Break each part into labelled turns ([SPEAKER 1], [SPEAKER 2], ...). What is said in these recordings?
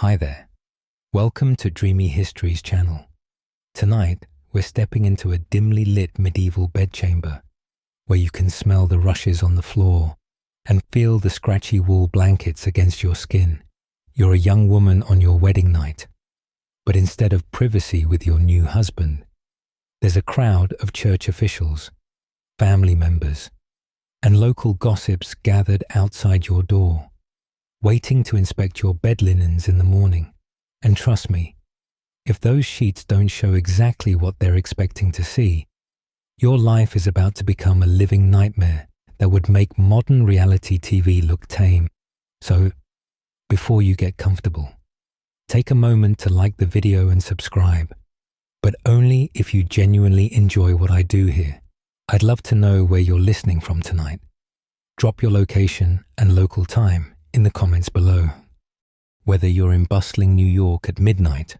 [SPEAKER 1] Hi there. Welcome to Dreamy Histories channel. Tonight, we're stepping into a dimly lit medieval bedchamber where you can smell the rushes on the floor and feel the scratchy wool blankets against your skin. You're a young woman on your wedding night, but instead of privacy with your new husband, there's a crowd of church officials, family members, and local gossips gathered outside your door, waiting to inspect your bed linens in the morning. And trust me, if those sheets don't show exactly what they're expecting to see, your life is about to become a living nightmare that would make modern reality TV look tame. So, before you get comfortable, take a moment to like the video and subscribe, but only if you genuinely enjoy what I do here. I'd love to know where you're listening from tonight. Drop your location and local time in the comments below. Whether you're in bustling New York at midnight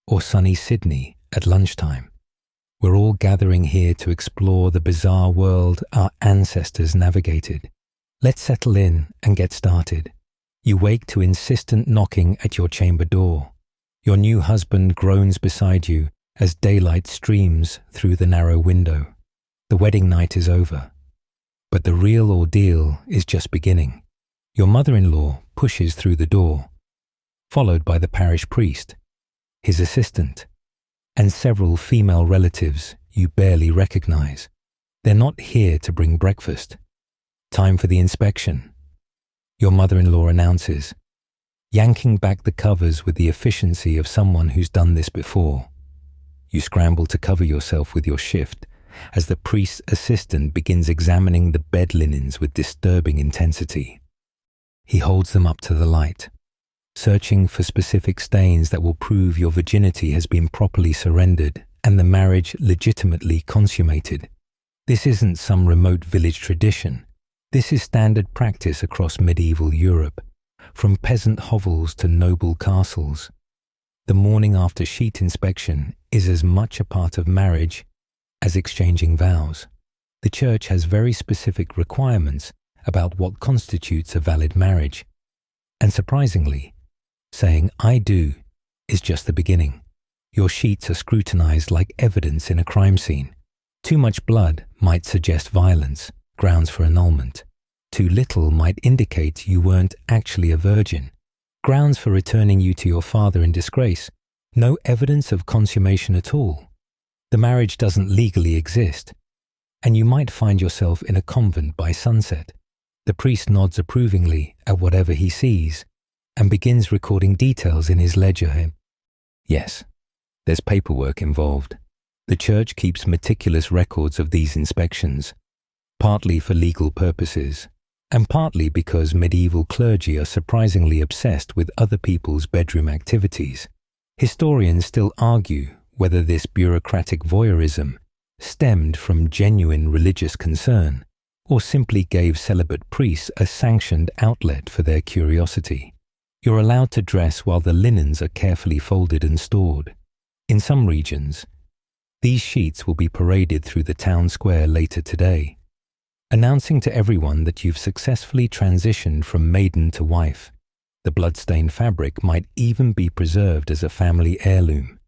[SPEAKER 1] or sunny Sydney at lunchtime, we're all gathering here to explore the bizarre world our ancestors navigated. Let's settle in and get started. You wake to insistent knocking at your chamber door. Your new husband groans beside you as daylight streams through the narrow window. The wedding night is over, but the real ordeal is just beginning. Your mother-in-law pushes through the door, followed by the parish priest, his assistant, and several female relatives you barely recognize. They're not here to bring breakfast. Time for the inspection, your mother-in-law announces, yanking back the covers with the efficiency of someone who's done this before. You scramble to cover yourself with your shift as the priest's assistant begins examining the bed linens with disturbing intensity. He holds them up to the light, searching for specific stains that will prove your virginity has been properly surrendered and the marriage legitimately consummated. This isn't some remote village tradition. This is standard practice across medieval Europe, from peasant hovels to noble castles. The morning after sheet inspection is as much a part of marriage as exchanging vows. The church has very specific requirements about what constitutes a valid marriage. And surprisingly, saying "I do" is just the beginning. Your sheets are scrutinized like evidence in a crime scene. Too much blood might suggest violence, grounds for annulment. Too little might indicate you weren't actually a virgin, grounds for returning you to your father in disgrace. No evidence of consummation at all. The marriage doesn't legally exist, and you might find yourself in a convent by sunset. The priest nods approvingly at whatever he sees and begins recording details in his ledger. Yes, there's paperwork involved. The church keeps meticulous records of these inspections, partly for legal purposes, and partly because medieval clergy are surprisingly obsessed with other people's bedroom activities. Historians still argue whether this bureaucratic voyeurism stemmed from genuine religious concern or simply gave celibate priests a sanctioned outlet for their curiosity. You're allowed to dress while the linens are carefully folded and stored. In some regions, these sheets will be paraded through the town square later today, announcing to everyone that you've successfully transitioned from maiden to wife. The blood-stained fabric might even be preserved as a family heirloom.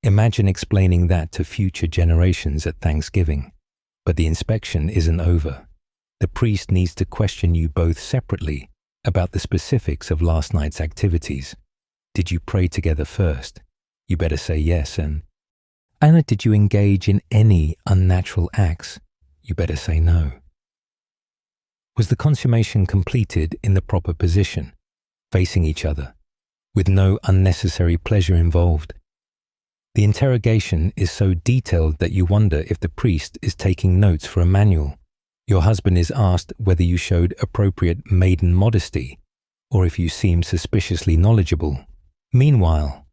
[SPEAKER 1] Imagine explaining that to future generations at Thanksgiving. But the inspection isn't over. The priest needs to question you both separately about the specifics of last night's activities. Did you pray together first? You better say yes. And did you engage in any unnatural acts? You better say no. Was the consummation completed in the proper position, facing each other, with no unnecessary pleasure involved? The interrogation is so detailed that you wonder if the priest is taking notes for a manual. Your husband is asked whether you showed appropriate maiden modesty or if you seemed suspiciously knowledgeable. Meanwhile,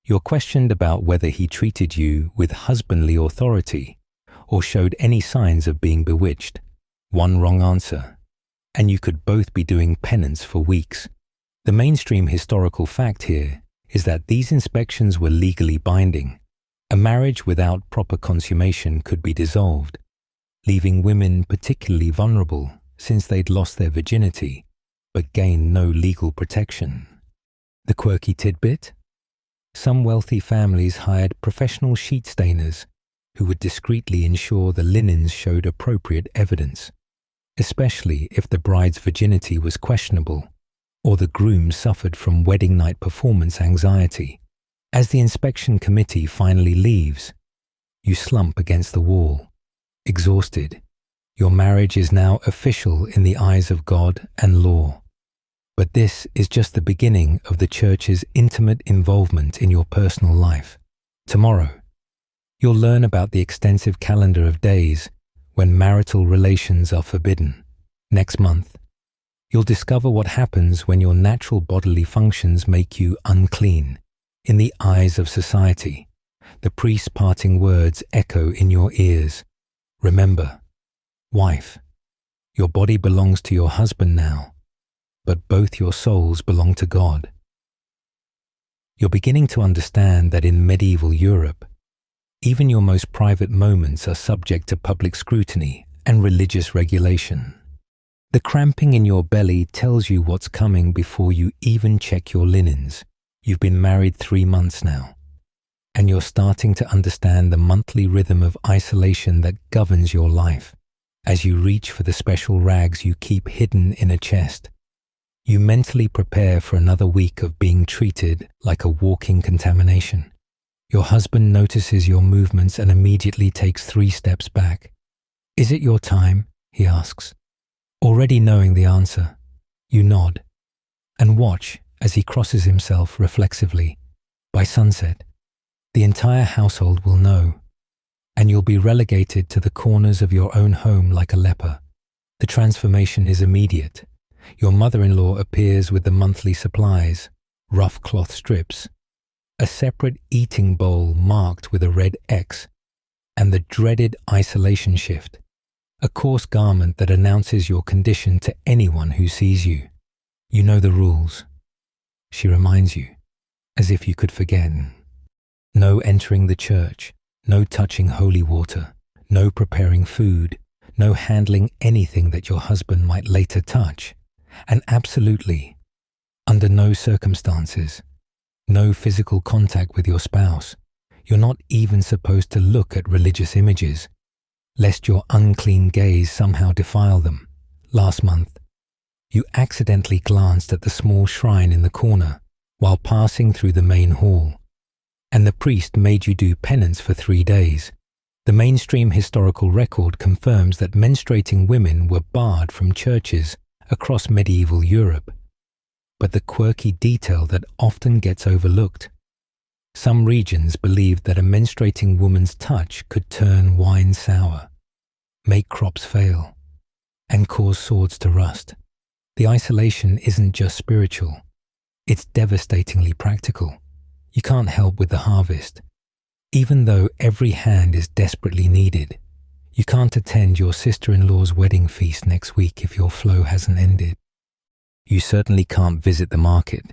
[SPEAKER 1] you're questioned about whether he treated you with husbandly authority or showed any signs of being bewitched. One wrong answer, and you could both be doing penance for weeks. The mainstream historical fact here is that these inspections were legally binding. A marriage without proper consummation could be dissolved, leaving women particularly vulnerable since they'd lost their virginity but gained no legal protection. The quirky tidbit? Some wealthy families hired professional sheet stainers who would discreetly ensure the linens showed appropriate evidence, especially if the bride's virginity was questionable or the groom suffered from wedding night performance anxiety. As the inspection committee finally leaves, you slump against the wall, exhausted. Your marriage is now official in the eyes of God and law. But this is just the beginning of the church's intimate involvement in your personal life. Tomorrow, you'll learn about the extensive calendar of days when marital relations are forbidden. Next month, you'll discover what happens when your natural bodily functions make you unclean. In the eyes of society, the priest's parting words echo in your ears. Remember, wife, your body belongs to your husband now, but both your souls belong to God. You're beginning to understand that in medieval Europe, even your most private moments are subject to public scrutiny and religious regulation. The cramping in your belly tells you what's coming before you even check your linens. You've been married 3 months now, and you're starting to understand the monthly rhythm of isolation that governs your life. As you reach for the special rags you keep hidden in a chest, you mentally prepare for another week of being treated like a walking contamination. Your husband notices your movements and immediately takes 3 steps back. "Is it your time?" he asks. Already knowing the answer, you nod and watch as he crosses himself reflexively. By sunset, the entire household will know, and you'll be relegated to the corners of your own home like a leper. The transformation is immediate. Your mother-in-law appears with the monthly supplies, rough cloth strips, a separate eating bowl marked with a red X, and the dreaded isolation shift, a coarse garment that announces your condition to anyone who sees you. You know the rules. She reminds you, as if you could forget. No entering the church, no touching holy water, no preparing food, no handling anything that your husband might later touch, and absolutely, under no circumstances, no physical contact with your spouse. You're not even supposed to look at religious images, lest your unclean gaze somehow defile them. Last month, you accidentally glanced at the small shrine in the corner while passing through the main hall, and the priest made you do penance for 3 days. The mainstream historical record confirms that menstruating women were barred from churches across medieval Europe. But the quirky detail that often gets overlooked. Some regions believed that a menstruating woman's touch could turn wine sour, make crops fail, and cause swords to rust. The isolation isn't just spiritual, it's devastatingly practical. You can't help with the harvest. Even though every hand is desperately needed, you can't attend your sister-in-law's wedding feast next week if your flow hasn't ended. You certainly can't visit the market,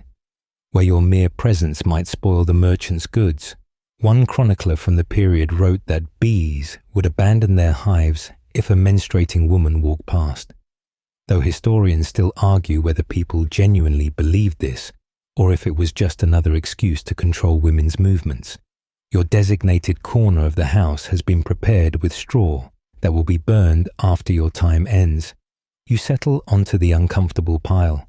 [SPEAKER 1] where your mere presence might spoil the merchant's goods. One chronicler from the period wrote that bees would abandon their hives if a menstruating woman walked past, though historians still argue whether people genuinely believed this or if it was just another excuse to control women's movements. Your designated corner of the house has been prepared with straw that will be burned after your time ends. You settle onto the uncomfortable pile,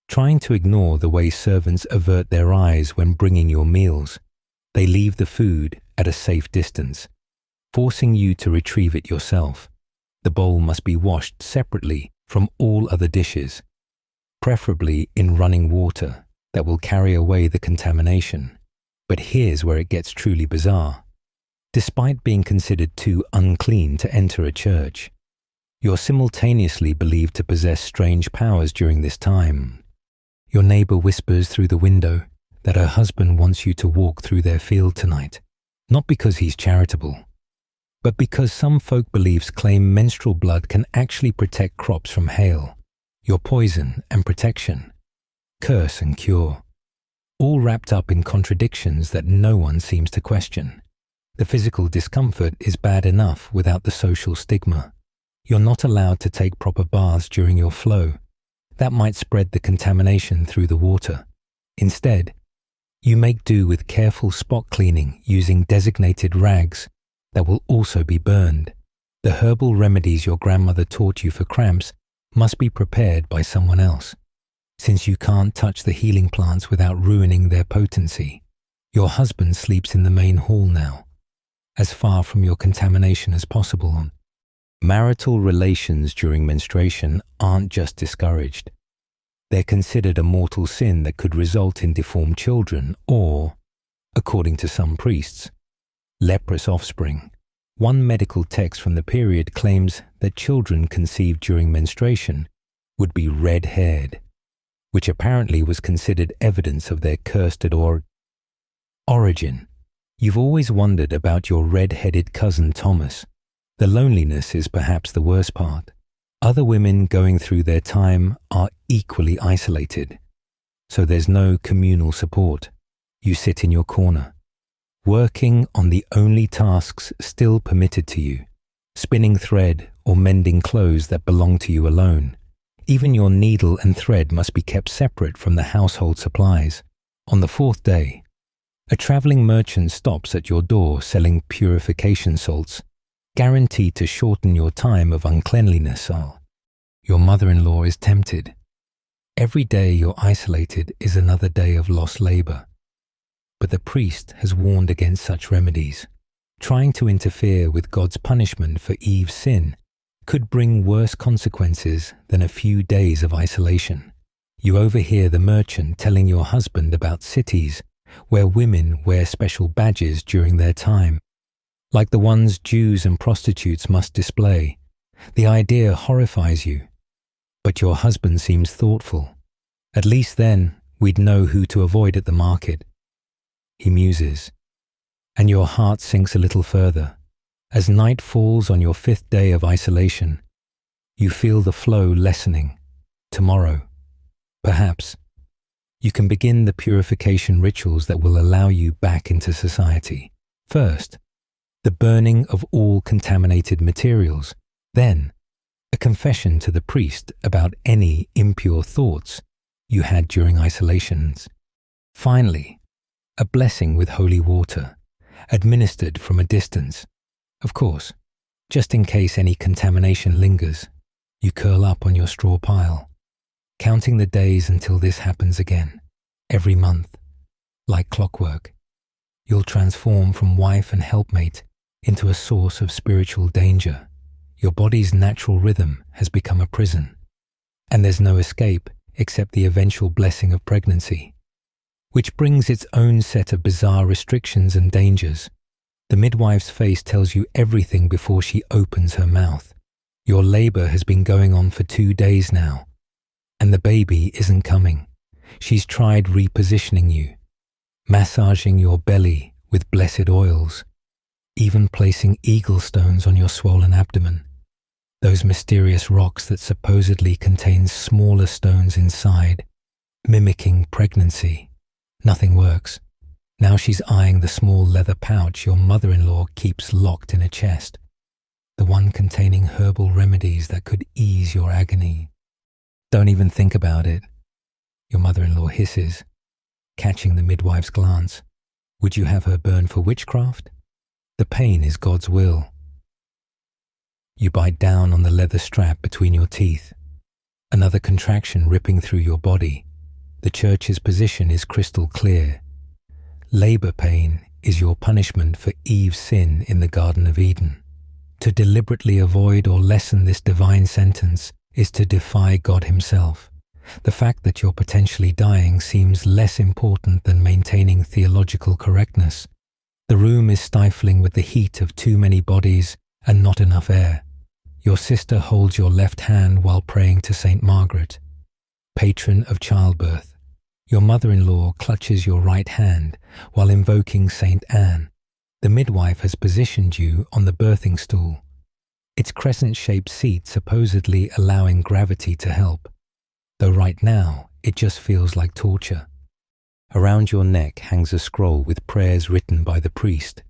[SPEAKER 1] trying to ignore the way servants avert their eyes when bringing your meals. They leave the food at a safe distance, forcing you to retrieve it yourself. The bowl must be washed separately from all other dishes, preferably in running water that will carry away the contamination. But here's where it gets truly bizarre. Despite being considered too unclean to enter a church, you're simultaneously believed to possess strange powers during this time. Your neighbor whispers through the window that her husband wants you to walk through their field tonight, not because he's charitable, but because some folk beliefs claim menstrual blood can actually protect crops from hail. Your poison and protection, curse and cure, all wrapped up in contradictions that no one seems to question. The physical discomfort is bad enough without the social stigma. You're not allowed to take proper baths during your flow. That might spread the contamination through the water. Instead, you make do with careful spot cleaning using designated rags that will also be burned. The herbal remedies your grandmother taught you for cramps must be prepared by someone else. Since you can't touch the healing plants without ruining their potency, your husband sleeps in the main hall now, as far from your contamination as possible. Marital relations during menstruation aren't just discouraged. They're considered a mortal sin that could result in deformed children or, according to some priests, leprous offspring. One medical text from the period claims that children conceived during menstruation would be red-haired, which apparently was considered evidence of their cursed origin. You've always wondered about your red-headed cousin Thomas. The loneliness is perhaps the worst part. Other women going through their time are equally isolated, so there's no communal support. You sit in your corner, working on the only tasks still permitted to you, spinning thread or mending clothes that belong to you alone. Even your needle and thread must be kept separate from the household supplies. On the fourth day, a traveling merchant stops at your door selling purification salts, guaranteed to shorten your time of uncleanliness. Your mother-in-law is tempted. Every day you're isolated is another day of lost labor. But the priest has warned against such remedies. Trying to interfere with God's punishment for Eve's sin could bring worse consequences than a few days of isolation. You overhear the merchant telling your husband about cities where women wear special badges during their time, like the ones Jews and prostitutes must display. The idea horrifies you, but your husband seems thoughtful. At least then we'd know who to avoid at the market. He muses, and your heart sinks a little further. As night falls on your fifth day of isolation, you feel the flow lessening. Tomorrow, perhaps, you can begin the purification rituals that will allow you back into society. First, the burning of all contaminated materials. Then, a confession to the priest about any impure thoughts you had during isolations. Finally, a blessing with holy water, administered from a distance. Of course, just in case any contamination lingers, you curl up on your straw pile, counting the days until this happens again. Every month, like clockwork, you'll transform from wife and helpmate into a source of spiritual danger. Your body's natural rhythm has become a prison, and there's no escape except the eventual blessing of pregnancy, which brings its own set of bizarre restrictions and dangers. The midwife's face tells you everything before she opens her mouth. Your labor has been going on for 2 days now, and the baby isn't coming. She's tried repositioning you, massaging your belly with blessed oils, even placing eagle stones on your swollen abdomen, those mysterious rocks that supposedly contain smaller stones inside, mimicking pregnancy. Nothing works. Now she's eyeing the small leather pouch your mother-in-law keeps locked in a chest, the one containing herbal remedies that could ease your agony. Don't even think about it, your mother-in-law hisses, catching the midwife's glance. Would you have her burned for witchcraft? The pain is God's will. You bite down on the leather strap between your teeth, another contraction ripping through your body. The church's position is crystal clear. Labor pain is your punishment for Eve's sin in the Garden of Eden. To deliberately avoid or lessen this divine sentence is to defy God himself. The fact that you're potentially dying seems less important than maintaining theological correctness. The room is stifling with the heat of too many bodies and not enough air. Your sister holds your left hand while praying to Saint Margaret, patron of childbirth. Your mother-in-law clutches your right hand while invoking Saint Anne. The midwife has positioned you on the birthing stool, its crescent-shaped seat supposedly allowing gravity to help, though right now it just feels like torture. Around your neck hangs a scroll with prayers written by the priest.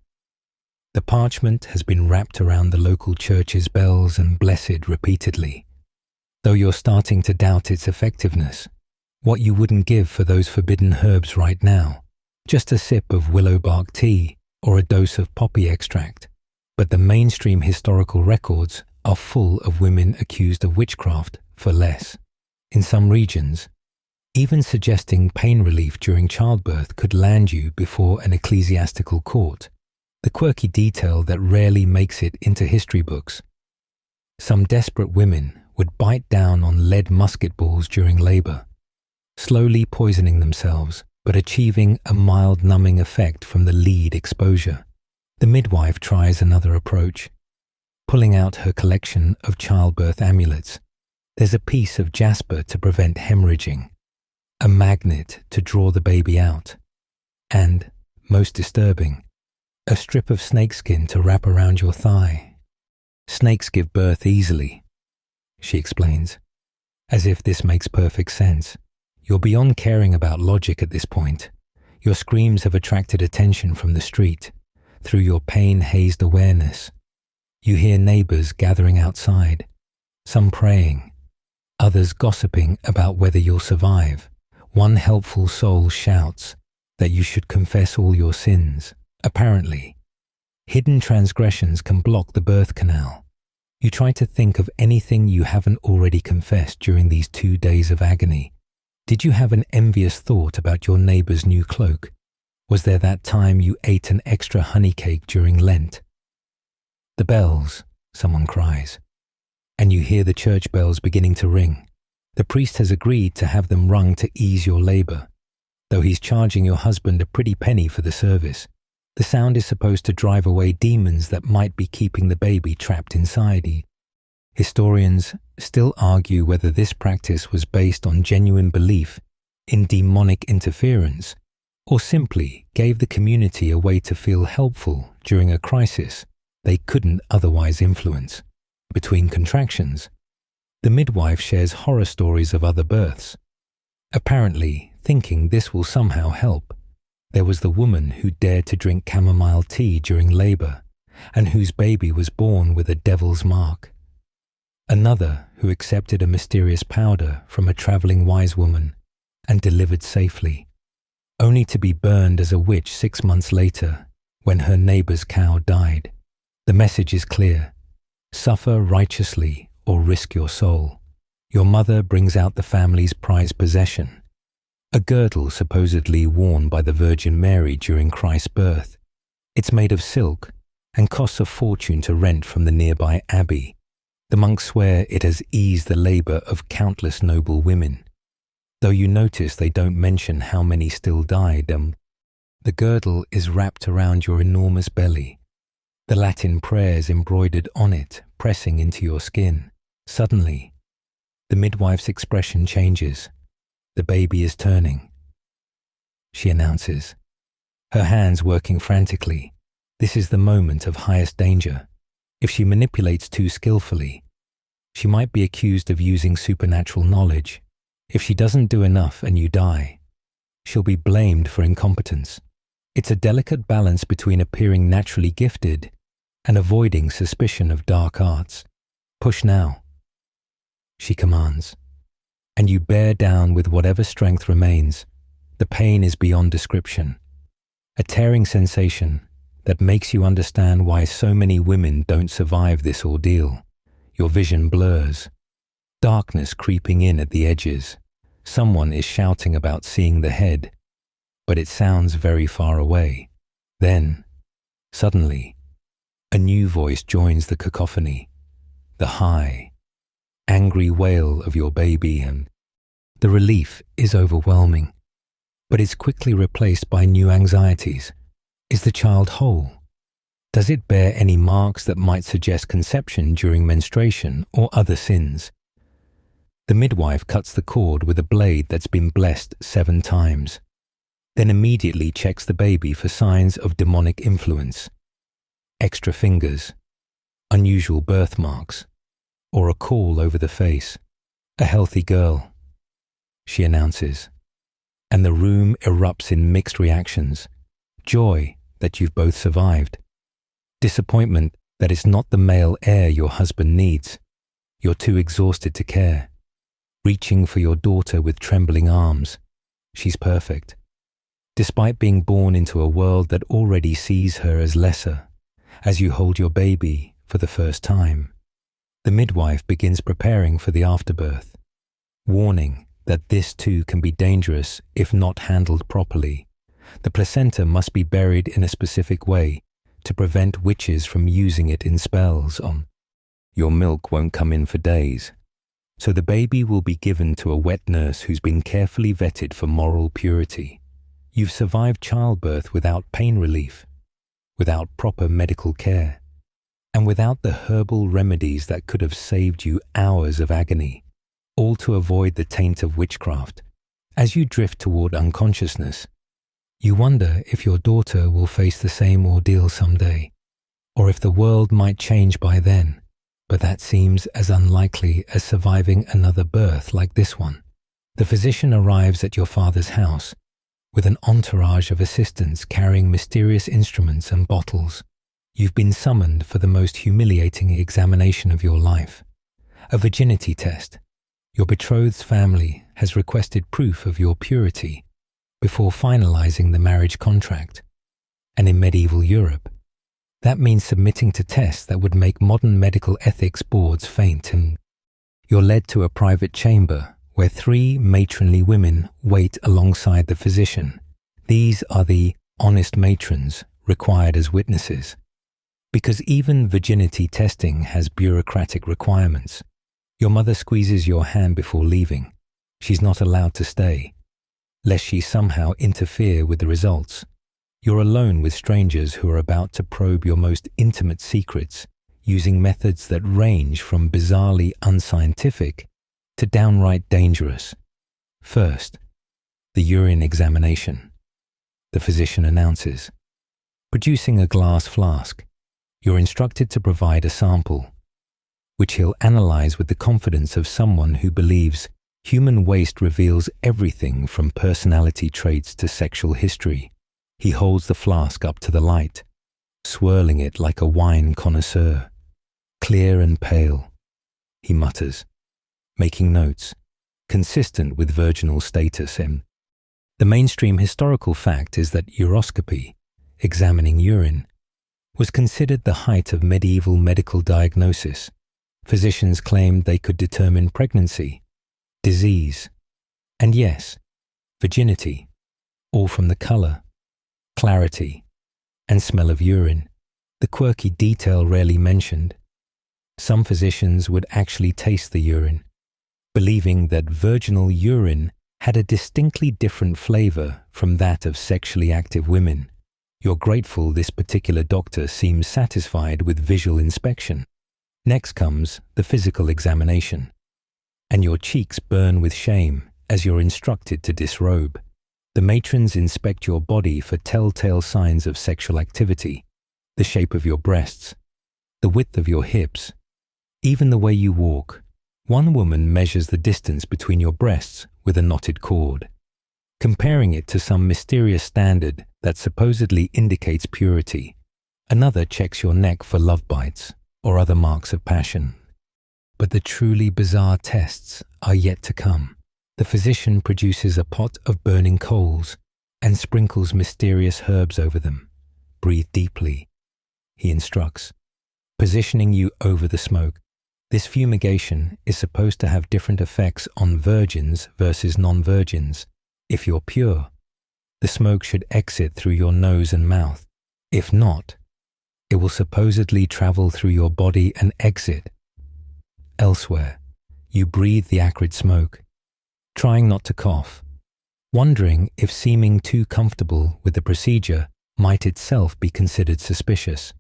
[SPEAKER 1] The parchment has been wrapped around the local church's bells and blessed repeatedly. Though you're starting to doubt its effectiveness, What you wouldn't give for those forbidden herbs right now, just a sip of willow bark tea or a dose of poppy extract. But the mainstream historical records are full of women accused of witchcraft for less. In some regions, even suggesting pain relief during childbirth could land you before an ecclesiastical court, the quirky detail that rarely makes it into history books. Some desperate women would bite down on lead musket balls during labor, slowly poisoning themselves but achieving a mild numbing effect from the lead exposure. The midwife tries another approach, pulling out her collection of childbirth amulets. There's a piece of jasper to prevent hemorrhaging, a magnet to draw the baby out, and, most disturbing, a strip of snakeskin to wrap around your thigh. Snakes give birth easily, she explains, as if this makes perfect sense. You're beyond caring about logic at this point. Your screams have attracted attention from the street. Through your pain-hazed awareness, you hear neighbors gathering outside, some praying, others gossiping about whether you'll survive. One helpful soul shouts that you should confess all your sins. Apparently, hidden transgressions can block the birth canal. You try to think of anything you haven't already confessed during these 2 days of agony. Did you have an envious thought about your neighbor's new cloak? Was there that time you ate an extra honey cake during Lent? The bells, someone cries, and you hear the church bells beginning to ring. The priest has agreed to have them rung to ease your labor, though he's charging your husband a pretty penny for the service. The sound is supposed to drive away demons that might be keeping the baby trapped inside. Historians still argue whether this practice was based on genuine belief in demonic interference or simply gave the community a way to feel helpful during a crisis they couldn't otherwise influence. Between contractions, the midwife shares horror stories of other births, apparently thinking this will somehow help. There was the woman who dared to drink chamomile tea during labor and whose baby was born with a devil's mark. Another who accepted a mysterious powder from a traveling wise woman and delivered safely, only to be burned as a witch 6 months later when her neighbor's cow died. The message is clear: suffer righteously or risk your soul. Your mother brings out the family's prized possession, a girdle supposedly worn by the Virgin Mary during Christ's birth. It's made of silk and costs a fortune to rent from the nearby abbey. The monks swear it has eased the labor of countless noble women, though you notice they don't mention how many still died. The girdle is wrapped around your enormous belly, the Latin prayers embroidered on it pressing into your skin. Suddenly, the midwife's expression changes. The baby is turning, she announces, her hands working frantically. This is the moment of highest danger. If she manipulates too skillfully, she might be accused of using supernatural knowledge. If she doesn't do enough and you die, she'll be blamed for incompetence. It's a delicate balance between appearing naturally gifted and avoiding suspicion of dark arts. Push now, she commands, and you bear down with whatever strength remains. The pain is beyond description, a tearing sensation that makes you understand why so many women don't survive this ordeal. Your vision blurs, darkness creeping in at the edges. Someone is shouting about seeing the head, but it sounds very far away. Then, suddenly, a new voice joins the cacophony, the high, angry wail of your baby, and the relief is overwhelming, but it's quickly replaced by new anxieties. Is the child whole? Does it bear any marks that might suggest conception during menstruation or other sins? The midwife cuts the cord with a blade that's been blessed 7 times, then immediately checks the baby for signs of demonic influence. Extra fingers, unusual birthmarks, or a caul over the face. A healthy girl, she announces, and the room erupts in mixed reactions. Joy that you've both survived. Disappointment that it's not the male heir your husband needs. You're too exhausted to care. reaching for your daughter with trembling arms. She's perfect. Despite being born into a world that already sees her as lesser, as you hold your baby for the first time, the midwife begins preparing for the afterbirth, warning that this too can be dangerous if not handled properly. The placenta must be buried in a specific way to prevent witches from using it in spells on. Your milk won't come in for days, so the baby will be given to a wet nurse who's been carefully vetted for moral purity. You've survived childbirth without pain relief, without proper medical care, and without the herbal remedies that could have saved you hours of agony, all to avoid the taint of witchcraft. As you drift toward unconsciousness, you wonder if your daughter will face the same ordeal someday, or if the world might change by then, but that seems as unlikely as surviving another birth like this one. The physician arrives at your father's house with an entourage of assistants carrying mysterious instruments and bottles. You've been summoned for the most humiliating examination of your life, a virginity test. Your betrothed's family has requested proof of your purity before finalizing the marriage contract. And in medieval Europe, that means submitting to tests that would make modern medical ethics boards faint, and you're led to a private chamber where 3 matronly women wait alongside the physician. These are the honest matrons required as witnesses, because even virginity testing has bureaucratic requirements. Your mother squeezes your hand before leaving. She's not allowed to stay, lest she somehow interfere with the results. You're alone with strangers who are about to probe your most intimate secrets using methods that range from bizarrely unscientific to downright dangerous. First, the urine examination. The physician announces. Producing a glass flask, you're instructed to provide a sample, which he'll analyze with the confidence of someone who believes human waste reveals everything from personality traits to sexual history. He holds the flask up to the light, swirling it like a wine connoisseur. Clear and pale, he mutters, making notes, consistent with virginal status. And the mainstream historical fact is that uroscopy, examining urine, was considered the height of medieval medical diagnosis. Physicians claimed they could determine pregnancy, disease, and yes, virginity, all from the color, clarity, and smell of urine, the quirky detail rarely mentioned. Some physicians would actually taste the urine, believing that virginal urine had a distinctly different flavor from that of sexually active women. You're grateful this particular doctor seems satisfied with visual inspection. Next comes the physical examination, and your cheeks burn with shame as you're instructed to disrobe. The matrons inspect your body for telltale signs of sexual activity, the shape of your breasts, the width of your hips, even the way you walk. One woman measures the distance between your breasts with a knotted cord, comparing it to some mysterious standard that supposedly indicates purity. Another checks your neck for love bites or other marks of passion. But the truly bizarre tests are yet to come. The physician produces a pot of burning coals and sprinkles mysterious herbs over them. Breathe deeply, he instructs, positioning you over the smoke. This fumigation is supposed to have different effects on virgins versus non-virgins. If you're pure, the smoke should exit through your nose and mouth. If not, it will supposedly travel through your body and exit elsewhere. You breathe the acrid smoke, trying not to cough, wondering if seeming too comfortable with the procedure might itself be considered suspicious.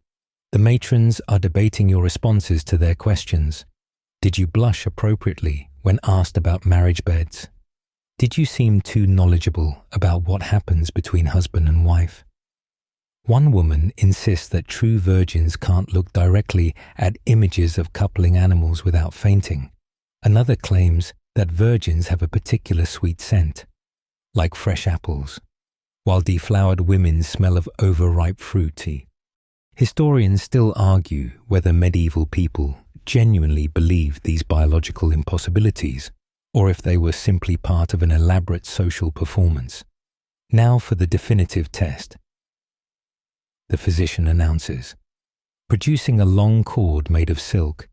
[SPEAKER 1] The matrons are debating your responses to their questions. Did you blush appropriately when asked about marriage beds? Did you seem too knowledgeable about what happens between husband and wife? One woman insists that true virgins can't look directly at images of coupling animals without fainting. Another claims that virgins have a particular sweet scent, like fresh apples, while deflowered women smell of overripe fruit. Historians still argue whether medieval people genuinely believed these biological impossibilities, or if they were simply part of an elaborate social performance. Now for the definitive test. The physician announces. Producing a long cord made of silk,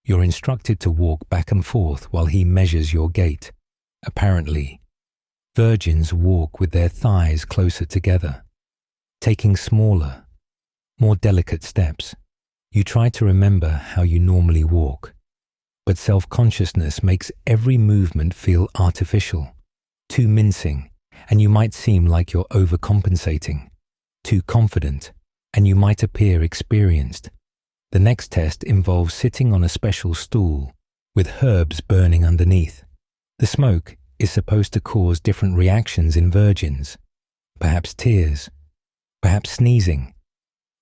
[SPEAKER 1] you're instructed to walk back and forth while he measures your gait. Apparently, virgins walk with their thighs closer together, taking smaller, more delicate steps. You try to remember how you normally walk, but self-consciousness makes every movement feel artificial, too mincing, and you might seem like you're overcompensating, too confident, and you might appear experienced. The next test involves sitting on a special stool with herbs burning underneath. The smoke is supposed to cause different reactions in virgins, perhaps tears, perhaps sneezing,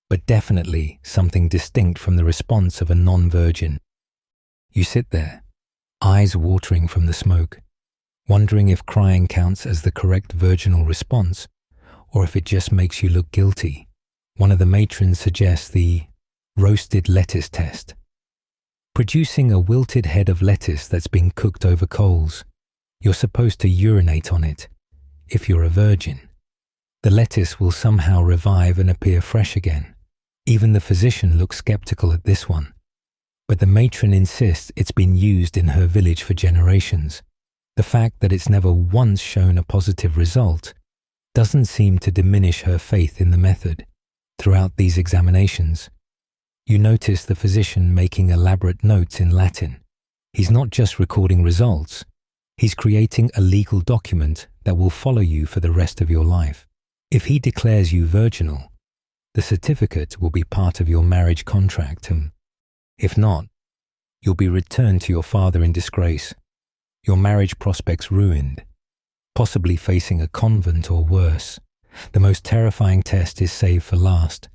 [SPEAKER 1] but definitely something distinct from the response of a non-virgin. You sit there, eyes watering from the smoke, wondering if crying counts as the correct virginal response, or if it just makes you look guilty. One of the matrons suggests the roasted lettuce test. Producing a wilted head of lettuce that's been cooked over coals. You're supposed to urinate on it, if you're a virgin. The lettuce will somehow revive and appear fresh again. Even the physician looks skeptical at this one, but the matron insists it's been used in her village for generations. The fact that it's never once shown a positive result doesn't seem to diminish her faith in the method. Throughout these examinations, you notice the physician making elaborate notes in Latin. He's not just recording results, he's creating a legal document that will follow you for the rest of your life. If he declares you virginal, the certificate will be part of your marriage contract, and if not, you'll be returned to your father in disgrace, your marriage prospects ruined, possibly facing a convent or worse. The most terrifying test is saved for last.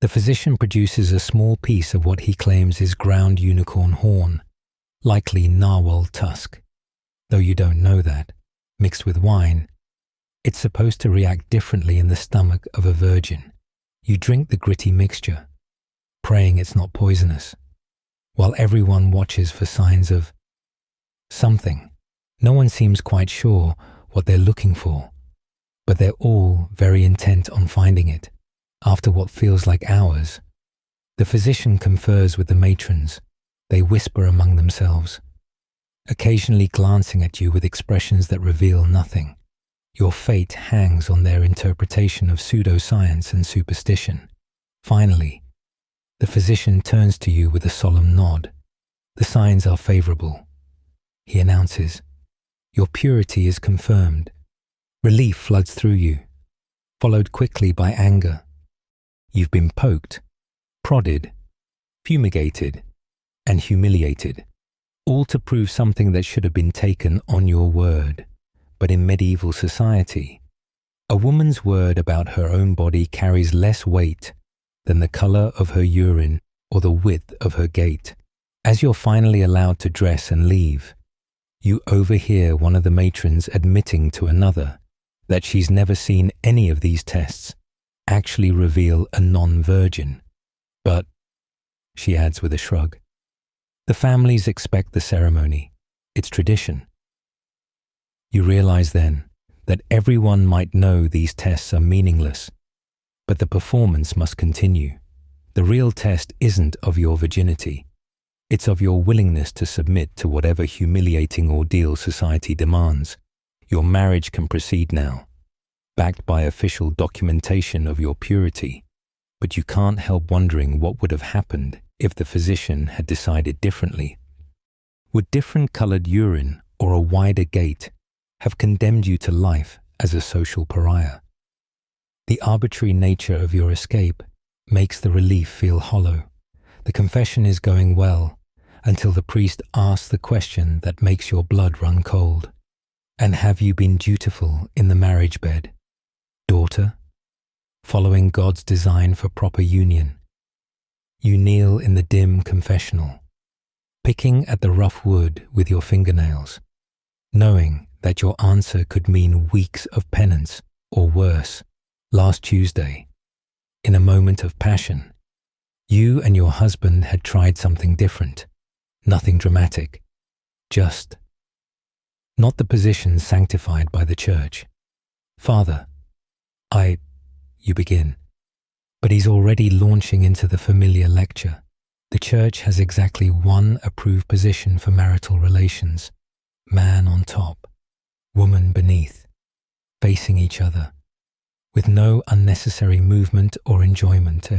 [SPEAKER 1] The physician produces a small piece of what he claims is ground unicorn horn, likely narwhal tusk. Though you don't know that, mixed with wine, it's supposed to react differently in the stomach of a virgin. You drink the gritty mixture, praying it's not poisonous, while everyone watches for signs of something. No one seems quite sure what they're looking for, but they're all very intent on finding it. After what feels like hours, the physician confers with the matrons. They whisper among themselves, occasionally glancing at you with expressions that reveal nothing. Your fate hangs on their interpretation of pseudoscience and superstition. Finally, the physician turns to you with a solemn nod. The signs are favorable. He announces, your purity is confirmed. Relief floods through you, followed quickly by anger. You've been poked, prodded, fumigated, and humiliated, all to prove something that should have been taken on your word. But in medieval society, a woman's word about her own body carries less weight than the color of her urine or the width of her gait. As you're finally allowed to dress and leave, you overhear one of the matrons admitting to another that she's never seen any of these tests actually reveal a non-virgin. But, she adds with a shrug, the families expect the ceremony. It's tradition. You realize then that everyone might know these tests are meaningless, but the performance must continue. The real test isn't of your virginity. It's of your willingness to submit to whatever humiliating ordeal society demands. Your marriage can proceed now, backed by official documentation of your purity, but you can't help wondering what would have happened if the physician had decided differently. Would different colored urine or a wider gait have condemned you to life as a social pariah? The arbitrary nature of your escape makes the relief feel hollow. The confession is going well until the priest asks the question that makes your blood run cold. And have you been dutiful in the marriage bed, daughter, following God's design for proper union? You kneel in the dim confessional, picking at the rough wood with your fingernails, knowing that your answer could mean weeks of penance or worse. Last Tuesday, in a moment of passion, you and your husband had tried something different, nothing dramatic, just not the position sanctified by the church. Father, you begin. But he's already launching into the familiar lecture. The church has exactly one approved position for marital relations: man on top, woman beneath, facing each other, with no unnecessary movement or enjoyment.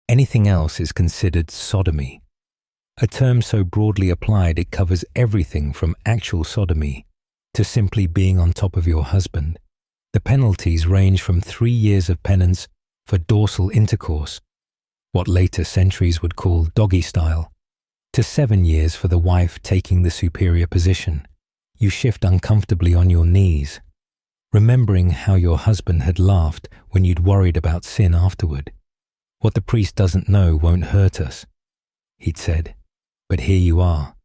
[SPEAKER 1] Anything else is considered sodomy, a term so broadly applied it covers everything from actual sodomy to simply being on top of your husband. The penalties range from 3 years of penance for dorsal intercourse, what later centuries would call doggy style, to 7 years for the wife taking the superior position. You shift uncomfortably on your knees, remembering how your husband had laughed when you'd worried about sin afterward. What the priest doesn't know won't hurt us, he'd said. But here you are,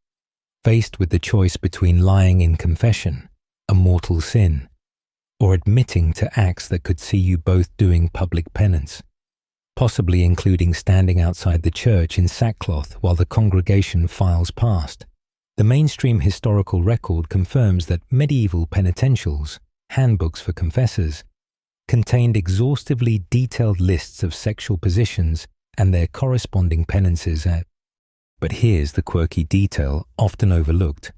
[SPEAKER 1] faced with the choice between lying in confession, a mortal sin, or admitting to acts that could see you both doing public penance, possibly including standing outside the church in sackcloth while the congregation files past. The mainstream historical record confirms that medieval penitentials, handbooks for confessors, contained exhaustively detailed lists of sexual positions and their corresponding penances. But here's the quirky detail often overlooked.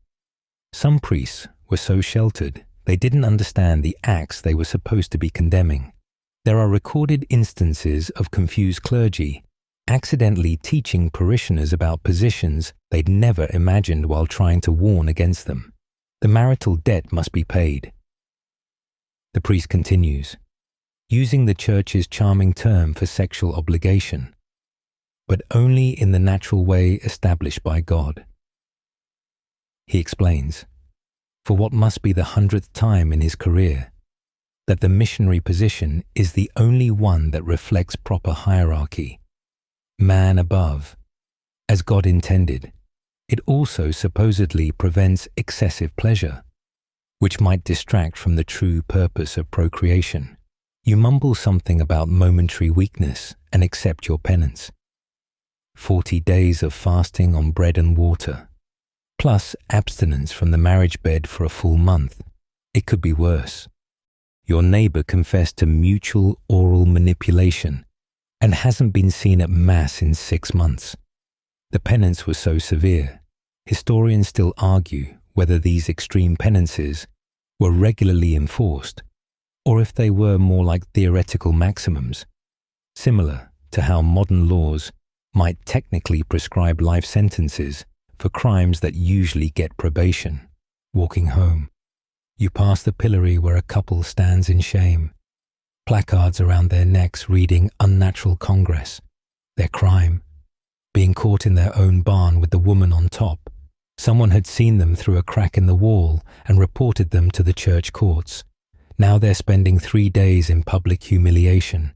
[SPEAKER 1] Some priests were so sheltered they didn't understand the acts they were supposed to be condemning. There are recorded instances of confused clergy accidentally teaching parishioners about positions they'd never imagined while trying to warn against them. The marital debt must be paid. The priest continues, using the church's charming term for sexual obligation, but only in the natural way established by God. He explains, for what must be the 100th time in his career, that the missionary position is the only one that reflects proper hierarchy, man above, as God intended. It also supposedly prevents excessive pleasure, which might distract from the true purpose of procreation. You mumble something about momentary weakness and accept your penance. 40 days of fasting on bread and water, plus abstinence from the marriage bed for a full month. It could be worse. Your neighbor confessed to mutual oral manipulation and hasn't been seen at Mass in 6 months. The penance was so severe, historians still argue whether these extreme penances were regularly enforced or if they were more like theoretical maximums, similar to how modern laws might technically prescribe life sentences for crimes that usually get probation. Walking home, you pass the pillory where a couple stands in shame, placards around their necks reading "Unnatural Congress." Their crime, being caught in their own barn with the woman on top. Someone had seen them through a crack in the wall and reported them to the church courts. Now they're spending 3 days in public humiliation,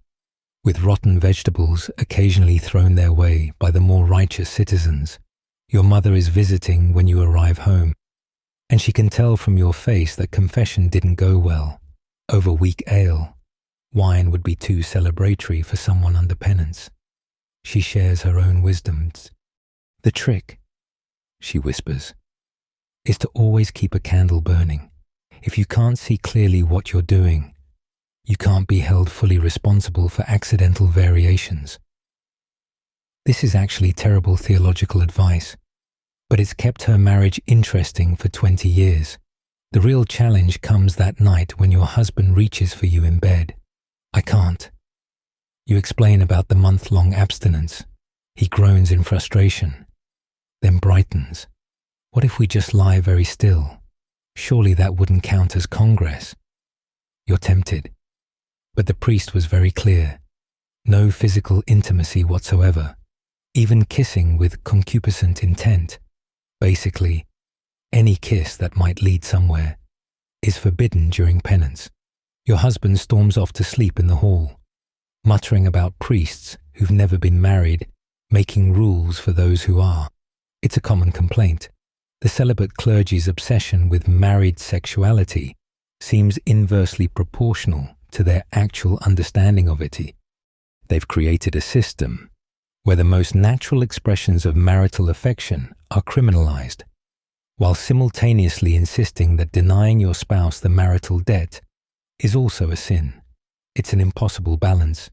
[SPEAKER 1] with rotten vegetables occasionally thrown their way by the more righteous citizens. Your mother is visiting when you arrive home, and she can tell from your face that confession didn't go well. Over weak ale, wine would be too celebratory for someone under penance. She shares her own wisdoms. The trick, she whispers, is to always keep a candle burning. If you can't see clearly what you're doing, you can't be held fully responsible for accidental variations. This is actually terrible theological advice, but it's kept her marriage interesting for 20 years. The real challenge comes that night when your husband reaches for you in bed. I can't. You explain about the month-long abstinence. He groans in frustration, then brightens. What if we just lie very still? Surely that wouldn't count as congress. You're tempted. But the priest was very clear. No physical intimacy whatsoever, even kissing with concupiscent intent. Basically, any kiss that might lead somewhere is forbidden during penance. Your husband storms off to sleep in the hall, muttering about priests who've never been married, making rules for those who are. It's a common complaint. The celibate clergy's obsession with married sexuality seems inversely proportional to their actual understanding of it. They've created a system where the most natural expressions of marital affection are criminalized. while simultaneously insisting that denying your spouse the marital debt is also a sin. It's an impossible balance.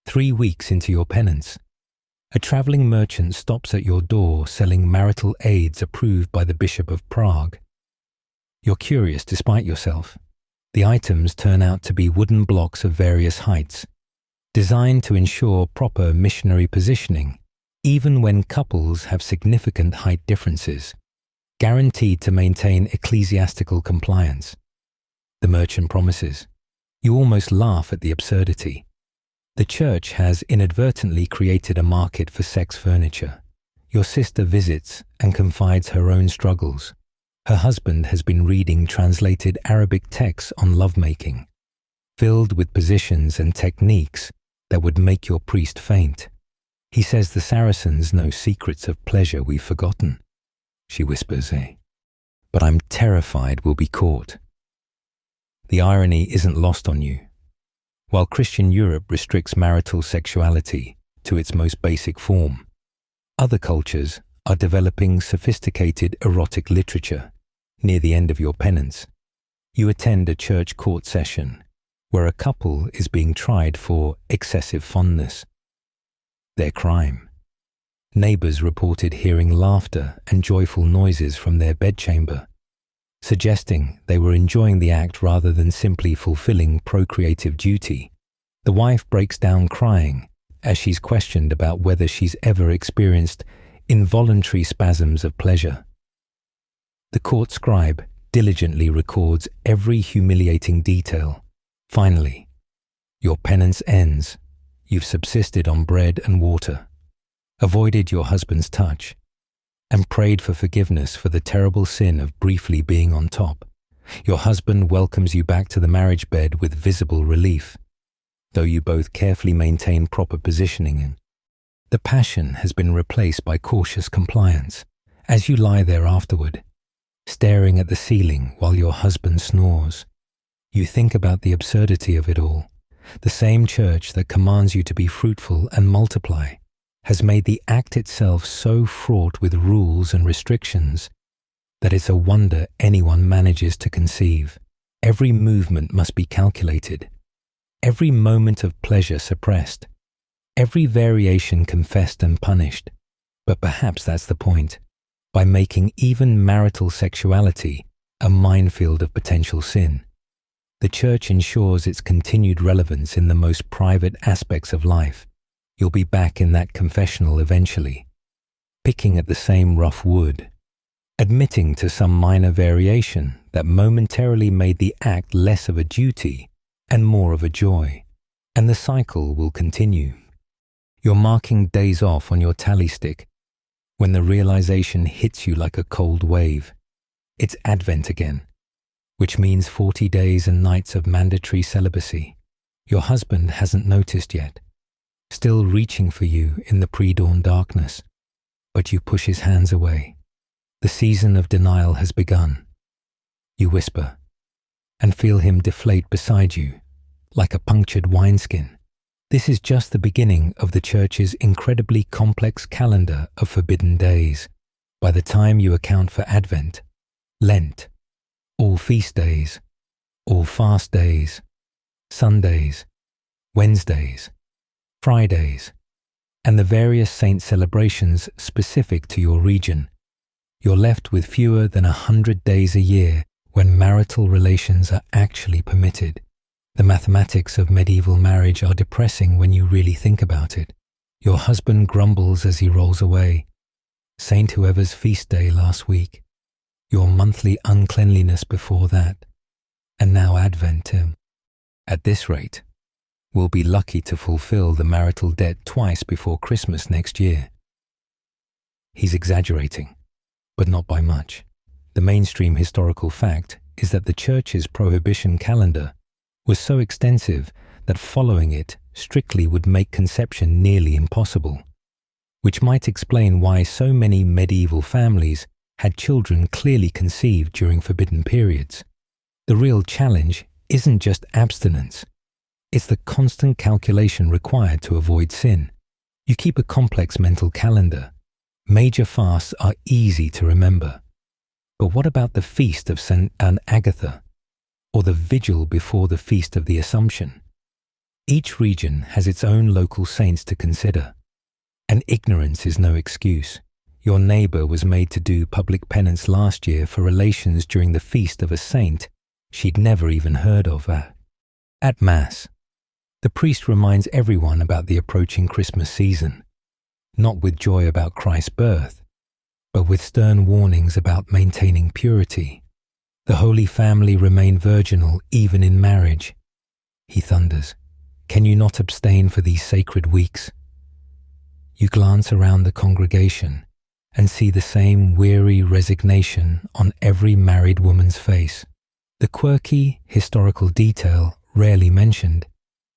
[SPEAKER 1] 3 weeks into your penance, a traveling merchant stops at your door selling marital aids approved by the Bishop of Prague. You're curious despite yourself. The items turn out to be wooden blocks of various heights, designed to ensure proper missionary positioning, even when couples have significant height differences, guaranteed to maintain ecclesiastical compliance. The merchant promises. You almost laugh at the absurdity. The church has inadvertently created a market for sex furniture. Your sister visits and confides her own struggles. Her husband has been reading translated Arabic texts on lovemaking, filled with positions and techniques that would make your priest faint. He says the Saracens know secrets of pleasure we've forgotten. She whispers, but I'm terrified we'll be caught. The irony isn't lost on you. While Christian Europe restricts marital sexuality to its most basic form, other cultures are developing sophisticated erotic literature. Near the end of your penance, you attend a church court session where a couple is being tried for excessive fondness. Their crime. Neighbors reported hearing laughter and joyful noises from their bedchamber, suggesting they were enjoying the act rather than simply fulfilling procreative duty. The wife breaks down crying as she's questioned about whether she's ever experienced involuntary spasms of pleasure. The court scribe diligently records every humiliating detail. Finally, your penance ends. You've subsisted on bread and water, avoided your husband's touch, and prayed for forgiveness for the terrible sin of briefly being on top. Your husband welcomes you back to the marriage bed with visible relief, though you both carefully maintain proper positioning. The passion has been replaced by cautious compliance. As you lie there afterward, staring at the ceiling while your husband snores, you think about the absurdity of it all. The same church that commands you to be fruitful and multiply has made the act itself so fraught with rules and restrictions that it's a wonder anyone manages to conceive. Every movement must be calculated, every moment of pleasure suppressed, every variation confessed and punished. But perhaps that's the point. By making even marital sexuality a minefield of potential sin, the church ensures its continued relevance in the most private aspects of life. You'll be back in that confessional eventually, picking at the same rough wood, admitting to some minor variation that momentarily made the act less of a duty and more of a joy, and the cycle will continue. You're marking days off on your tally stick when the realization hits you like a cold wave. It's Advent again, which means 40 days and nights of mandatory celibacy. Your husband hasn't noticed yet, still reaching for you in the pre-dawn darkness, but you push his hands away. The season of denial has begun. You whisper, and feel him deflate beside you, like a punctured wineskin. This is just the beginning of the church's incredibly complex calendar of forbidden days. By the time you account for Advent, Lent, all feast days, all fast days, Sundays, Wednesdays, Fridays, and the various saint celebrations specific to your region, you're left with fewer than 100 days a year when marital relations are actually permitted. The mathematics of medieval marriage are depressing when you really think about it. Your husband grumbles as he rolls away. Saint whoever's feast day last week, your monthly uncleanliness before that, and now Advent. At this rate, we'll be lucky to fulfill the marital debt twice before Christmas next year. He's exaggerating, but not by much. The mainstream historical fact is that the church's prohibition calendar was so extensive that following it strictly would make conception nearly impossible, which might explain why so many medieval families had children clearly conceived during forbidden periods. The real challenge isn't just abstinence, it's the constant calculation required to avoid sin. You keep a complex mental calendar. Major fasts are easy to remember. But what about the feast of St. Agatha, or the vigil before the feast of the Assumption? Each region has its own local saints to consider, and ignorance is no excuse. Your neighbor was made to do public penance last year for relations during the feast of a saint she'd never even heard of. At Mass, the priest reminds everyone about the approaching Christmas season, not with joy about Christ's birth, but with stern warnings about maintaining purity. The Holy Family remain virginal even in marriage. He thunders, "Can you not abstain for these sacred weeks?" You glance around the congregation and see the same weary resignation on every married woman's face. The quirky historical detail, rarely mentioned,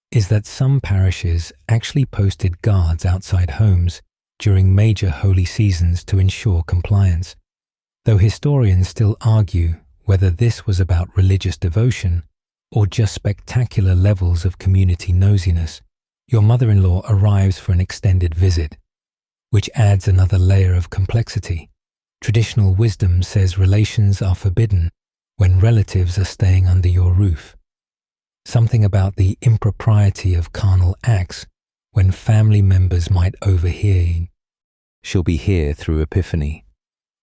[SPEAKER 1] is that some parishes actually posted guards outside homes during major holy seasons to ensure compliance, though historians still argue whether this was about religious devotion or just spectacular levels of community nosiness. Your mother-in-law arrives for an extended visit, which adds another layer of complexity. Traditional wisdom says relations are forbidden when relatives are staying under your roof. Something about the impropriety of carnal acts when family members might overhear. She'll be here through Epiphany,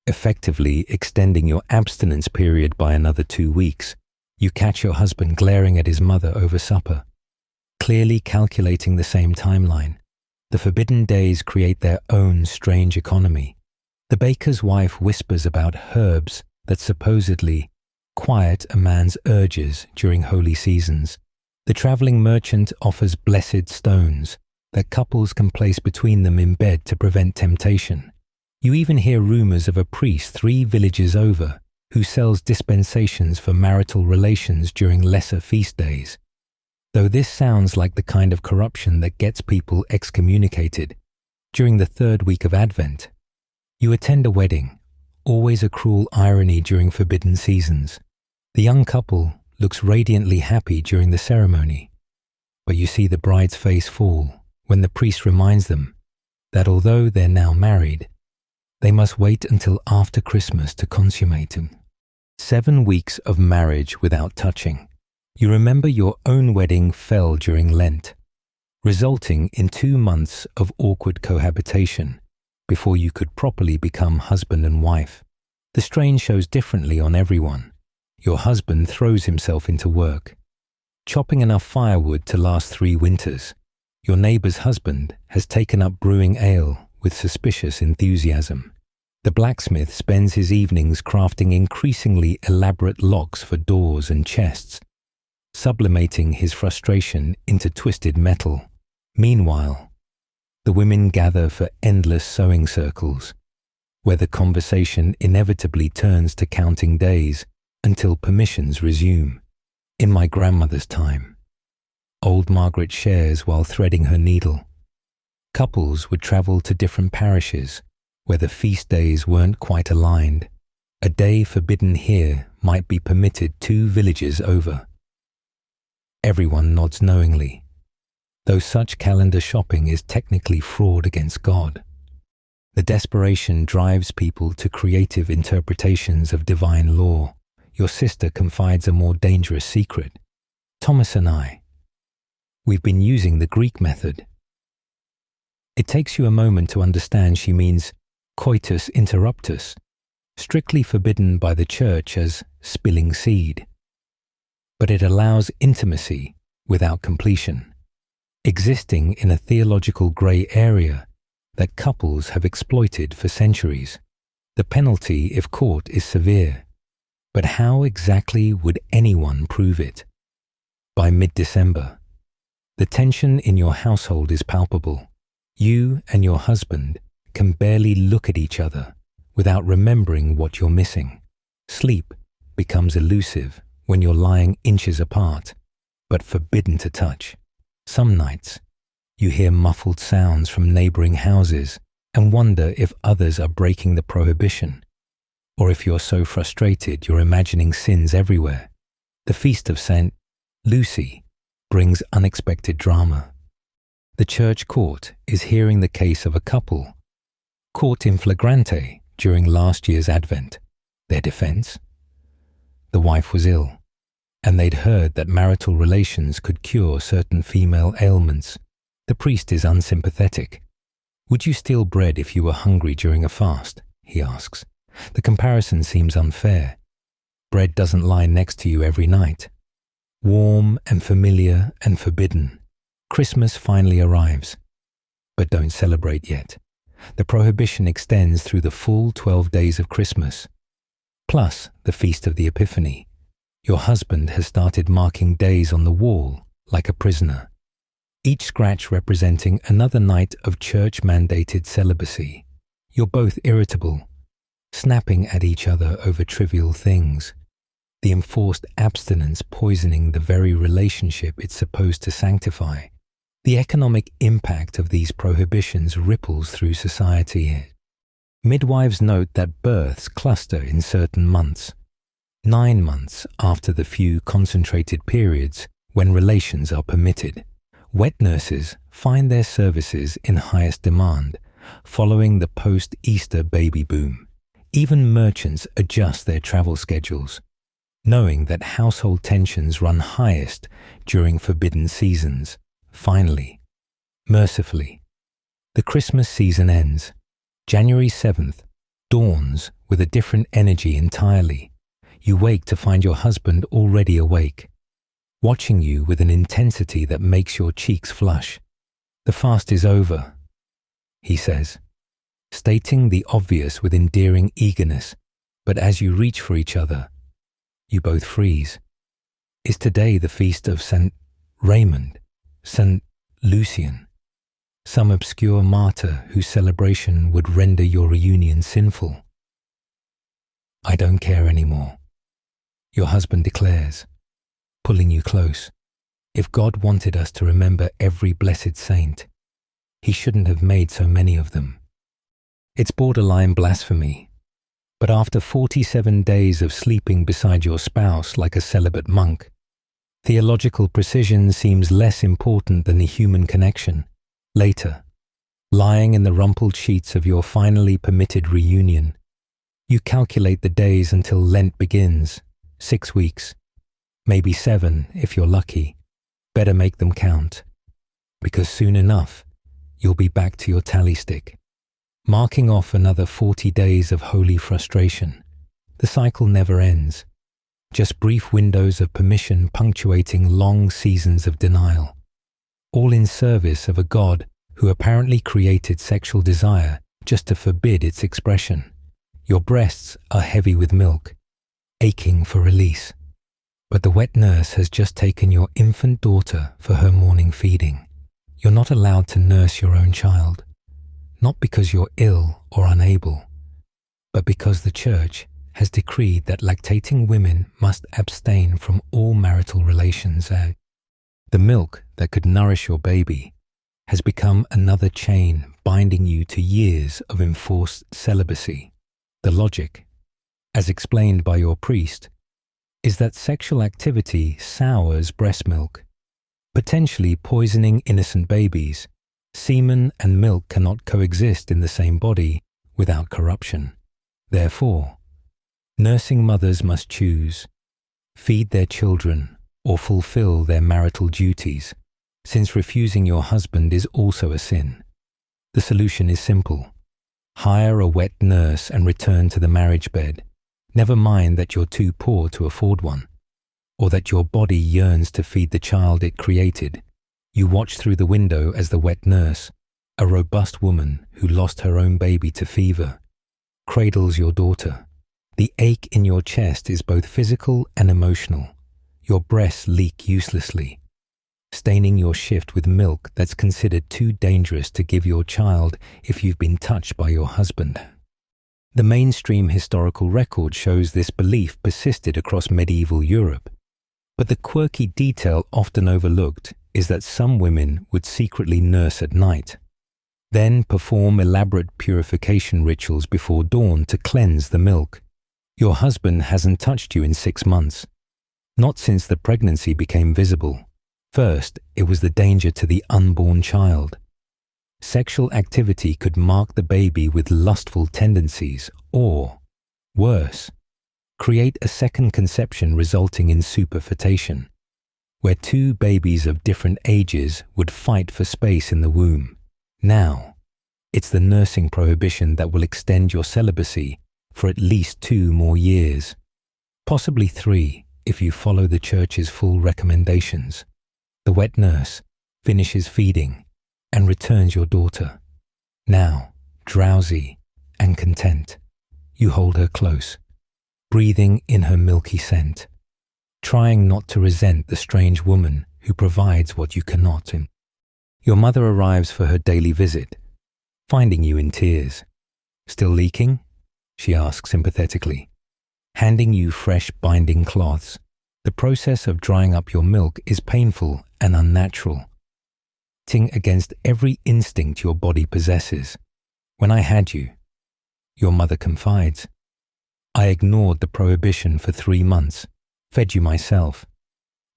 [SPEAKER 1] effectively extending your abstinence period by another 2 weeks. You catch your husband glaring at his mother over supper, clearly calculating the same timeline. The forbidden days create their own strange economy. The baker's wife whispers about herbs that supposedly quiet a man's urges during holy seasons. The traveling merchant offers blessed stones that couples can place between them in bed to prevent temptation. You even hear rumors of a priest 3 villages over who sells dispensations for marital relations during lesser feast days. Though this sounds like the kind of corruption that gets people excommunicated, during the 3rd week of Advent, you attend a wedding, always a cruel irony during forbidden seasons. The young couple looks radiantly happy during the ceremony, but you see the bride's face fall when the priest reminds them that although they're now married, they must wait until after Christmas to consummate them. 7 weeks of marriage without touching. You remember your own wedding fell during Lent, resulting in 2 months of awkward cohabitation before you could properly become husband and wife. The strain shows differently on everyone. Your husband throws himself into work, chopping enough firewood to last 3 winters. Your neighbor's husband has taken up brewing ale with suspicious enthusiasm. The blacksmith spends his evenings crafting increasingly elaborate locks for doors and chests, sublimating his frustration into twisted metal. Meanwhile, the women gather for endless sewing circles, where the conversation inevitably turns to counting days until permissions resume. In my grandmother's time, old Margaret shares while threading her needle. Couples would travel to different parishes where the feast days weren't quite aligned. A day forbidden here might be permitted 2 villages over. Everyone nods knowingly, though such calendar shopping is technically fraud against God. The desperation drives people to creative interpretations of divine law. Your sister confides a more dangerous secret. Thomas and we've been using the Greek method. It takes you a moment to understand she means coitus interruptus, strictly forbidden by the Church as spilling seed. But it allows intimacy without completion, existing in a theological grey area that couples have exploited for centuries. The penalty, if caught, is severe. But how exactly would anyone prove it? By mid-December, the tension in your household is palpable. You and your husband can barely look at each other without remembering what you're missing. Sleep becomes elusive when you're lying inches apart, but forbidden to touch. Some nights, you hear muffled sounds from neighboring houses and wonder if others are breaking the prohibition, or if you're so frustrated you're imagining sins everywhere. The feast of St. Lucy brings unexpected drama. The church court is hearing the case of a couple caught in flagrante during last year's Advent. Their defense? The wife was ill, and they'd heard that marital relations could cure certain female ailments. The priest is unsympathetic. Would you steal bread if you were hungry during a fast? He asks. The comparison seems unfair. Bread doesn't lie next to you every night. Warm and familiar and forbidden, Christmas finally arrives. But don't celebrate yet. The prohibition extends through the full 12 days of Christmas, plus the Feast of the Epiphany. Your husband has started marking days on the wall like a prisoner, each scratch representing another night of church-mandated celibacy. You're both irritable, snapping at each other over trivial things, the enforced abstinence poisoning the very relationship it's supposed to sanctify. The economic impact of these prohibitions ripples through society. Midwives note that births cluster in certain months, 9 months after the few concentrated periods when relations are permitted. Wet nurses find their services in highest demand following the post-Easter baby boom. Even merchants adjust their travel schedules, knowing that household tensions run highest during forbidden seasons. Finally, mercifully, the Christmas season ends. January 7th dawns with a different energy entirely. You wake to find your husband already awake, watching you with an intensity that makes your cheeks flush. The fast is over, he says, stating the obvious with endearing eagerness, but as you reach for each other, you both freeze. Is today the feast of St. Raymond, St. Lucian, some obscure martyr whose celebration would render your reunion sinful? I don't care anymore, your husband declares, pulling you close. If God wanted us to remember every blessed saint, he shouldn't have made so many of them. It's borderline blasphemy, but after 47 days of sleeping beside your spouse like a celibate monk, theological precision seems less important than the human connection. Later, lying in the rumpled sheets of your finally permitted reunion, you calculate the days until Lent begins. 6 weeks, maybe 7 if you're lucky. Better make them count, because soon enough, you'll be back to your tally stick, marking off another 40 days of holy frustration. The cycle never ends, just brief windows of permission punctuating long seasons of denial, all in service of a God who apparently created sexual desire just to forbid its expression. Your breasts are heavy with milk, aching for release, but the wet nurse has just taken your infant daughter for her morning feeding. You're not allowed to nurse your own child, not because you're ill or unable, but because the Church has decreed that lactating women must abstain from all marital relations. The milk that could nourish your baby has become another chain binding you to years of enforced celibacy. The logic, as explained by your priest, is that sexual activity sours breast milk, potentially poisoning innocent babies. Semen and milk cannot coexist in the same body without corruption. Therefore, nursing mothers must choose, feed their children or fulfill their marital duties, since refusing your husband is also a sin. The solution is simple. Hire a wet nurse and return to the marriage bed. Never mind that you're too poor to afford one, or that your body yearns to feed the child it created. You watch through the window as the wet nurse, a robust woman who lost her own baby to fever, cradles your daughter. The ache in your chest is both physical and emotional. Your breasts leak uselessly, staining your shift with milk that's considered too dangerous to give your child if you've been touched by your husband. The mainstream historical record shows this belief persisted across medieval Europe, but the quirky detail often overlooked is that some women would secretly nurse at night, then perform elaborate purification rituals before dawn to cleanse the milk. Your husband hasn't touched you in 6 months, not since the pregnancy became visible. First, it was the danger to the unborn child. Sexual activity could mark the baby with lustful tendencies, or, worse, create a second conception resulting in superfetation, where two babies of different ages would fight for space in the womb. Now, it's the nursing prohibition that will extend your celibacy for at least 2 more years, possibly 3 if you follow the church's full recommendations. The wet nurse finishes feeding and returns your daughter. Now, drowsy and content, you hold her close, breathing in her milky scent, trying not to resent the strange woman who provides what you cannot. Your mother arrives for her daily visit, finding you in tears. "Still leaking?" she asks sympathetically, handing you fresh binding cloths. The process of drying up your milk is painful and unnatural, acting against every instinct your body possesses. "When I had you," your mother confides, "I ignored the prohibition for 3 months, fed you myself,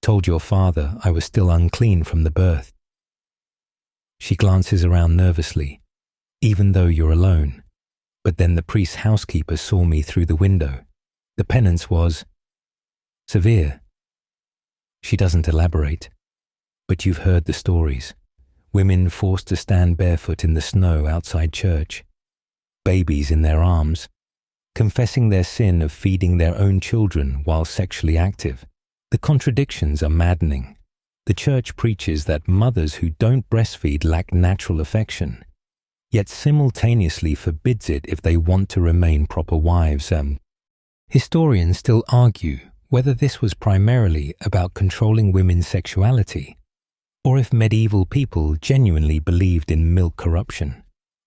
[SPEAKER 1] told your father I was still unclean from the birth." She glances around nervously, even though you're alone. "But then the priest's housekeeper saw me through the window. The penance was severe." She doesn't elaborate, but you've heard the stories. Women forced to stand barefoot in the snow outside church, babies in their arms, confessing their sin of feeding their own children while sexually active. The contradictions are maddening. The church preaches that mothers who don't breastfeed lack natural affection, yet simultaneously forbids it if they want to remain proper wives. Historians still argue whether this was primarily about controlling women's sexuality, or if medieval people genuinely believed in milk corruption.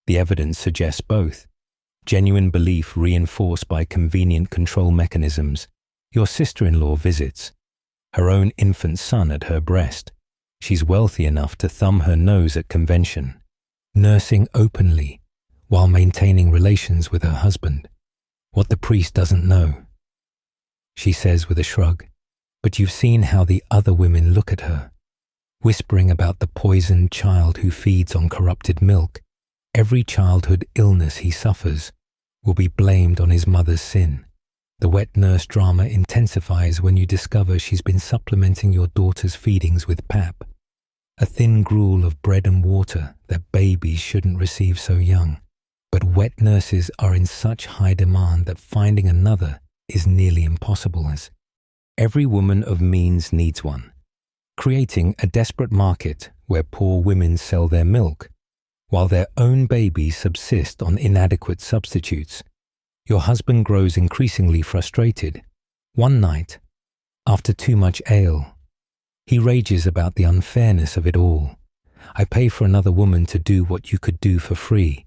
[SPEAKER 1] The evidence suggests both. Genuine belief reinforced by convenient control mechanisms. Your sister-in-law visits, her own infant son at her breast. She's wealthy enough to thumb her nose at convention, nursing openly while maintaining relations with her husband. "What the priest doesn't know," she says with a shrug, "but you've seen how the other women look at her, whispering about the poisoned child who feeds on corrupted milk. Every childhood illness he suffers will be blamed on his mother's sin." The wet nurse drama intensifies when you discover she's been supplementing your daughter's feedings with pap, a thin gruel of bread and water that babies shouldn't receive so young. But wet nurses are in such high demand that finding another is nearly impossible, as every woman of means needs one, creating a desperate market where poor women sell their milk while their own babies subsist on inadequate substitutes. Your husband grows increasingly frustrated. One night, after too much ale, he rages about the unfairness of it all. "I pay for another woman to do what you could do for free,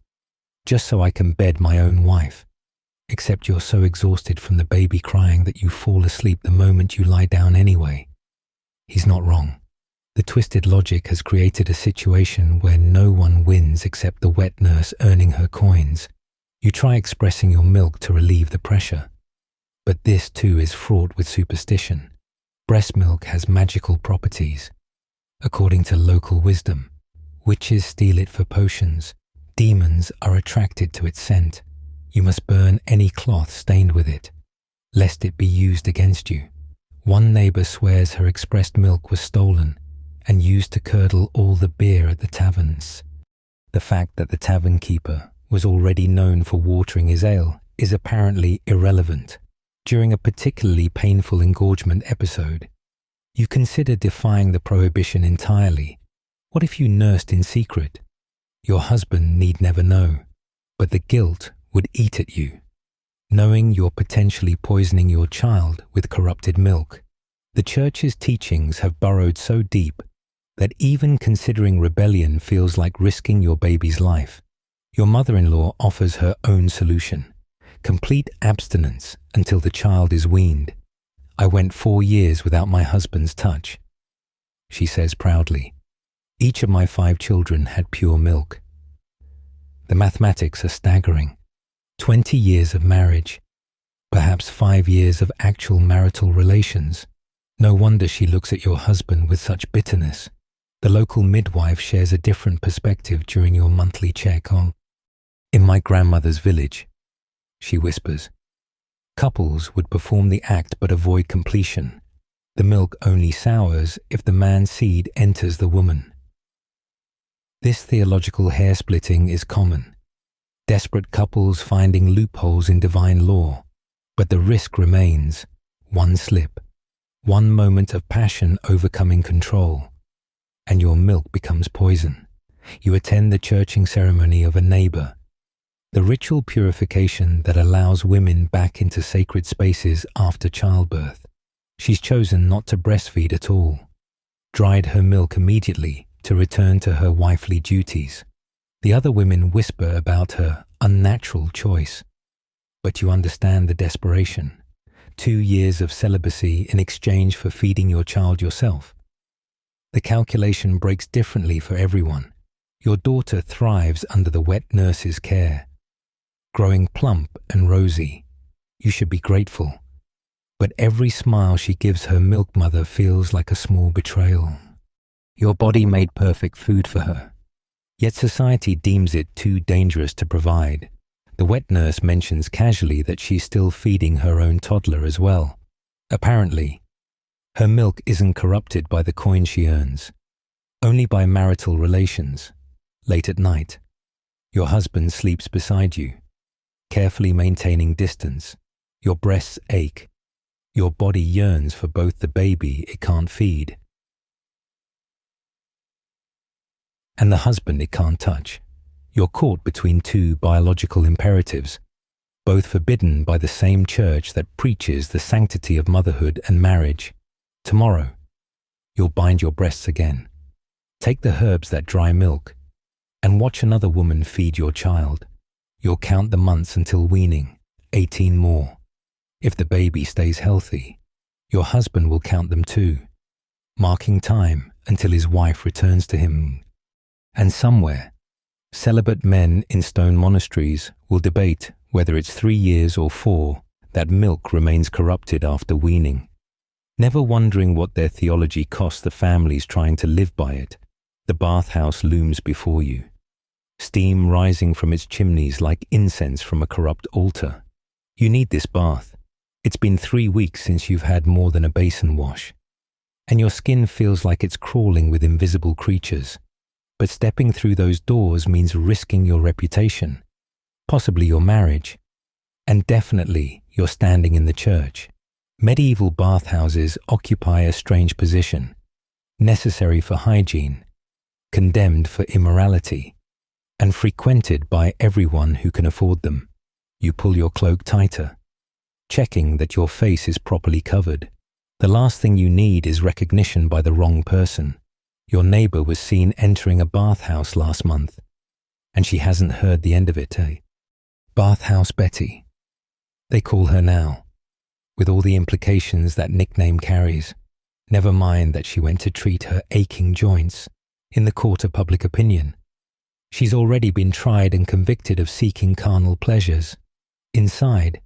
[SPEAKER 1] just so I can bed my own wife. Except you're so exhausted from the baby crying that you fall asleep the moment you lie down anyway." He's not wrong. The twisted logic has created a situation where no one wins except the wet nurse earning her coins. You try expressing your milk to relieve the pressure, but this too is fraught with superstition. Breast milk has magical properties. According to local wisdom, witches steal it for potions. Demons are attracted to its scent. You must burn any cloth stained with it, lest it be used against you. One neighbor swears her expressed milk was stolen and used to curdle all the beer at the taverns. The fact that the tavern keeper was already known for watering his ale is apparently irrelevant. During a particularly painful engorgement episode, you consider defying the prohibition entirely. What if you nursed in secret? Your husband need never know, but the guilt would eat at you, knowing you're potentially poisoning your child with corrupted milk. The church's teachings have burrowed so deep that even considering rebellion feels like risking your baby's life. Your mother-in-law offers her own solution: complete abstinence until the child is weaned. "I went 4 years without my husband's touch," she says proudly. "Each of my 5 children had pure milk." The mathematics are staggering. 20 years of marriage, perhaps 5 years of actual marital relations. No wonder she looks at your husband with such bitterness. The local midwife shares a different perspective during your monthly check on. "In my grandmother's village," she whispers, Couples would perform the act but avoid completion. The milk only sours if the man's seed enters the woman. This theological hair-splitting is common. Desperate couples finding loopholes in divine law, but the risk remains: one slip, one moment of passion overcoming control, and your milk becomes poison. You attend the churching ceremony of a neighbor, the ritual purification that allows women back into sacred spaces after childbirth. She's chosen not to breastfeed at all, dried her milk immediately to return to her wifely duties. The other women whisper about her unnatural choice, but you understand the desperation. 2 years of celibacy in exchange for feeding your child yourself. The calculation breaks differently for everyone. Your daughter thrives under the wet nurse's care, growing plump and rosy. You should be grateful. But every smile she gives her milk mother feels like a small betrayal. Your body made perfect food for her, yet society deems it too dangerous to provide. The wet nurse mentions casually that she's still feeding her own toddler as well. Apparently, her milk isn't corrupted by the coin she earns, only by marital relations. Late at night, your husband sleeps beside you, carefully maintaining distance. Your breasts ache. Your body yearns for both the baby it can't feed and the husband it can't touch. You're caught between two biological imperatives, both forbidden by the same church that preaches the sanctity of motherhood and marriage. Tomorrow, you'll bind your breasts again, take the herbs that dry milk, and watch another woman feed your child. You'll count the months until weaning, 18 more. If the baby stays healthy, your husband will count them too, marking time until his wife returns to him. And somewhere, celibate men in stone monasteries will debate whether it's 3 years or 4 that milk remains corrupted after weaning, never wondering what their theology costs the families trying to live by it. The bathhouse looms before you, steam rising from its chimneys like incense from a corrupt altar. You need this bath. It's been 3 weeks since you've had more than a basin wash, and your skin feels like it's crawling with invisible creatures. But stepping through those doors means risking your reputation, possibly your marriage, and definitely your standing in the church. Medieval bathhouses occupy a strange position, necessary for hygiene, condemned for immorality, and frequented by everyone who can afford them. You pull your cloak tighter, checking that your face is properly covered. The last thing you need is recognition by the wrong person. Your neighbor was seen entering a bathhouse last month, and she hasn't heard the end of it, eh? Bathhouse Betty. They call her now, with all the implications that nickname carries. Never mind that she went to treat her aching joints in the court of public opinion. She's already been tried and convicted of seeking carnal pleasures. Inside,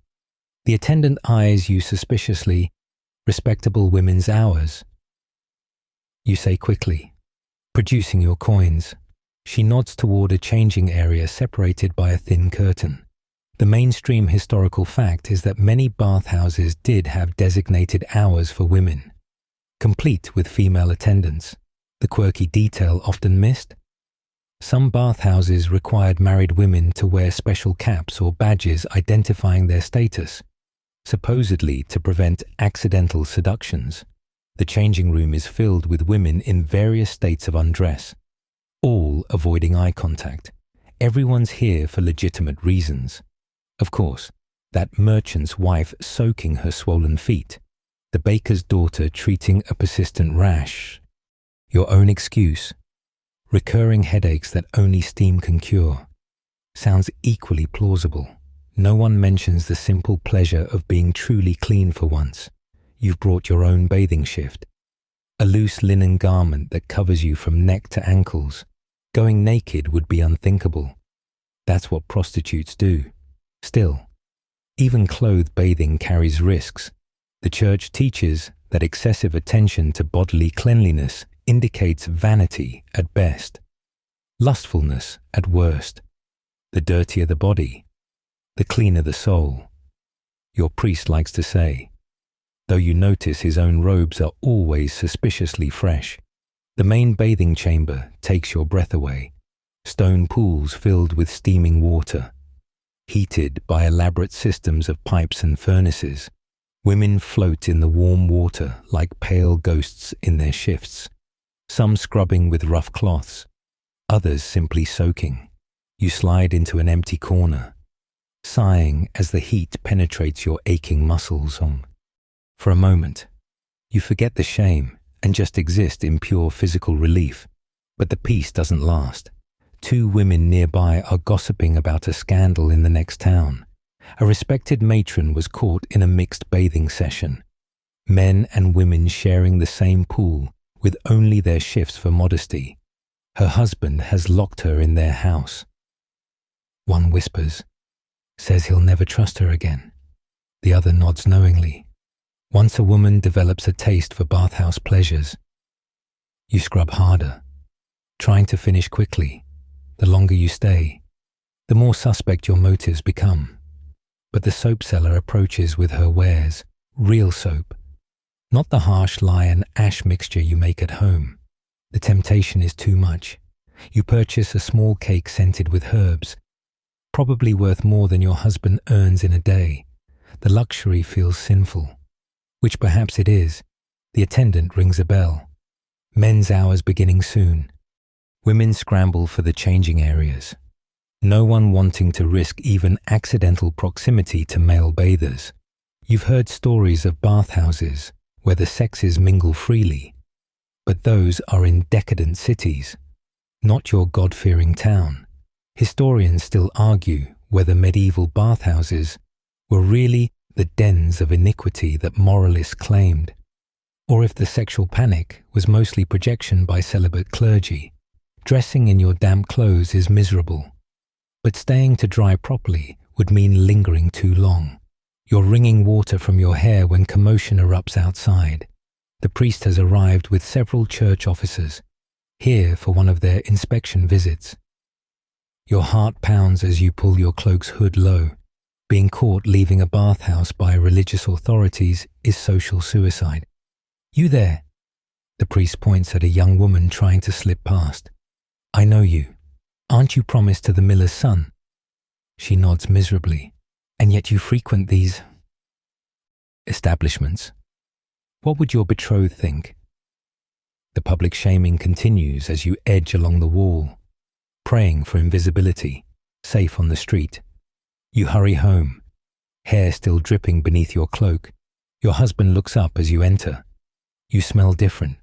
[SPEAKER 1] the attendant eyes you suspiciously. Respectable women's hours. You say quickly, producing your coins. She nods toward a changing area separated by a thin curtain. The mainstream historical fact is that many bathhouses did have designated hours for women, complete with female attendants. The quirky detail often missed. Some bathhouses required married women to wear special caps or badges identifying their status, supposedly to prevent accidental seductions. The changing room is filled with women in various states of undress, all avoiding eye contact. Everyone's here for legitimate reasons. Of course, that merchant's wife soaking her swollen feet, the baker's daughter treating a persistent rash, your own excuse, recurring headaches that only steam can cure, sounds equally plausible. No one mentions the simple pleasure of being truly clean for once. You've brought your own bathing shift, a loose linen garment that covers you from neck to ankles. Going naked would be unthinkable. That's what prostitutes do. Still, even clothed bathing carries risks. The church teaches that excessive attention to bodily cleanliness indicates vanity at best, lustfulness at worst. The dirtier the body, the cleaner the soul. your priest likes to say, though you notice his own robes are always suspiciously fresh. The main bathing chamber takes your breath away. Stone pools filled with steaming water, heated by elaborate systems of pipes and furnaces. Women float in the warm water like pale ghosts in their shifts, some scrubbing with rough cloths, others simply soaking. You slide into an empty corner, sighing as the heat penetrates your aching muscles. For a moment, you forget the shame and just exist in pure physical relief. But the peace doesn't last. 2 women nearby are gossiping about a scandal in the next town. A respected matron was caught in a mixed bathing session. Men and women sharing the same pool with only their shifts for modesty. Her husband has locked her in their house. One whispers, says he'll never trust her again. The other nods knowingly. Once a woman develops a taste for bathhouse pleasures, you scrub harder, trying to finish quickly. The longer you stay, the more suspect your motives become. But the soap seller approaches with her wares, real soap, not the harsh lye and ash mixture you make at home. The temptation is too much. You purchase a small cake scented with herbs, probably worth more than your husband earns in a day. The luxury feels sinful, which perhaps it is. The attendant rings a bell. Men's hours beginning soon. Women scramble for the changing areas, no one wanting to risk even accidental proximity to male bathers. You've heard stories of bathhouses where the sexes mingle freely, but those are in decadent cities, not your God-fearing town. Historians still argue whether medieval bathhouses were really the dens of iniquity that moralists claimed, or if the sexual panic was mostly projection by celibate clergy. Dressing in your damp clothes is miserable, but staying to dry properly would mean lingering too long. You're wringing water from your hair when commotion erupts outside. The priest has arrived with several church officers, here for one of their inspection visits. Your heart pounds as you pull your cloak's hood low. Being caught leaving a bathhouse by religious authorities is social suicide. You there? The priest points at a young woman trying to slip past. I know you. Aren't you promised to the miller's son? She nods miserably. And yet you frequent these establishments. What would your betrothed think? The public shaming continues as you edge along the wall, praying for invisibility, safe on the street. You hurry home, hair still dripping beneath your cloak. Your husband looks up as you enter. You smell different,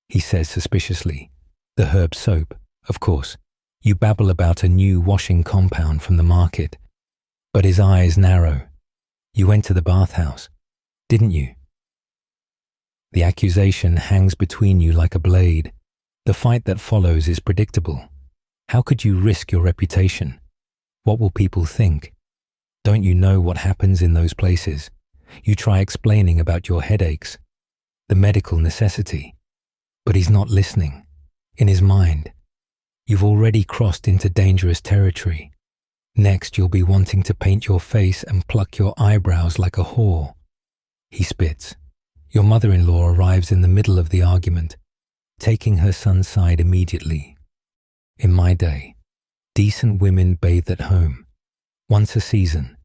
[SPEAKER 1] he says suspiciously. The herb soap, of course. You babble about a new washing compound from the market. But his eyes narrow. You went to the bathhouse, didn't you? The accusation hangs between you like a blade. The fight that follows is predictable. How could you risk your reputation? What will people think? Don't you know what happens in those places? You try explaining about your headaches, the medical necessity. But he's not listening. In his mind, you've already crossed into dangerous territory. Next, you'll be wanting to paint your face and pluck your eyebrows like a whore. He spits. Your mother-in-law arrives in the middle of the argument, taking her son's side immediately. In my day, decent women bathed at home, once a season,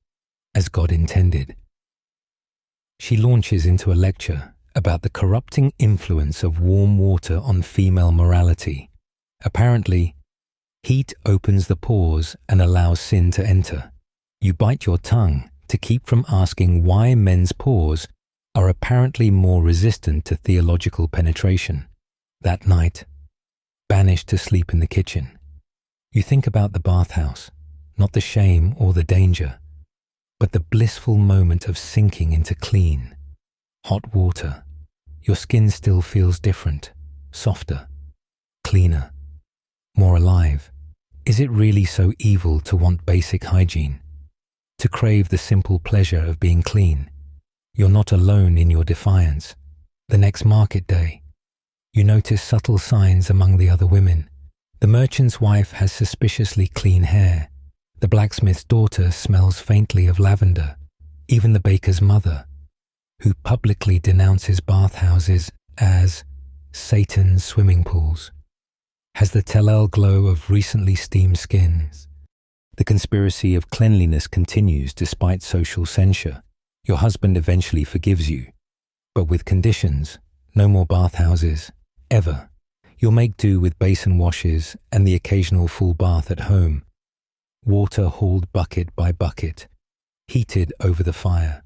[SPEAKER 1] as God intended. She launches into a lecture about the corrupting influence of warm water on female morality. Apparently, heat opens the pores and allows sin to enter. You bite your tongue to keep from asking why men's pores are apparently more resistant to theological penetration. That night, banished to sleep in the kitchen, you think about the bathhouse, not the shame or the danger, but the blissful moment of sinking into clean, hot water. Your skin still feels different, softer, cleaner, more alive. Is it really so evil to want basic hygiene? To crave the simple pleasure of being clean? You're not alone in your defiance. The next market day, you notice subtle signs among the other women. The merchant's wife has suspiciously clean hair. The blacksmith's daughter smells faintly of lavender. Even the baker's mother, who publicly denounces bathhouses as Satan's swimming pools, has the telltale glow of recently steamed skins. The conspiracy of cleanliness continues despite social censure. Your husband eventually forgives you, but with conditions: no more bathhouses, ever. You'll make do with basin washes and the occasional full bath at home. Water hauled bucket by bucket, heated over the fire,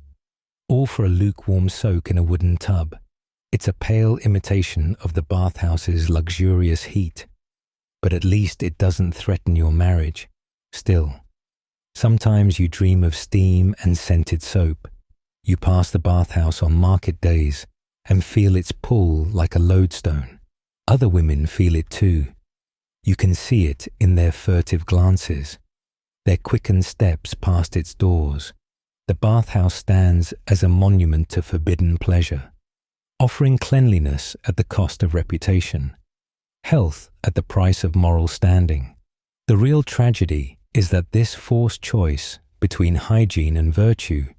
[SPEAKER 1] all for a lukewarm soak in a wooden tub. It's a pale imitation of the bathhouse's luxurious heat, but at least it doesn't threaten your marriage. Still, sometimes you dream of steam and scented soap. You pass the bathhouse on market days and feel its pull like a lodestone. Other women feel it too. You can see it in their furtive glances, their quickened steps past its doors. The bathhouse stands as a monument to forbidden pleasure, offering cleanliness at the cost of reputation, health at the price of moral standing. The real tragedy is that this forced choice between hygiene and virtue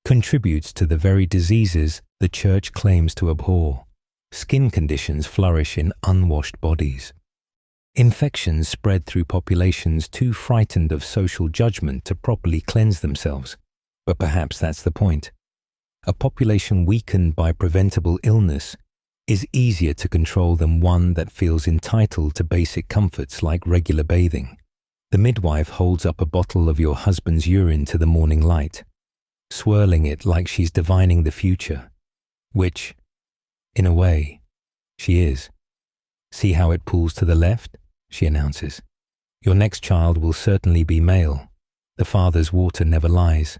[SPEAKER 1] contributes to the very diseases the Church claims to abhor. Skin conditions flourish in unwashed bodies. Infections spread through populations too frightened of social judgment to properly cleanse themselves. But perhaps that's the point. A population weakened by preventable illness is easier to control than one that feels entitled to basic comforts like regular bathing. The midwife holds up a bottle of your husband's urine to the morning light, swirling it like she's divining the future, which, in a way, she is. "See how it pulls to the left?" she announces. "Your next child will certainly be male. The father's water never lies."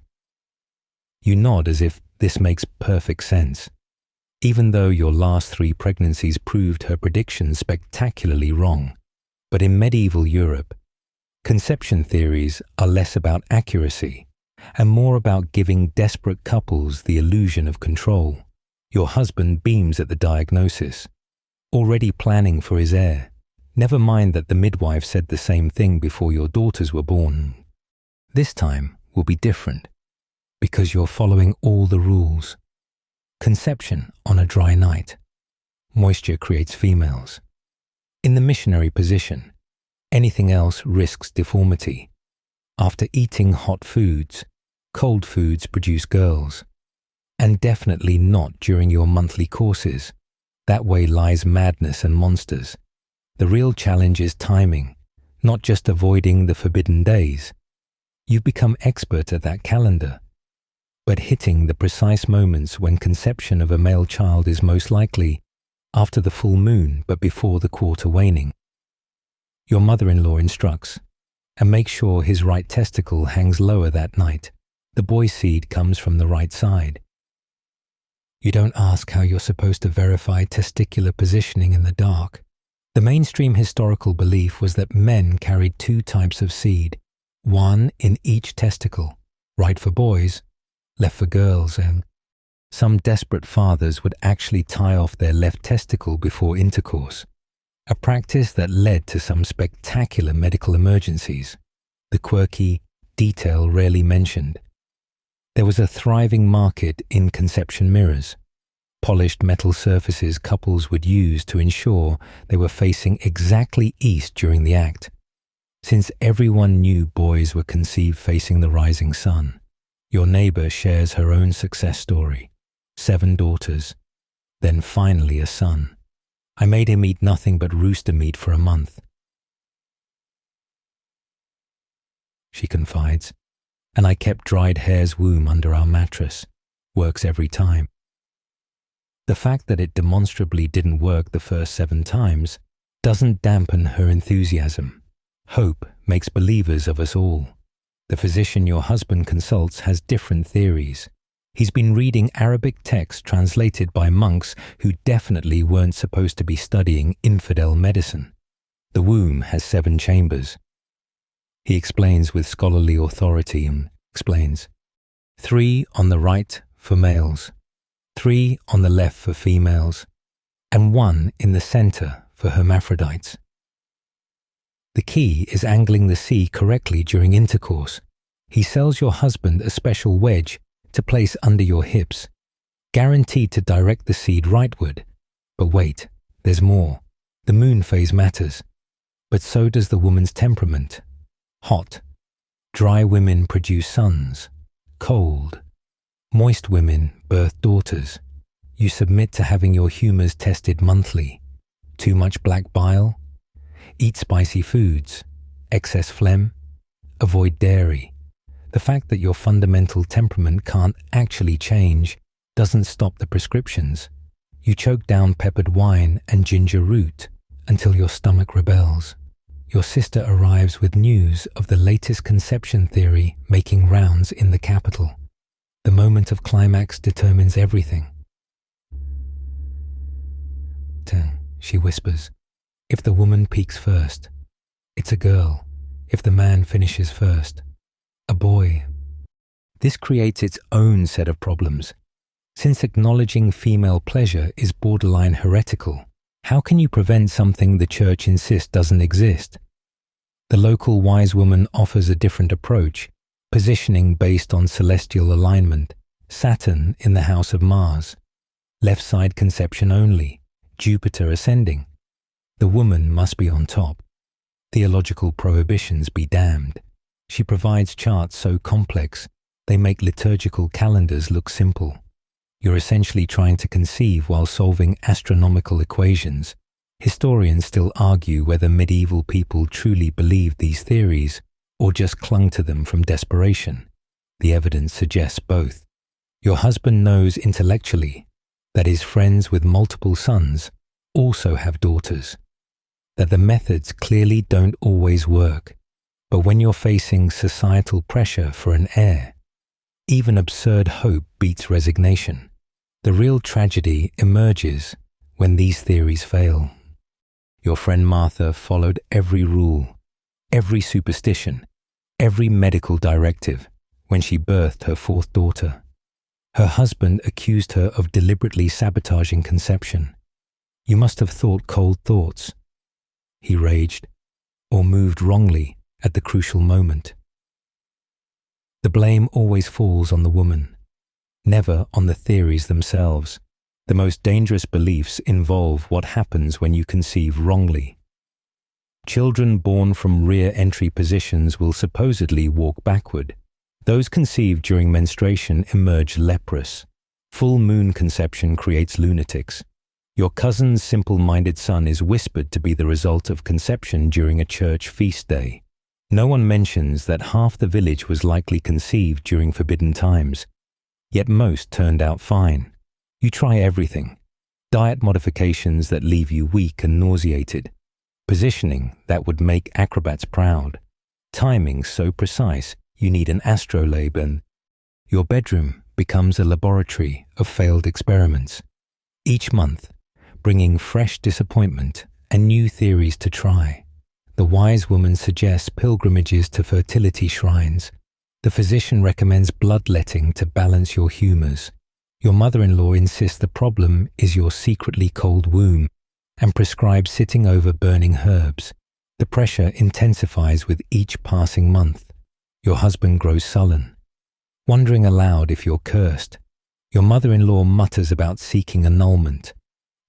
[SPEAKER 1] You nod as if this makes perfect sense, even though your last 3 pregnancies proved her predictions spectacularly wrong. But in medieval Europe, conception theories are less about accuracy and more about giving desperate couples the illusion of control. Your husband beams at the diagnosis, already planning for his heir. Never mind that the midwife said the same thing before your daughters were born. This time will be different, because you're following all the rules. Conception on a dry night. Moisture creates females. In the missionary position, anything else risks deformity. After eating hot foods, cold foods produce girls. And definitely not during your monthly courses. That way lies madness and monsters. The real challenge is timing, not just avoiding the forbidden days. You've become expert at that calendar, but hitting the precise moments when conception of a male child is most likely after the full moon but before the quarter waning. Your mother-in-law instructs, and makes sure his right testicle hangs lower that night. The boy seed comes from the right side. You don't ask how you're supposed to verify testicular positioning in the dark. The mainstream historical belief was that men carried 2 types of seed, one in each testicle, right for boys, left for girls, and some desperate fathers would actually tie off their left testicle before intercourse, a practice that led to some spectacular medical emergencies, the quirky detail rarely mentioned. There was a thriving market in conception mirrors, polished metal surfaces couples would use to ensure they were facing exactly east during the act. Since everyone knew boys were conceived facing the rising sun, your neighbor shares her own success story. 7 daughters, then finally a son. I made him eat nothing but rooster meat for a month. She confides, and I kept dried hare's womb under our mattress. Works every time. The fact that it demonstrably didn't work the first 7 times doesn't dampen her enthusiasm. Hope makes believers of us all. The physician your husband consults has different theories. He's been reading Arabic texts translated by monks who definitely weren't supposed to be studying infidel medicine. The womb has 7 chambers. He explains with scholarly authority and explains, 3 on the right for males, 3 on the left for females, and 1 in the center for hermaphrodites. The key is angling the sea correctly during intercourse. He sells your husband a special wedge to place under your hips, guaranteed to direct the seed rightward. But wait, there's more. The moon phase matters, but so does the woman's temperament. Hot, dry women produce sons. Cold, moist women birth daughters. You submit to having your humors tested monthly. Too much black bile? Eat spicy foods. Excess phlegm? Avoid dairy. The fact that your fundamental temperament can't actually change doesn't stop the prescriptions. You choke down peppered wine and ginger root until your stomach rebels. Your sister arrives with news of the latest conception theory making rounds in the capital. The moment of climax determines everything. She whispers. If the woman peaks first, it's a girl. If the man finishes first, a boy. This creates its own set of problems. Since acknowledging female pleasure is borderline heretical, how can you prevent something the church insists doesn't exist? The local wise woman offers a different approach, positioning based on celestial alignment, Saturn in the house of Mars, left side conception only, Jupiter ascending. The woman must be on top. Theological prohibitions be damned. She provides charts so complex, they make liturgical calendars look simple. You're essentially trying to conceive while solving astronomical equations. Historians still argue whether medieval people truly believed these theories or just clung to them from desperation. The evidence suggests both. Your husband knows intellectually that his friends with multiple sons also have daughters, that the methods clearly don't always work, but when you're facing societal pressure for an heir, even absurd hope beats resignation. The real tragedy emerges when these theories fail. Your friend Martha followed every rule, every superstition, every medical directive when she birthed her fourth daughter. Her husband accused her of deliberately sabotaging conception. You must have thought cold thoughts, he raged, or moved wrongly at the crucial moment. The blame always falls on the woman, never on the theories themselves. The most dangerous beliefs involve what happens when you conceive wrongly. Children born from rear entry positions will supposedly walk backward. Those conceived during menstruation emerge leprous. Full moon conception creates lunatics. Your cousin's simple-minded son is whispered to be the result of conception during a church feast day. No one mentions that half the village was likely conceived during forbidden times, yet most turned out fine. You try everything. Diet modifications that leave you weak and nauseated. Positioning that would make acrobats proud. Timing so precise you need an astrolabe, and your bedroom becomes a laboratory of failed experiments. Each month, bringing fresh disappointment and new theories to try. The wise woman suggests pilgrimages to fertility shrines. The physician recommends bloodletting to balance your humors. Your mother-in-law insists the problem is your secretly cold womb and prescribes sitting over burning herbs. The pressure intensifies with each passing month. Your husband grows sullen, wondering aloud if you're cursed. Your mother-in-law mutters about seeking annulment.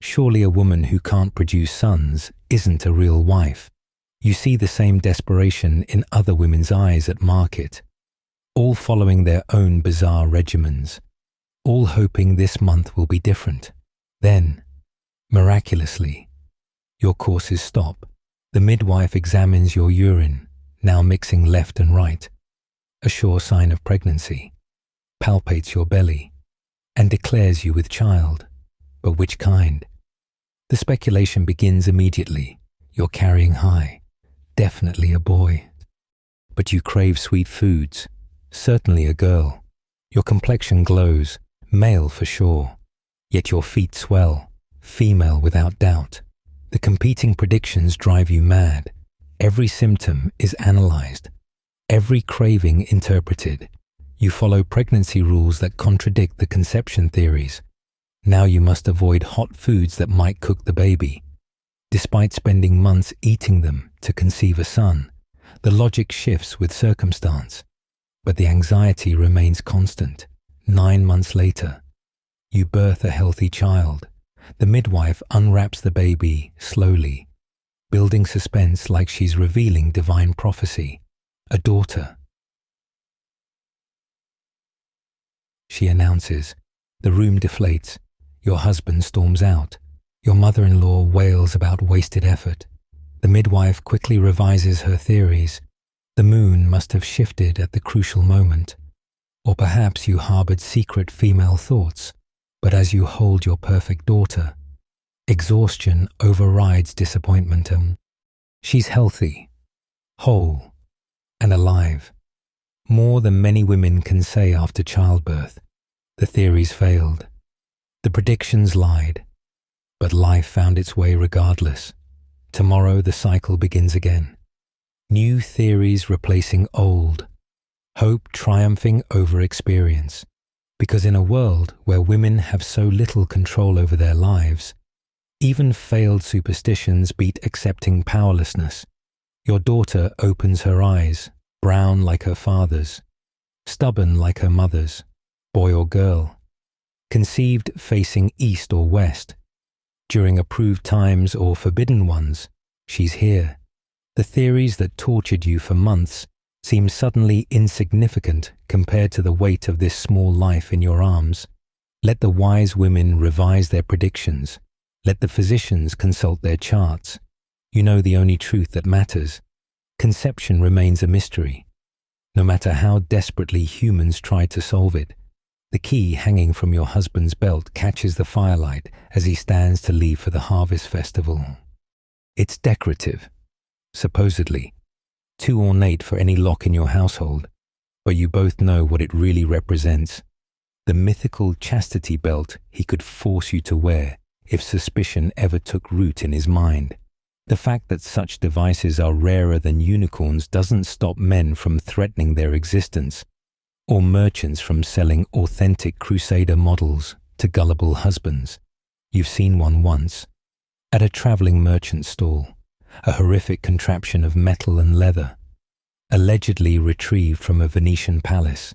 [SPEAKER 1] Surely a woman who can't produce sons isn't a real wife. You see the same desperation in other women's eyes at market, all following their own bizarre regimens, all hoping this month will be different. Then, miraculously, your courses stop. The midwife examines your urine, now mixing left and right, a sure sign of pregnancy, palpates your belly, and declares you with child. But which kind? The speculation begins immediately. You're carrying high. Definitely a boy. But you crave sweet foods. Certainly a girl. Your complexion glows. Male for sure. Yet your feet swell. Female without doubt. The competing predictions drive you mad. Every symptom is analyzed. Every craving interpreted. You follow pregnancy rules that contradict the conception theories. Now you must avoid hot foods that might cook the baby. Despite spending months eating them to conceive a son, the logic shifts with circumstance. But the anxiety remains constant. 9 months later, you birth a healthy child. The midwife unwraps the baby slowly, building suspense like she's revealing divine prophecy. A daughter. She announces. The room deflates. Your husband storms out. Your mother-in-law wails about wasted effort. The midwife quickly revises her theories. The moon must have shifted at the crucial moment. Or perhaps you harbored secret female thoughts. But as you hold your perfect daughter, exhaustion overrides disappointment. She's healthy, whole, and alive. More than many women can say after childbirth. The theories failed. The predictions lied. But life found its way regardless. Tomorrow the cycle begins again. New theories replacing old. Hope triumphing over experience. Because in a world where women have so little control over their lives, even failed superstitions beat accepting powerlessness. Your daughter opens her eyes, brown like her father's, stubborn like her mother's, boy or girl, conceived facing east or west. During approved times or forbidden ones, she's here. The theories that tortured you for months seem suddenly insignificant compared to the weight of this small life in your arms. Let the wise women revise their predictions. Let the physicians consult their charts. You know the only truth that matters. Conception remains a mystery. No matter how desperately humans try to solve it, the key hanging from your husband's belt catches the firelight as he stands to leave for the harvest festival. It's decorative, supposedly, too ornate for any lock in your household, but you both know what it really represents. The mythical chastity belt he could force you to wear if suspicion ever took root in his mind. The fact that such devices are rarer than unicorns doesn't stop men from threatening their existence, or merchants from selling authentic crusader models to gullible husbands. You've seen one once, at a traveling merchant stall, a horrific contraption of metal and leather, allegedly retrieved from a Venetian palace.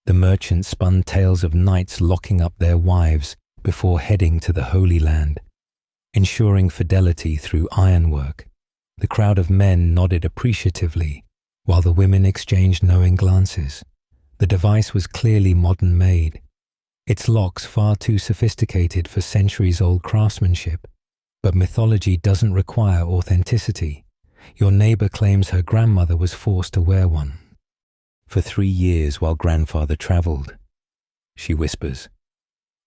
[SPEAKER 1] The merchant spun tales of knights locking up their wives before heading to the Holy Land, ensuring fidelity through ironwork. The crowd of men nodded appreciatively, while the women exchanged knowing glances. The device was clearly modern-made, its locks far too sophisticated for centuries-old craftsmanship. But mythology doesn't require authenticity. Your neighbor claims her grandmother was forced to wear one. For 3 years while grandfather traveled, she whispers,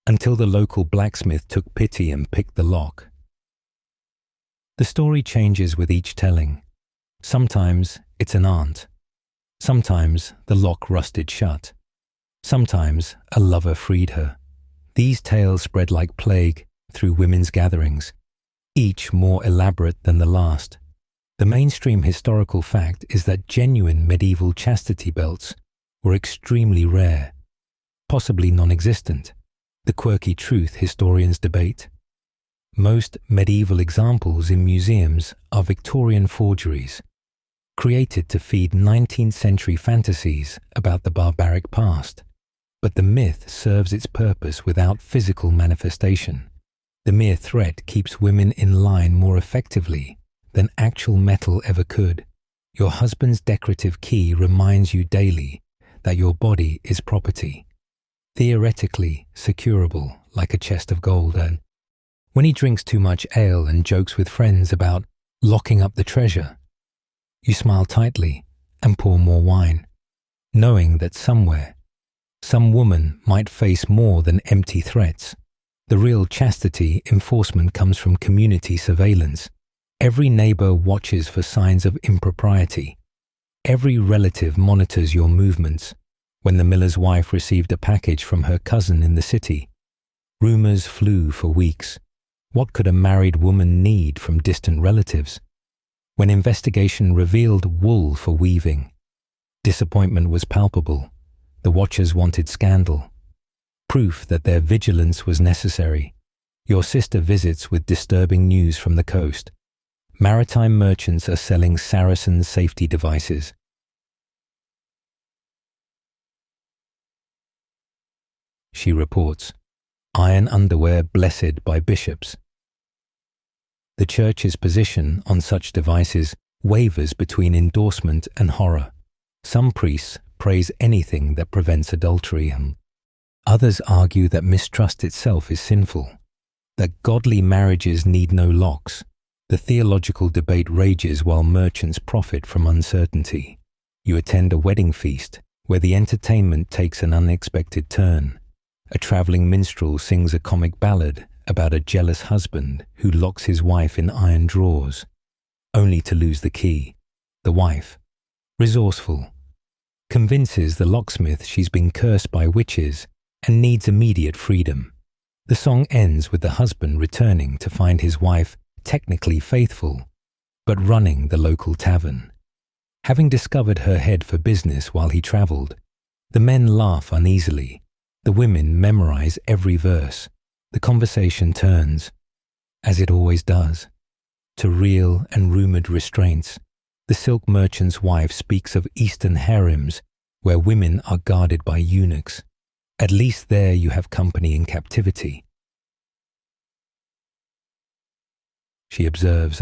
[SPEAKER 1] until the local blacksmith took pity and picked the lock. The story changes with each telling. Sometimes it's an aunt. Sometimes the lock rusted shut. Sometimes a lover freed her. These tales spread like plague through women's gatherings, each more elaborate than the last. The mainstream historical fact is that genuine medieval chastity belts were extremely rare, possibly non-existent. The quirky truth historians debate. Most medieval examples in museums are Victorian forgeries, created to feed 19th century fantasies about the barbaric past. But the myth serves its purpose without physical manifestation. The mere threat keeps women in line more effectively than actual metal ever could. Your husband's decorative key reminds you daily that your body is property, theoretically securable like a chest of gold, and when he drinks too much ale and jokes with friends about locking up the treasure, you smile tightly and pour more wine, knowing that somewhere, some woman might face more than empty threats. The real chastity enforcement comes from community surveillance. Every neighbor watches for signs of impropriety. Every relative monitors your movements. When the miller's wife received a package from her cousin in the city, rumors flew for weeks. What could a married woman need from distant relatives? When investigation revealed wool for weaving, disappointment was palpable. The watchers wanted scandal, proof that their vigilance was necessary. Your sister visits with disturbing news from the coast. Maritime merchants are selling Saracen safety devices. she reports. Iron underwear blessed by bishops. The Church's position on such devices wavers between endorsement and horror. Some priests praise anything that prevents adultery, and others argue that mistrust itself is sinful, that godly marriages need no locks. The theological debate rages while merchants profit from uncertainty. You attend a wedding feast where the entertainment takes an unexpected turn. A traveling minstrel sings a comic ballad about a jealous husband who locks his wife in iron drawers, only to lose the key. The wife, resourceful, convinces the locksmith she's been cursed by witches and needs immediate freedom. The song ends with the husband returning to find his wife technically faithful, but running the local tavern. Having discovered her head for business while he travelled, the men laugh uneasily. The women memorize every verse. The conversation turns, as it always does, to real and rumoured restraints. The silk merchant's wife speaks of Eastern harems where women are guarded by eunuchs. At least there you have company in captivity. She observes,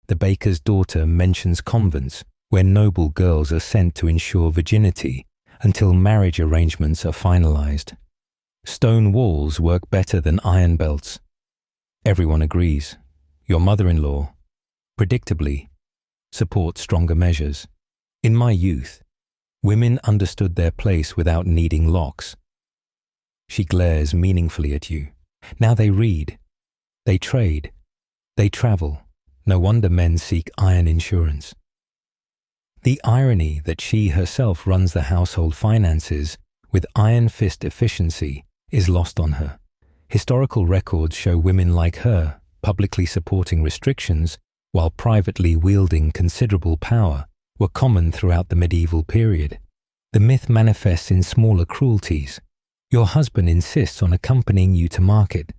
[SPEAKER 1] the baker's daughter mentions convents where noble girls are sent to ensure virginity until marriage arrangements are finalized. Stone walls work better than iron belts. Everyone agrees. Your mother-in-law, predictably, supports stronger measures. In my youth, women understood their place without needing locks. She glares meaningfully at you. Now they read, they trade, they travel. No wonder men seek iron insurance. The irony that she herself runs the household finances with iron fist efficiency is lost on her. Historical records show women like her publicly supporting restrictions while privately wielding considerable power were common throughout the medieval period. The myth manifests in smaller cruelties. Your husband insists on accompanying you to market,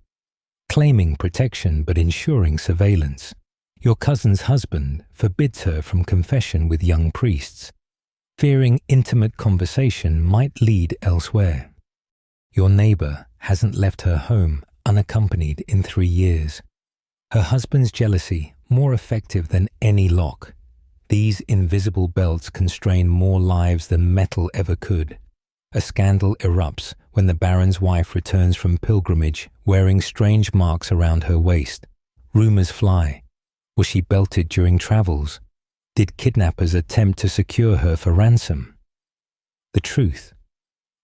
[SPEAKER 1] claiming protection but ensuring surveillance. Your cousin's husband forbids her from confession with young priests, fearing intimate conversation might lead elsewhere. Your neighbour hasn't left her home unaccompanied in 3 years. Her husband's jealousy more effective than any lock. These invisible belts constrain more lives than metal ever could. A scandal erupts when the baron's wife returns from pilgrimage wearing strange marks around her waist. Rumours fly. Was she belted during travels? Did kidnappers attempt to secure her for ransom? The truth,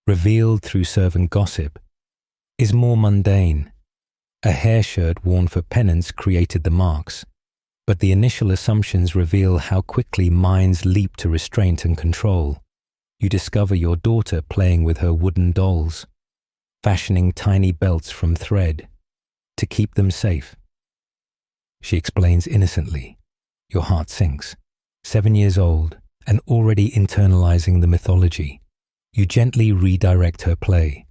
[SPEAKER 1] revealed through servant gossip, is more mundane. A hair shirt worn for penance created the marks, but the initial assumptions reveal how quickly minds leap to restraint and control. You discover your daughter playing with her wooden dolls, fashioning tiny belts from thread to keep them safe. She explains innocently. Your heart sinks. 7 years old and already internalizing the mythology. You gently redirect her play,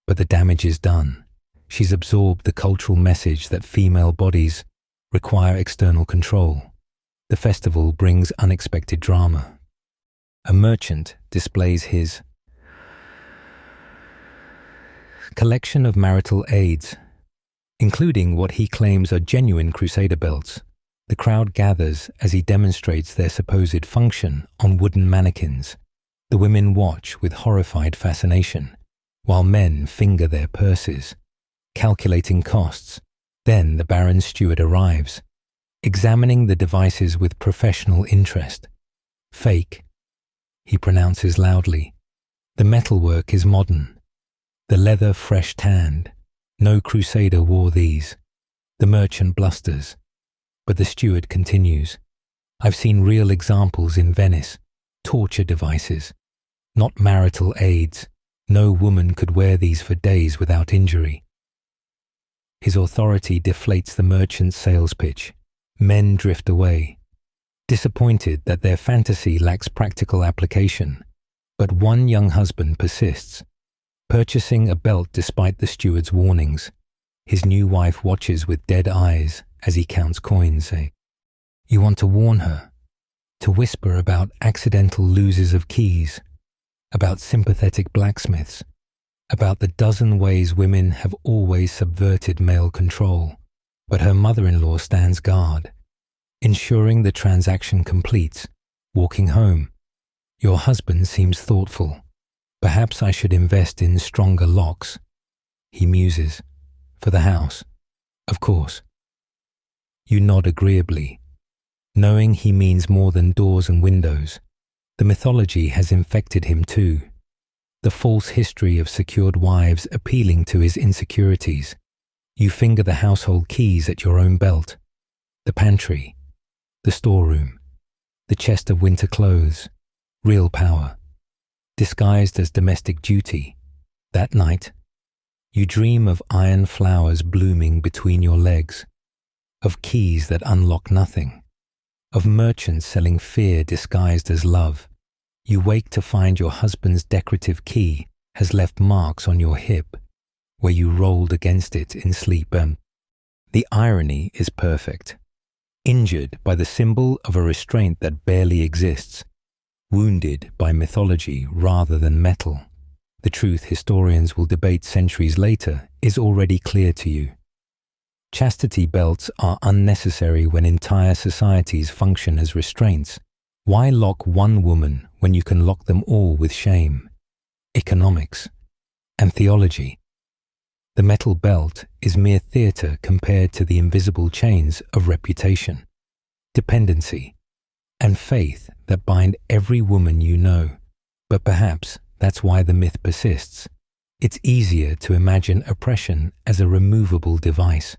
[SPEAKER 1] but the damage is done. She's absorbed the cultural message that female bodies require external control. The festival brings unexpected drama. A merchant displays his collection of marital aids, including what he claims are genuine crusader belts. The crowd gathers as he demonstrates their supposed function on wooden mannequins. The women watch with horrified fascination, while men finger their purses, calculating costs. Then the baron's steward arrives, examining the devices with professional interest. Fake, he pronounces loudly. The metalwork is modern, the leather fresh tanned. No crusader wore these. The merchant blusters, but the steward continues. I've seen real examples in Venice, torture devices, not marital aids. No woman could wear these for days without injury. His authority deflates the merchant's sales pitch. Men drift away, disappointed that their fantasy lacks practical application. But one young husband persists, purchasing a belt despite the steward's warnings. His new wife watches with dead eyes as he counts coins. You want to warn her, to whisper about accidental losers of keys, about sympathetic blacksmiths, about the dozen ways women have always subverted male control, but her mother-in-law stands guard, ensuring the transaction completes. Walking home, your husband seems thoughtful. Perhaps I should invest in stronger locks. He muses. For the house, of course. You nod agreeably, knowing he means more than doors and windows. The mythology has infected him too. The false history of secured wives appealing to his insecurities. You finger the household keys at your own belt. The pantry, the storeroom, the chest of winter clothes, real power, disguised as domestic duty. That night, you dream of iron flowers blooming between your legs, of keys that unlock nothing, of merchants selling fear disguised as love. You wake to find your husband's decorative key has left marks on your hip, where you rolled against it in sleep. The irony is perfect. Injured by the symbol of a restraint that barely exists, wounded by mythology rather than metal, the truth historians will debate centuries later is already clear to you. Chastity belts are unnecessary when entire societies function as restraints. Why lock one woman when you can lock them all with shame, economics, and theology? The metal belt is mere theatre compared to the invisible chains of reputation, dependency, and faith that bind every woman you know. But perhaps that's why the myth persists. It's easier to imagine oppression as a removable device,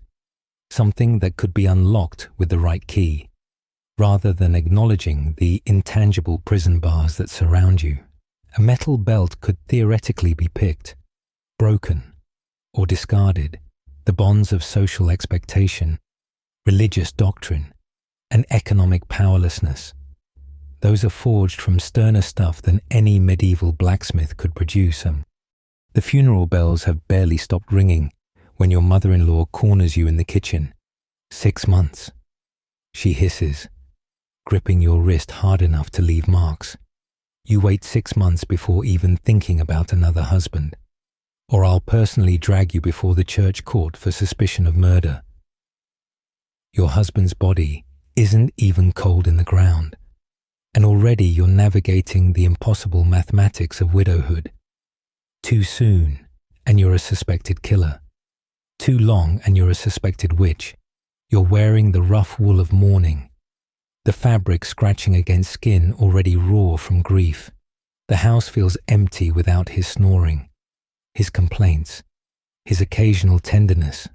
[SPEAKER 1] something that could be unlocked with the right key, rather than acknowledging the intangible prison bars that surround you. A metal belt could theoretically be picked, broken, or discarded. The bonds of social expectation, religious doctrine, and economic powerlessness. Those are forged from sterner stuff than any medieval blacksmith could produce. The funeral bells have barely stopped ringing when your mother-in-law corners you in the kitchen. 6 months, she hisses, gripping your wrist hard enough to leave marks. You wait 6 months before even thinking about another husband, or I'll personally drag you before the church court for suspicion of murder. Your husband's body isn't even cold in the ground, and already you're navigating the impossible mathematics of widowhood. Too soon, and you're a suspected killer. Too long, and you're a suspected witch. You're wearing the rough wool of mourning, the fabric scratching against skin already raw from grief. The house feels empty without his snoring, his complaints, his occasional tenderness.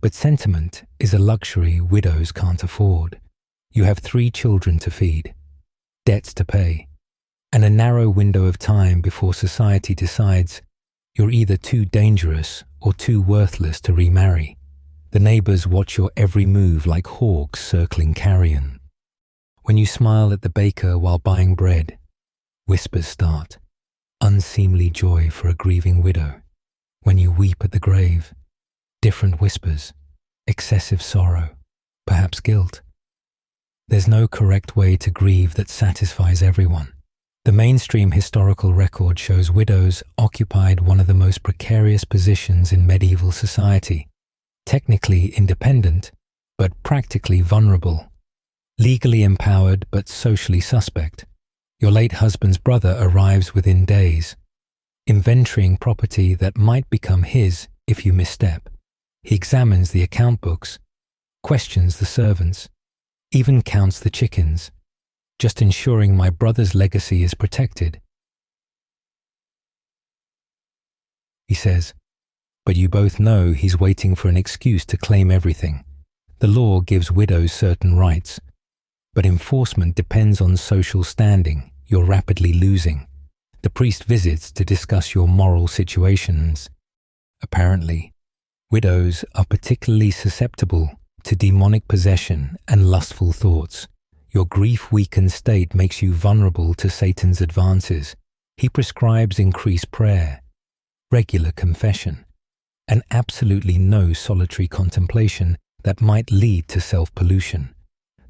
[SPEAKER 1] But sentiment is a luxury widows can't afford. You have 3 children to feed, debts to pay, and a narrow window of time before society decides you're either too dangerous or too worthless to remarry. The neighbors watch your every move like hawks circling carrion. When you smile at the baker while buying bread, whispers start. Unseemly joy for a grieving widow. When you weep at the grave, different whispers, excessive sorrow, perhaps guilt. There's no correct way to grieve that satisfies everyone. The mainstream historical record shows widows occupied one of the most precarious positions in medieval society, technically independent, but practically vulnerable, legally empowered but socially suspect. Your late husband's brother arrives within days, inventorying property that might become his if you misstep. He examines the account books, questions the servants, even counts the chickens, just ensuring my brother's legacy is protected. He says, but you both know he's waiting for an excuse to claim everything. The law gives widows certain rights, but enforcement depends on social standing you're rapidly losing. The priest visits to discuss your moral situations. Apparently, widows are particularly susceptible to demonic possession and lustful thoughts. Your grief-weakened state makes you vulnerable to Satan's advances. He prescribes increased prayer, regular confession, and absolutely no solitary contemplation that might lead to self-pollution.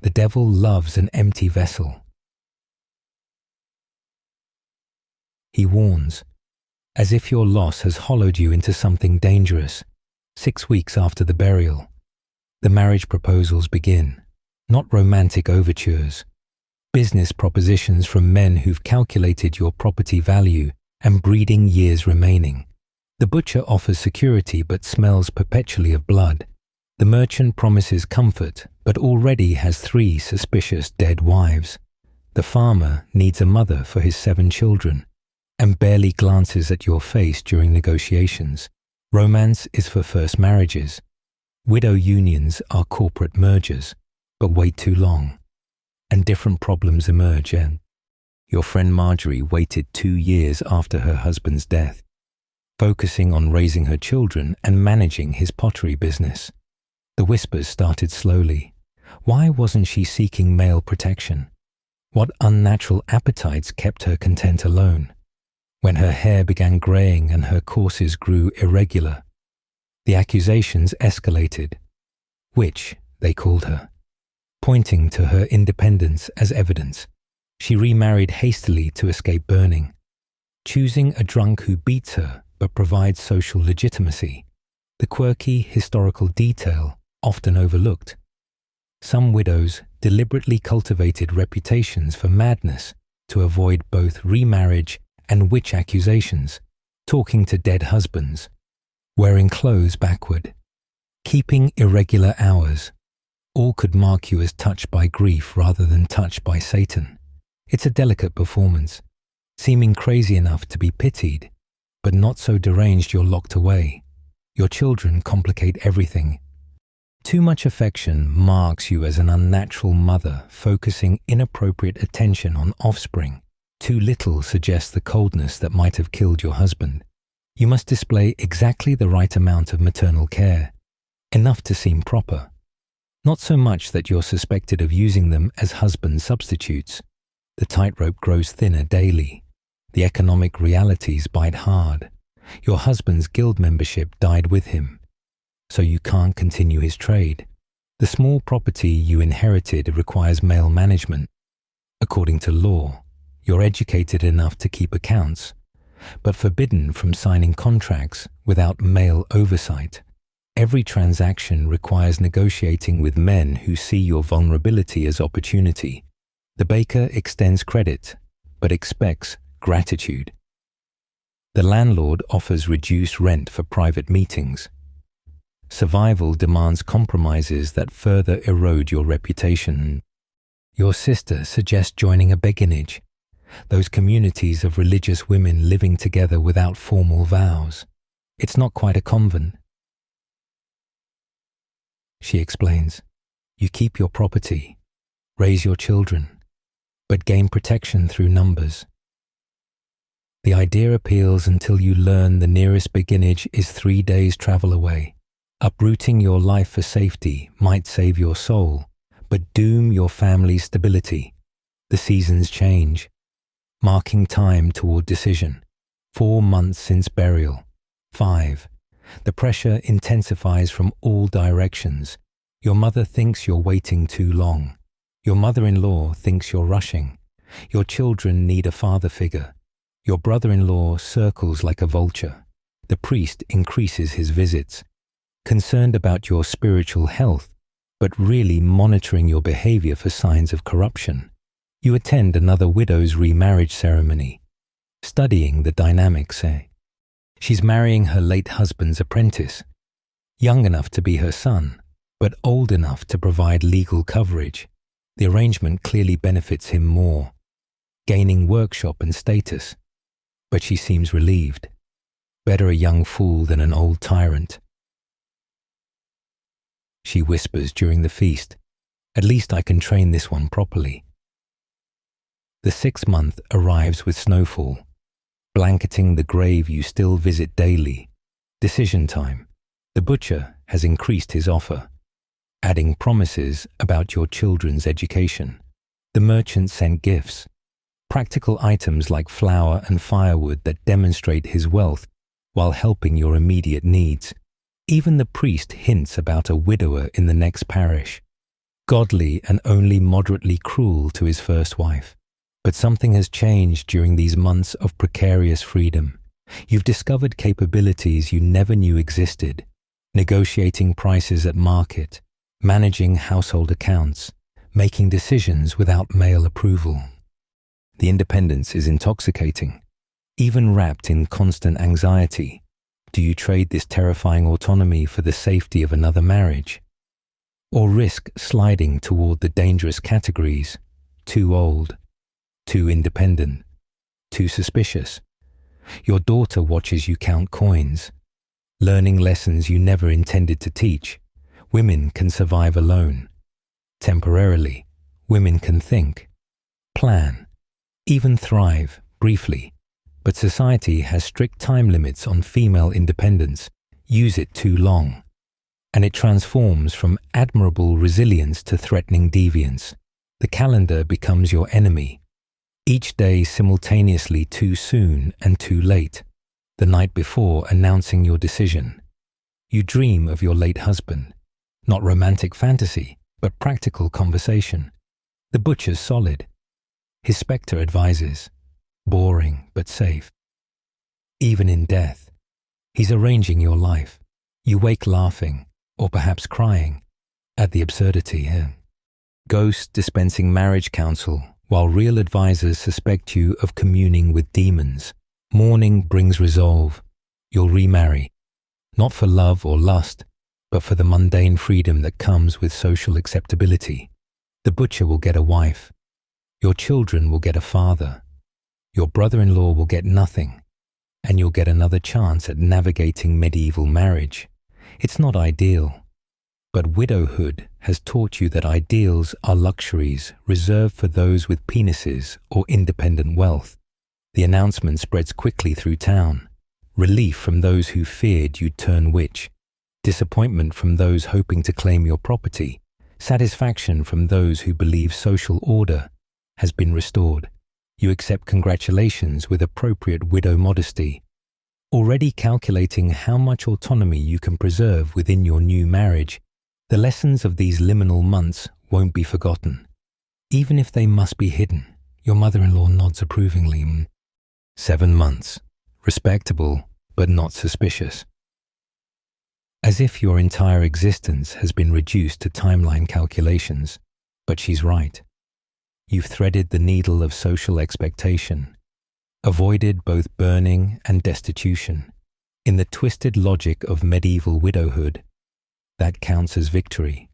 [SPEAKER 1] The devil loves an empty vessel. He warns, as if your loss has hollowed you into something dangerous. 6 weeks after the burial, the marriage proposals begin, not romantic overtures. Business propositions from men who've calculated your property value and breeding years remaining. The butcher offers security but smells perpetually of blood. The merchant promises comfort but already has 3 suspicious dead wives. The farmer needs a mother for his 7 children and barely glances at your face during negotiations. Romance is for first marriages. Widow unions are corporate mergers, but wait too long, and different problems emerge. And your friend Marjorie waited 2 years after her husband's death, focusing on raising her children and managing his pottery business. The whispers started slowly. Why wasn't she seeking male protection? What unnatural appetites kept her content alone? When her hair began graying and her courses grew irregular, the accusations escalated. Witch, they called her, pointing to her independence as evidence. She remarried hastily to escape burning, choosing a drunk who beats her but provides social legitimacy, the quirky historical detail often overlooked. Some widows deliberately cultivated reputations for madness to avoid both remarriage and witch accusations, talking to dead husbands, wearing clothes backward, keeping irregular hours. All could mark you as touched by grief rather than touched by Satan. It's a delicate performance, seeming crazy enough to be pitied, but not so deranged you're locked away. Your children complicate everything. Too much affection marks you as an unnatural mother focusing inappropriate attention on offspring. Too little suggests the coldness that might have killed your husband. You must display exactly the right amount of maternal care, enough to seem proper. Not so much that you're suspected of using them as husband substitutes. The tightrope grows thinner daily. The economic realities bite hard. Your husband's guild membership died with him, so you can't continue his trade. The small property you inherited requires male management. According to law, you're educated enough to keep accounts, but forbidden from signing contracts without male oversight. Every transaction requires negotiating with men who see your vulnerability as opportunity. The baker extends credit, but expects gratitude. The landlord offers reduced rent for private meetings. Survival demands compromises that further erode your reputation. Your sister suggests joining a beguinage, those communities of religious women living together without formal vows. It's not quite a convent. She explains, you keep your property, raise your children, but gain protection through numbers. The idea appeals until you learn the nearest beguinage is 3 days' travel away. Uprooting your life for safety might save your soul, but doom your family's stability. The seasons change, marking time toward decision. 4 months since burial. 5. The pressure intensifies from all directions. Your mother thinks you're waiting too long. Your mother-in-law thinks you're rushing. Your children need a father figure. Your brother-in-law circles like a vulture. The priest increases his visits, concerned about your spiritual health, but really monitoring your behavior for signs of corruption. You attend another widow's remarriage ceremony, studying the dynamics. She's marrying her late husband's apprentice, young enough to be her son, but old enough to provide legal coverage. The arrangement clearly benefits him more, gaining workshop and status, but she seems relieved. Better a young fool than an old tyrant. She whispers during the feast, at least I can train this one properly. The 6th month arrives with snowfall, blanketing the grave you still visit daily. Decision time. The butcher has increased his offer, adding promises about your children's education. The merchant sent gifts, practical items like flour and firewood that demonstrate his wealth while helping your immediate needs. Even the priest hints about a widower in the next parish, godly and only moderately cruel to his first wife. But something has changed during these months of precarious freedom. You've discovered capabilities you never knew existed, negotiating prices at market, managing household accounts, making decisions without male approval. The independence is intoxicating, even wrapped in constant anxiety. Do you trade this terrifying autonomy for the safety of another marriage? Or risk sliding toward the dangerous categories: too old, too independent, too suspicious? Your daughter watches you count coins, learning lessons you never intended to teach. Women can survive alone. Temporarily, women can think, plan, even thrive briefly. But society has strict time limits on female independence. Use it too long, and it transforms from admirable resilience to threatening deviance. The calendar becomes your enemy. Each day simultaneously too soon and too late. The night before announcing your decision. You dream of your late husband. Not romantic fantasy, but practical conversation. The butcher's solid. His spectre advises. Boring, but safe. Even in death, he's arranging your life. You wake laughing, or perhaps crying, at the absurdity. Ghosts dispensing marriage counsel, while real advisors suspect you of communing with demons. Morning brings resolve. You'll remarry, not for love or lust, but for the mundane freedom that comes with social acceptability. The butcher will get a wife. Your children will get a father. Your brother-in-law will get nothing, and you'll get another chance at navigating medieval marriage. It's not ideal, but widowhood has taught you that ideals are luxuries reserved for those with penises or independent wealth. The announcement spreads quickly through town. Relief from those who feared you'd turn witch. Disappointment from those hoping to claim your property. Satisfaction from those who believe social order has been restored. You accept congratulations with appropriate widow modesty, already calculating how much autonomy you can preserve within your new marriage. The lessons of these liminal months won't be forgotten, even if they must be hidden. Your mother-in-law nods approvingly. 7 months, respectable but not suspicious. As if your entire existence has been reduced to timeline calculations, but she's right. You've threaded the needle of social expectation, avoided both burning and destitution. In the twisted logic of medieval widowhood, that counts as victory.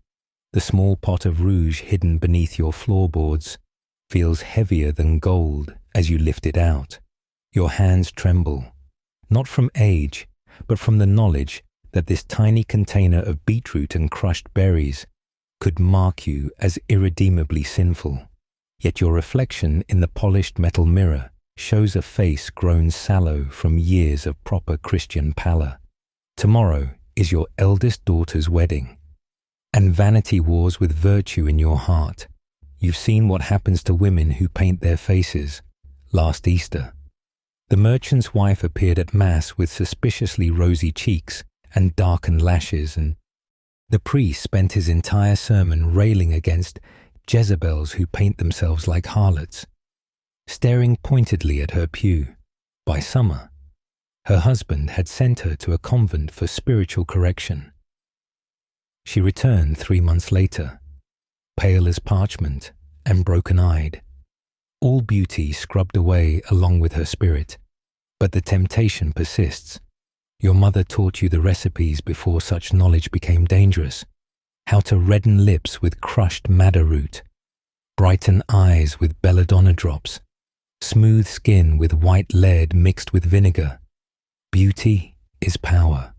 [SPEAKER 1] The small pot of rouge hidden beneath your floorboards feels heavier than gold as you lift it out. Your hands tremble, not from age, but from the knowledge that this tiny container of beetroot and crushed berries could mark you as irredeemably sinful. Yet your reflection in the polished metal mirror shows a face grown sallow from years of proper Christian pallor. Tomorrow is your eldest daughter's wedding, and vanity wars with virtue in your heart. You've seen what happens to women who paint their faces. Last Easter, the merchant's wife appeared at Mass with suspiciously rosy cheeks and darkened lashes, and the priest spent his entire sermon railing against Jezebels who paint themselves like harlots. Staring pointedly at her pew, by summer, her husband had sent her to a convent for spiritual correction. She returned 3 months later, pale as parchment and broken-eyed, all beauty scrubbed away along with her spirit. But the temptation persists. Your mother taught you the recipes before such knowledge became dangerous. How to redden lips with crushed madder root, brighten eyes with belladonna drops, smooth skin with white lead mixed with vinegar. Beauty is power,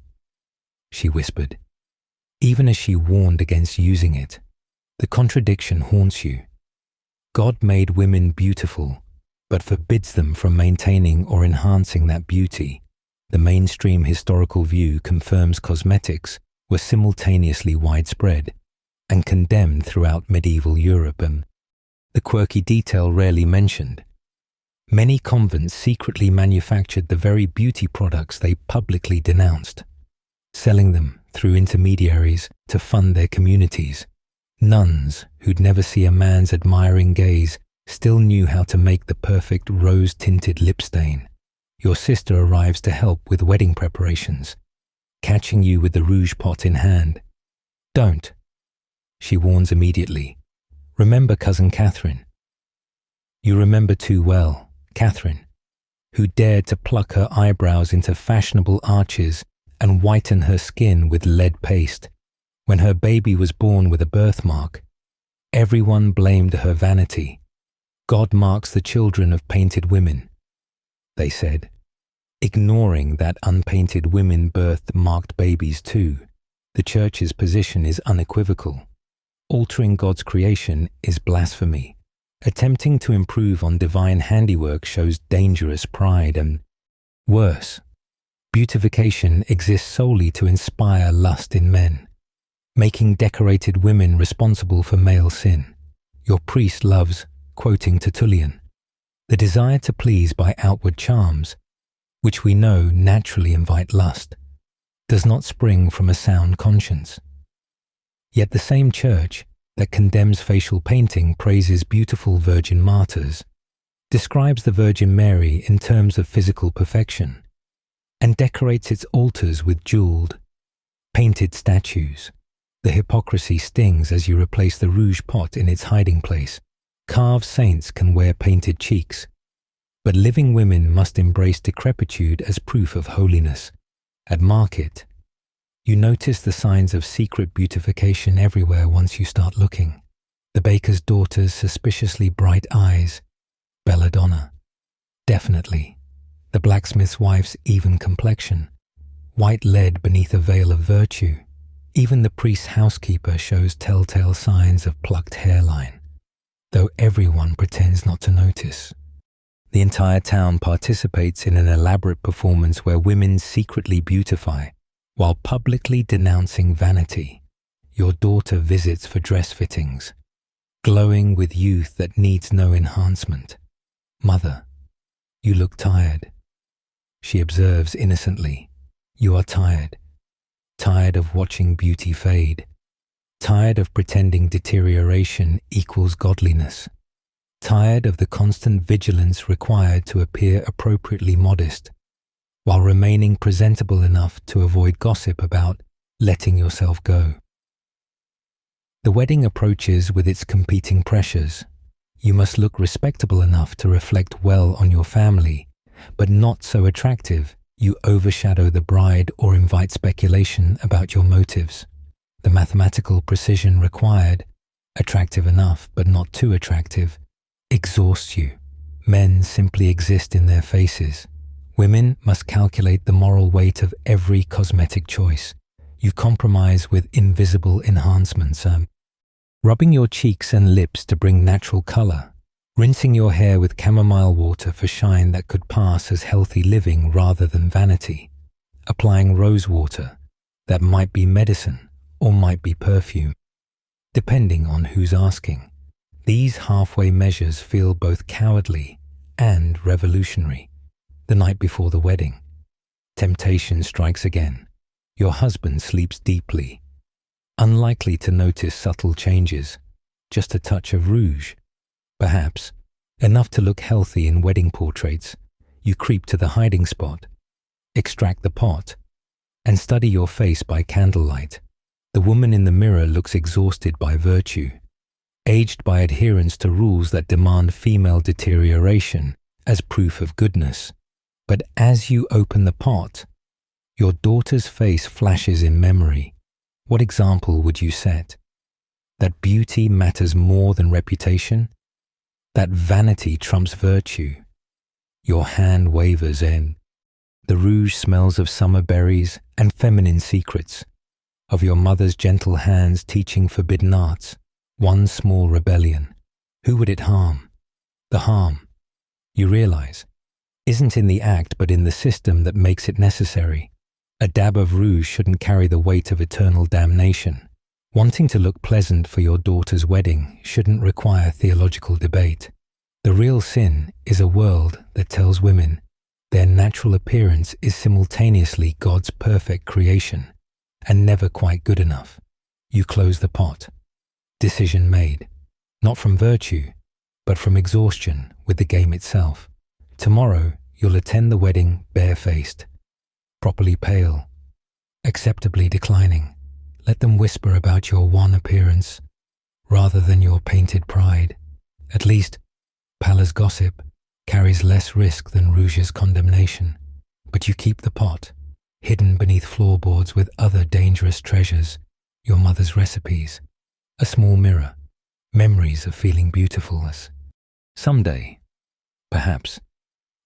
[SPEAKER 1] she whispered, even as she warned against using it. The contradiction haunts you. God made women beautiful, but forbids them from maintaining or enhancing that beauty. The mainstream historical view confirms cosmetics were simultaneously widespread and condemned throughout medieval Europe, and the quirky detail rarely mentioned. Many convents secretly manufactured the very beauty products they publicly denounced, selling them through intermediaries to fund their communities. Nuns who'd never see a man's admiring gaze still knew how to make the perfect rose-tinted lip stain. Your sister arrives to help with wedding preparations, catching you with the rouge pot in hand. Don't, she warns immediately. Remember cousin Catherine. You remember too well, Catherine, who dared to pluck her eyebrows into fashionable arches and whiten her skin with lead paste. When her baby was born with a birthmark, everyone blamed her vanity. God marks the children of painted women, they said, ignoring that unpainted women birthed marked babies too. The church's position is unequivocal. Altering God's creation is blasphemy. Attempting to improve on divine handiwork shows dangerous pride and, worse, beautification exists solely to inspire lust in men, making decorated women responsible for male sin. Your priest loves, quoting Tertullian, the desire to please by outward charms, which we know naturally invite lust, does not spring from a sound conscience. Yet the same church that condemns facial painting praises beautiful virgin martyrs, describes the Virgin Mary in terms of physical perfection, and decorates its altars with jeweled, painted statues. The hypocrisy stings as you replace the rouge pot in its hiding place. Carved saints can wear painted cheeks, but living women must embrace decrepitude as proof of holiness. At market, you notice the signs of secret beautification everywhere once you start looking. The baker's daughter's suspiciously bright eyes, belladonna. Definitely. The blacksmith's wife's even complexion, white lead beneath a veil of virtue. Even the priest's housekeeper shows telltale signs of plucked hairline, though everyone pretends not to notice. The entire town participates in an elaborate performance where women secretly beautify, while publicly denouncing vanity. Your daughter visits for dress fittings, glowing with youth that needs no enhancement. Mother, you look tired. She observes innocently. You are tired. Tired of watching beauty fade. Tired of pretending deterioration equals godliness. Tired of the constant vigilance required to appear appropriately modest, while remaining presentable enough to avoid gossip about letting yourself go. The wedding approaches with its competing pressures. You must look respectable enough to reflect well on your family, but not so attractive you overshadow the bride or invite speculation about your motives. The mathematical precision required, attractive enough but not too attractive, exhausts you. Men simply exist in their faces. Women must calculate the moral weight of every cosmetic choice. You compromise with invisible enhancements, rubbing your cheeks and lips to bring natural color, rinsing your hair with chamomile water for shine that could pass as healthy living rather than vanity, applying rose water that might be medicine or might be perfume, depending on who's asking. These halfway measures feel both cowardly and revolutionary. The night before the wedding, temptation strikes again. Your husband sleeps deeply, unlikely to notice subtle changes, just a touch of rouge, perhaps, enough to look healthy in wedding portraits. You creep to the hiding spot, extract the pot, and study your face by candlelight. The woman in the mirror looks exhausted by virtue, aged by adherence to rules that demand female deterioration as proof of goodness. But as you open the pot, your daughter's face flashes in memory. What example would you set? That beauty matters more than reputation? That vanity trumps virtue? Your hand wavers in. The rouge smells of summer berries and feminine secrets, of your mother's gentle hands teaching forbidden arts. One small rebellion. Who would it harm? The harm, you realize, isn't in the act but in the system that makes it necessary. A dab of rouge shouldn't carry the weight of eternal damnation. Wanting to look pleasant for your daughter's wedding shouldn't require theological debate. The real sin is a world that tells women their natural appearance is simultaneously God's perfect creation and never quite good enough. You close the pot. Decision made, not from virtue, but from exhaustion with the game itself. Tomorrow, you'll attend the wedding barefaced, properly pale, acceptably declining. Let them whisper about your wan appearance rather than your painted pride. At least, pallor's gossip carries less risk than rouge's condemnation. But you keep the pot, hidden beneath floorboards with other dangerous treasures, your mother's recipes, a small mirror, memories of feeling beautifulness. Someday, perhaps,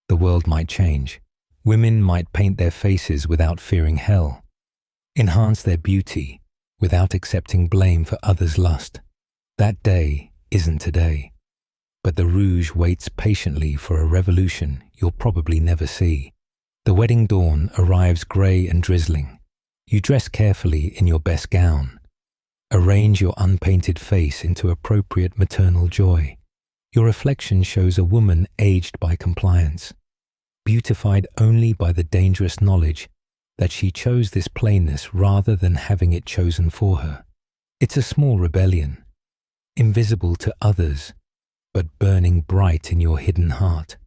[SPEAKER 1] the world might change. Women might paint their faces without fearing hell, enhance their beauty without accepting blame for others' lust. That day isn't today, but the rouge waits patiently for a revolution you'll probably never see. The wedding dawn arrives grey and drizzling. You dress carefully in your best gown. Arrange your unpainted face into appropriate maternal joy. Your reflection shows a woman aged by compliance, beautified only by the dangerous knowledge that she chose this plainness rather than having it chosen for her. It's a small rebellion, invisible to others, but burning bright in your hidden heart.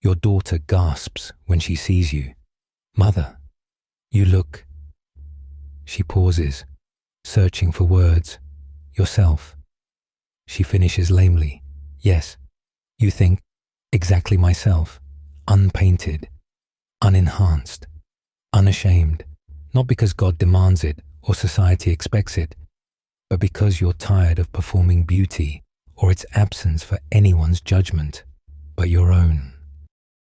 [SPEAKER 1] Your daughter gasps when she sees you. Mother, you look... She pauses, searching for words. Yourself. She finishes lamely. Yes, you think, exactly myself, unpainted, unenhanced, unashamed, not because God demands it or society expects it, but because you're tired of performing beauty or its absence for anyone's judgment but your own.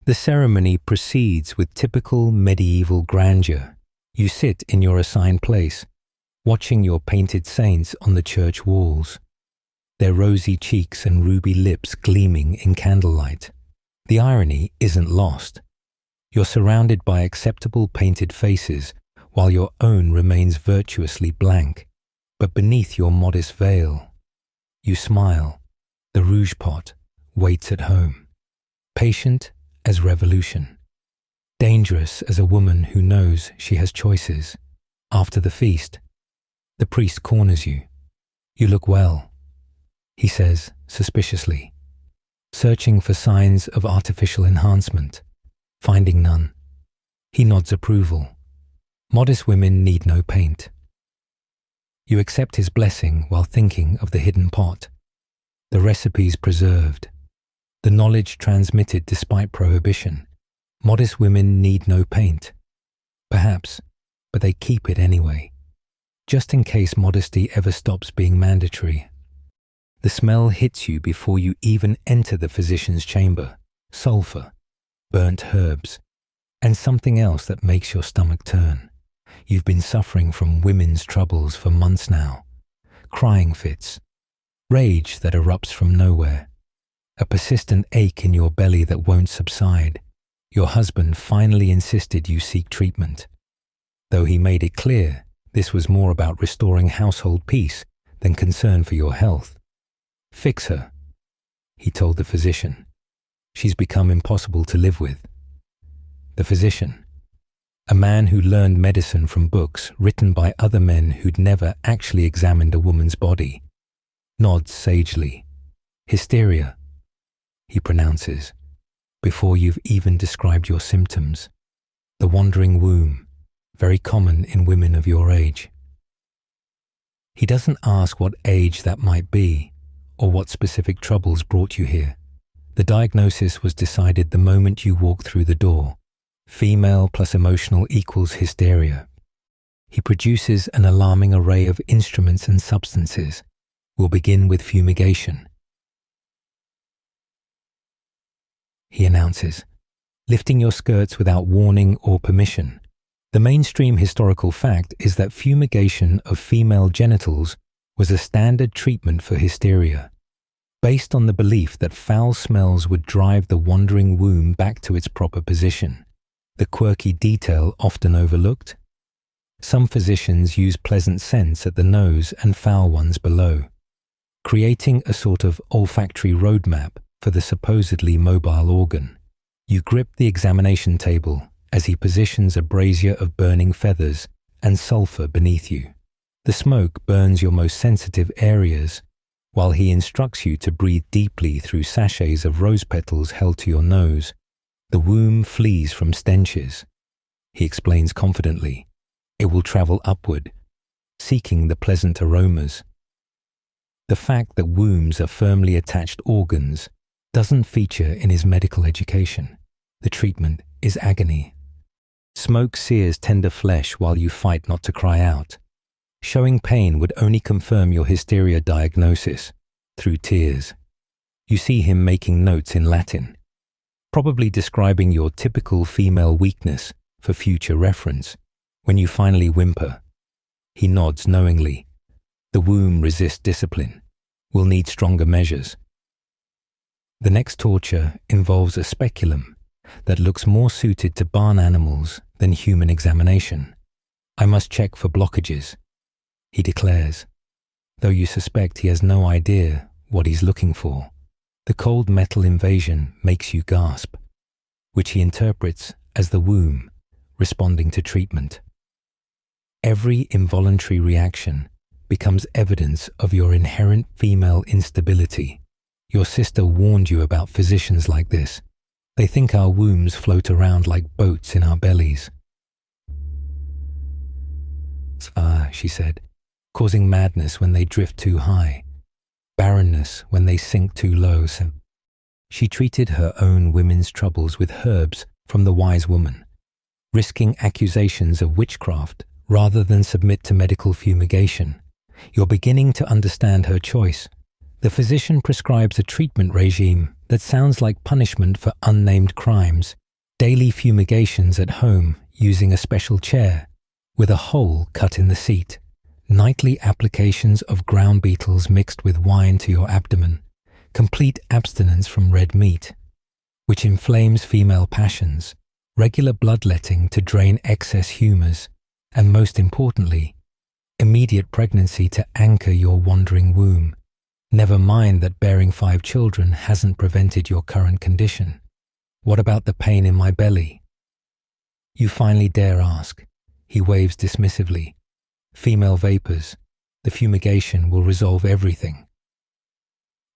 [SPEAKER 1] The ceremony proceeds with typical medieval grandeur. You sit in your assigned place, watching your painted saints on the church walls, their rosy cheeks and ruby lips gleaming in candlelight. The irony isn't lost. You're surrounded by acceptable painted faces while your own remains virtuously blank. But beneath your modest veil, you smile. The rouge pot waits at home, patient as revolution, dangerous as a woman who knows she has choices. After the feast, the priest corners you. You look well, he says suspiciously, searching for signs of artificial enhancement, finding none. He nods approval. Modest women need no paint. You accept his blessing while thinking of the hidden pot, the recipes preserved, the knowledge transmitted despite prohibition. Modest women need no paint. Perhaps, but they keep it anyway, just in case modesty ever stops being mandatory. The smell hits you before you even enter the physician's chamber: sulfur, burnt herbs, and something else that makes your stomach turn. You've been suffering from women's troubles for months now. Crying fits, rage that erupts from nowhere, a persistent ache in your belly that won't subside. Your husband finally insisted you seek treatment, though he made it clear this was more about restoring household peace than concern for your health. Fix her, he told the physician. She's become impossible to live with. The physician, a man who learned medicine from books written by other men who'd never actually examined a woman's body, nods sagely. Hysteria, he pronounces, before you've even described your symptoms. The wandering womb, very common in women of your age. He doesn't ask what age that might be or what specific troubles brought you here. The diagnosis was decided the moment you walked through the door. Female plus emotional equals hysteria. He produces an alarming array of instruments and substances. We'll begin with fumigation, he announces, lifting your skirts without warning or permission. The mainstream historical fact is that fumigation of female genitals was a standard treatment for hysteria, based on the belief that foul smells would drive the wandering womb back to its proper position. The quirky detail often overlooked? Some physicians use pleasant scents at the nose and foul ones below, creating a sort of olfactory roadmap for the supposedly mobile organ. You grip the examination table as he positions a brazier of burning feathers and sulfur beneath you. The smoke burns your most sensitive areas, while he instructs you to breathe deeply through sachets of rose petals held to your nose. The womb flees from stenches. He explains confidently. It will travel upward, seeking the pleasant aromas. The fact that wombs are firmly attached organs doesn't feature in his medical education. The treatment is agony. Smoke sears tender flesh while you fight not to cry out. Showing pain would only confirm your hysteria diagnosis through tears. You see him making notes in Latin, probably describing your typical female weakness for future reference. When you finally whimper, he nods knowingly. The womb resists discipline, will need stronger measures. The next torture involves a speculum that looks more suited to barn animals than human examination. I must check for blockages, he declares, though you suspect he has no idea what he's looking for. The cold metal invasion makes you gasp, which he interprets as the womb responding to treatment. Every involuntary reaction becomes evidence of your inherent female instability. Your sister warned you about physicians like this. They think our wombs float around like boats in our bellies. She said, causing madness when they drift too high, barrenness when they sink too low. So she treated her own women's troubles with herbs from the wise woman, risking accusations of witchcraft rather than submit to medical fumigation. You're beginning to understand her choice. The physician prescribes a treatment regime that sounds like punishment for unnamed crimes. Daily fumigations at home using a special chair with a hole cut in the seat. Nightly applications of ground beetles mixed with wine to your abdomen. Complete abstinence from red meat, which inflames female passions. Regular bloodletting to drain excess humors. And most importantly, immediate pregnancy to anchor your wandering womb. Never mind that bearing 5 children hasn't prevented your current condition. What about the pain in my belly? You finally dare ask. He waves dismissively. Female vapors. The fumigation will resolve everything.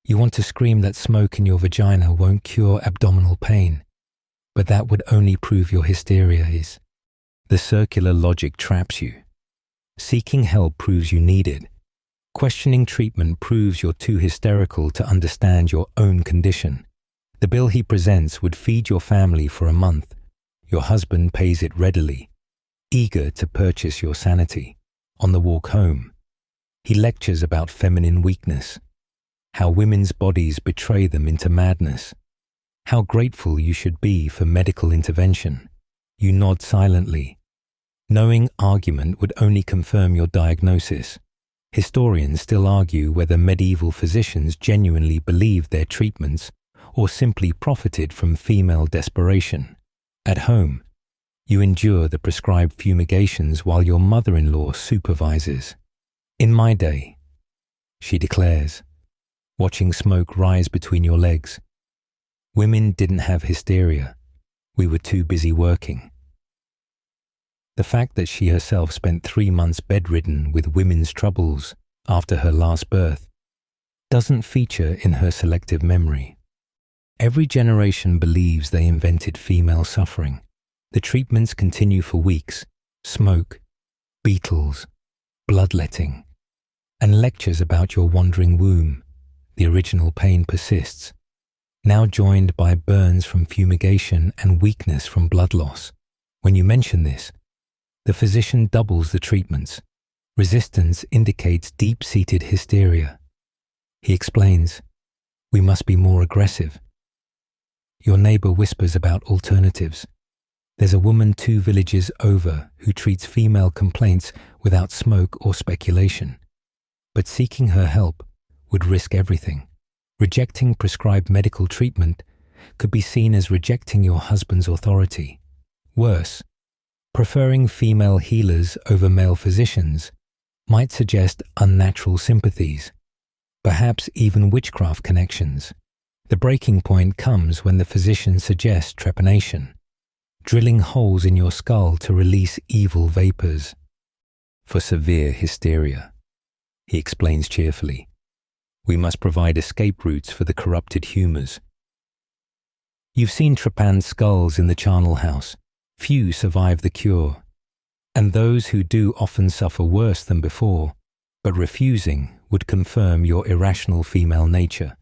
[SPEAKER 1] You want to scream that smoke in your vagina won't cure abdominal pain, but that would only prove your hysteria is. The circular logic traps you. Seeking help proves you need it. Questioning treatment proves you're too hysterical to understand your own condition. The bill he presents would feed your family for a month. Your husband pays it readily, eager to purchase your sanity. On the walk home, he lectures about feminine weakness, how women's bodies betray them into madness, how grateful you should be for medical intervention. You nod silently, knowing argument would only confirm your diagnosis. Historians still argue whether medieval physicians genuinely believed their treatments or simply profited from female desperation. At home, you endure the prescribed fumigations while your mother-in-law supervises. In my day, she declares, watching smoke rise between your legs, women didn't have hysteria. We were too busy working. The fact that she herself spent 3 months bedridden with women's troubles after her last birth doesn't feature in her selective memory. Every generation believes they invented female suffering. The treatments continue for weeks. Smoke, beetles, bloodletting, and lectures about your wandering womb. The original pain persists, now joined by burns from fumigation and weakness from blood loss. When you mention this, the physician doubles the treatments. Resistance indicates deep-seated hysteria. He explains, we must be more aggressive. Your neighbor whispers about alternatives. There's a woman 2 villages over who treats female complaints without smoke or speculation. But seeking her help would risk everything. Rejecting prescribed medical treatment could be seen as rejecting your husband's authority. Worse, preferring female healers over male physicians might suggest unnatural sympathies, perhaps even witchcraft connections. The breaking point comes when the physician suggests trepanation, drilling holes in your skull to release evil vapors. For severe hysteria, he explains cheerfully, we must provide escape routes for the corrupted humors. You've seen trepanned skulls in the charnel house. Few survive the cure. And those who do often suffer worse than before, but refusing would confirm your irrational female nature.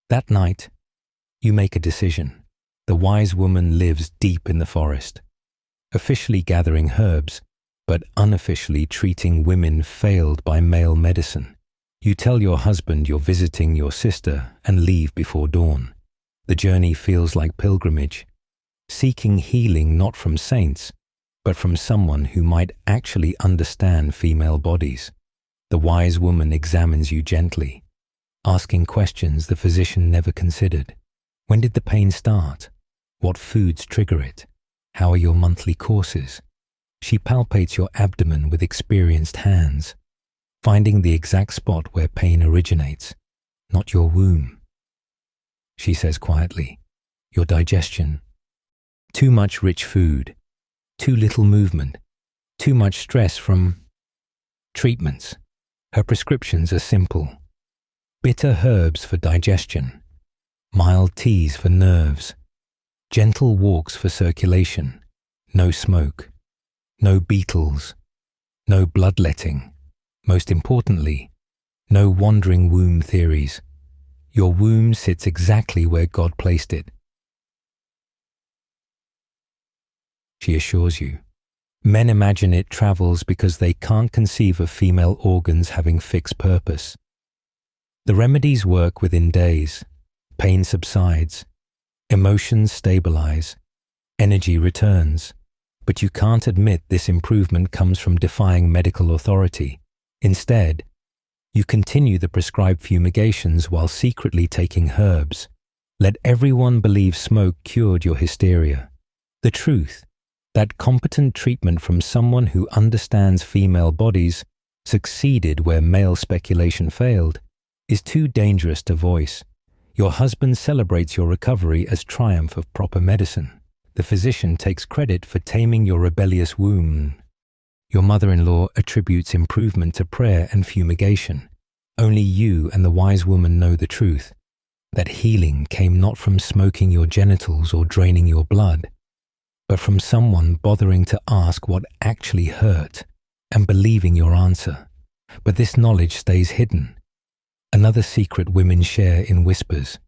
[SPEAKER 1] That night, you make a decision. The wise woman lives deep in the forest, officially gathering herbs, but unofficially treating women failed by male medicine. You tell your husband you're visiting your sister and leave before dawn. The journey feels like pilgrimage, seeking healing not from saints, but from someone who might actually understand female bodies. The wise woman examines you gently, asking questions the physician never considered. When did the pain start? What foods trigger it? How are your monthly courses? She palpates your abdomen with experienced hands, finding the exact spot where pain originates, not your womb. She says quietly, your digestion. Too much rich food, too little movement, too much stress from treatments. Her prescriptions are simple. Bitter herbs for digestion, mild teas for nerves, gentle walks for circulation, no smoke, no beetles, no bloodletting. Most importantly, no wandering womb theories. Your womb sits exactly where God placed it. She assures you. Men imagine it travels because they can't conceive of female organs having fixed purpose. The remedies work within days. Pain subsides. Emotions stabilize. Energy returns. But you can't admit this improvement comes from defying medical authority. Instead, you continue the prescribed fumigations while secretly taking herbs. Let everyone believe smoke cured your hysteria. The truth, that competent treatment from someone who understands female bodies, succeeded where male speculation failed, is too dangerous to voice. Your husband celebrates your recovery as triumph of proper medicine. The physician takes credit for taming your rebellious womb. Your mother-in-law attributes improvement to prayer and fumigation. Only you and the wise woman know the truth, that healing came not from smoking your genitals or draining your blood, but from someone bothering to ask what actually hurt and believing your answer. But this knowledge stays hidden. Another secret women share in whispers.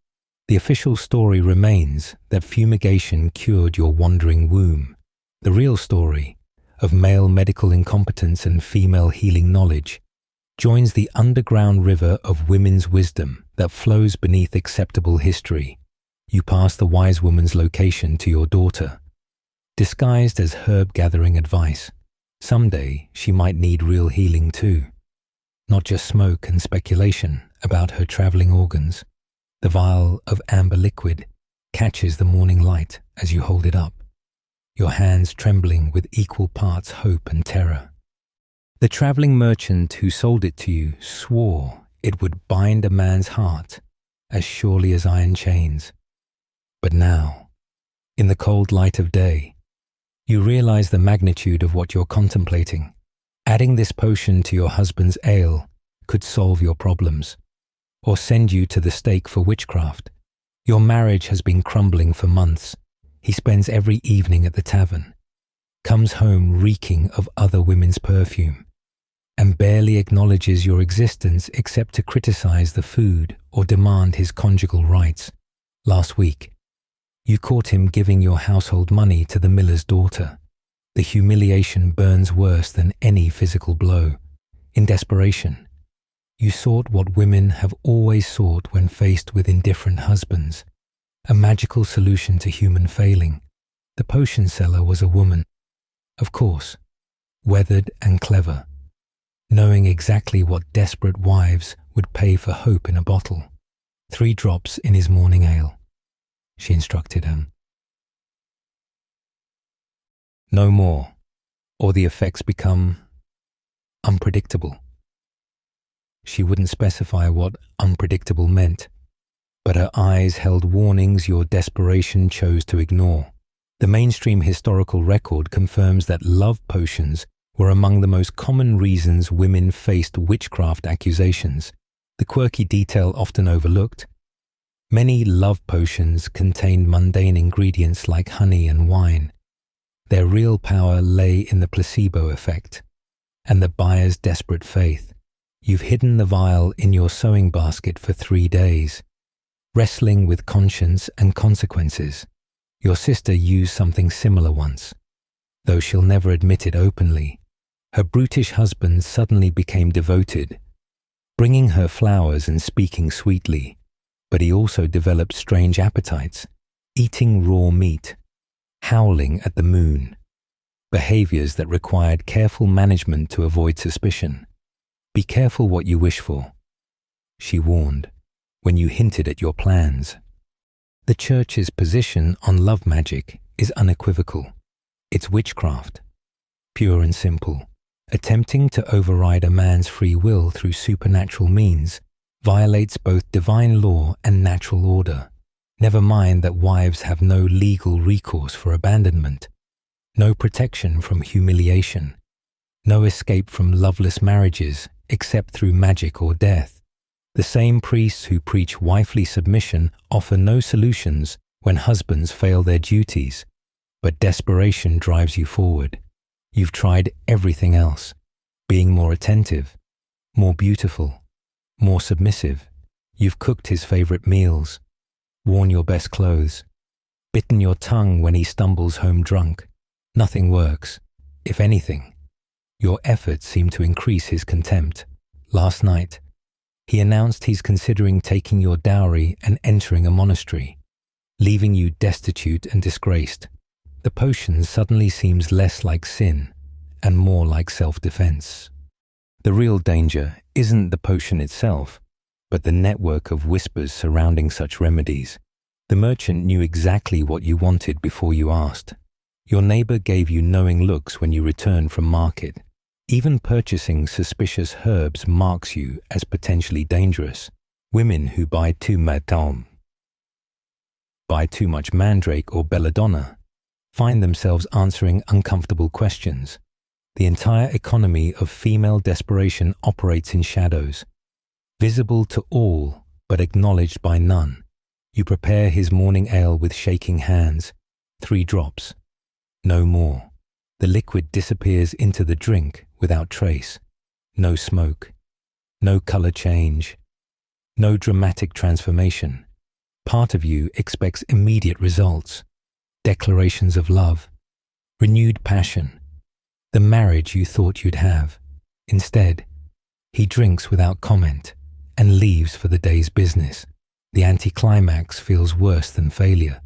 [SPEAKER 1] The official story remains that fumigation cured your wandering womb. The real story, of male medical incompetence and female healing knowledge, joins the underground river of women's wisdom that flows beneath acceptable history. You pass the wise woman's location to your daughter, disguised as herb-gathering advice. Someday she might need real healing too, not just smoke and speculation about her traveling organs. The vial of amber liquid catches the morning light as you hold it up, your hands trembling with equal parts hope and terror. The traveling merchant who sold it to you swore it would bind a man's heart as surely as iron chains. But now, in the cold light of day, you realize the magnitude of what you're contemplating. Adding this potion to your husband's ale could solve your problems, or send you to the stake for witchcraft. Your marriage has been crumbling for months. He spends every evening at the tavern, comes home reeking of other women's perfume, and barely acknowledges your existence except to criticize the food or demand his conjugal rights. Last week, you caught him giving your household money to the miller's daughter. The humiliation burns worse than any physical blow. In desperation, you sought what women have always sought when faced with indifferent husbands, a magical solution to human failing. The potion seller was a woman, of course, weathered and clever, knowing exactly what desperate wives would pay for hope in a bottle. 3 drops in his morning ale, she instructed him. No more, or the effects become unpredictable. She wouldn't specify what unpredictable meant, but her eyes held warnings your desperation chose to ignore. The mainstream historical record confirms that love potions were among the most common reasons women faced witchcraft accusations. The quirky detail often overlooked: Many love potions contain mundane ingredients like honey and wine. Their real power lay in the placebo effect and the buyer's desperate faith. You've hidden the vial in your sewing basket for 3 days, wrestling with conscience and consequences. Your sister used something similar once, though she'll never admit it openly. Her brutish husband suddenly became devoted, bringing her flowers and speaking sweetly, but he also developed strange appetites, eating raw meat, howling at the moon, behaviors that required careful management to avoid suspicion. Be careful what you wish for, she warned, when you hinted at your plans. The Church's position on love magic is unequivocal. It's witchcraft, pure and simple. Attempting to override a man's free will through supernatural means violates both divine law and natural order. Never mind that wives have no legal recourse for abandonment, no protection from humiliation, no escape from loveless marriages except through magic or death. The same priests who preach wifely submission offer no solutions when husbands fail their duties, but desperation drives you forward. You've tried everything else, being more attentive, more beautiful, more submissive. You've cooked his favorite meals, worn your best clothes, bitten your tongue when he stumbles home drunk. Nothing works. If anything, your efforts seem to increase his contempt. Last night, he announced he's considering taking your dowry and entering a monastery, leaving you destitute and disgraced. The potion suddenly seems less like sin and more like self-defense. The real danger isn't the potion itself, but the network of whispers surrounding such remedies. The merchant knew exactly what you wanted before you asked. Your neighbor gave you knowing looks when you returned from market. Even purchasing suspicious herbs marks you as potentially dangerous. Women who buy too much mandrake or belladonna find themselves answering uncomfortable questions. The entire economy of female desperation operates in shadows, visible to all but acknowledged by none. You prepare his morning ale with shaking hands. 3 drops. No more. The liquid disappears into the drink without trace. No smoke. No color change. No dramatic transformation. Part of you expects immediate results. Declarations of love. Renewed passion. The marriage you thought you'd have. Instead, he drinks without comment and leaves for the day's business. The anticlimax feels worse than failure,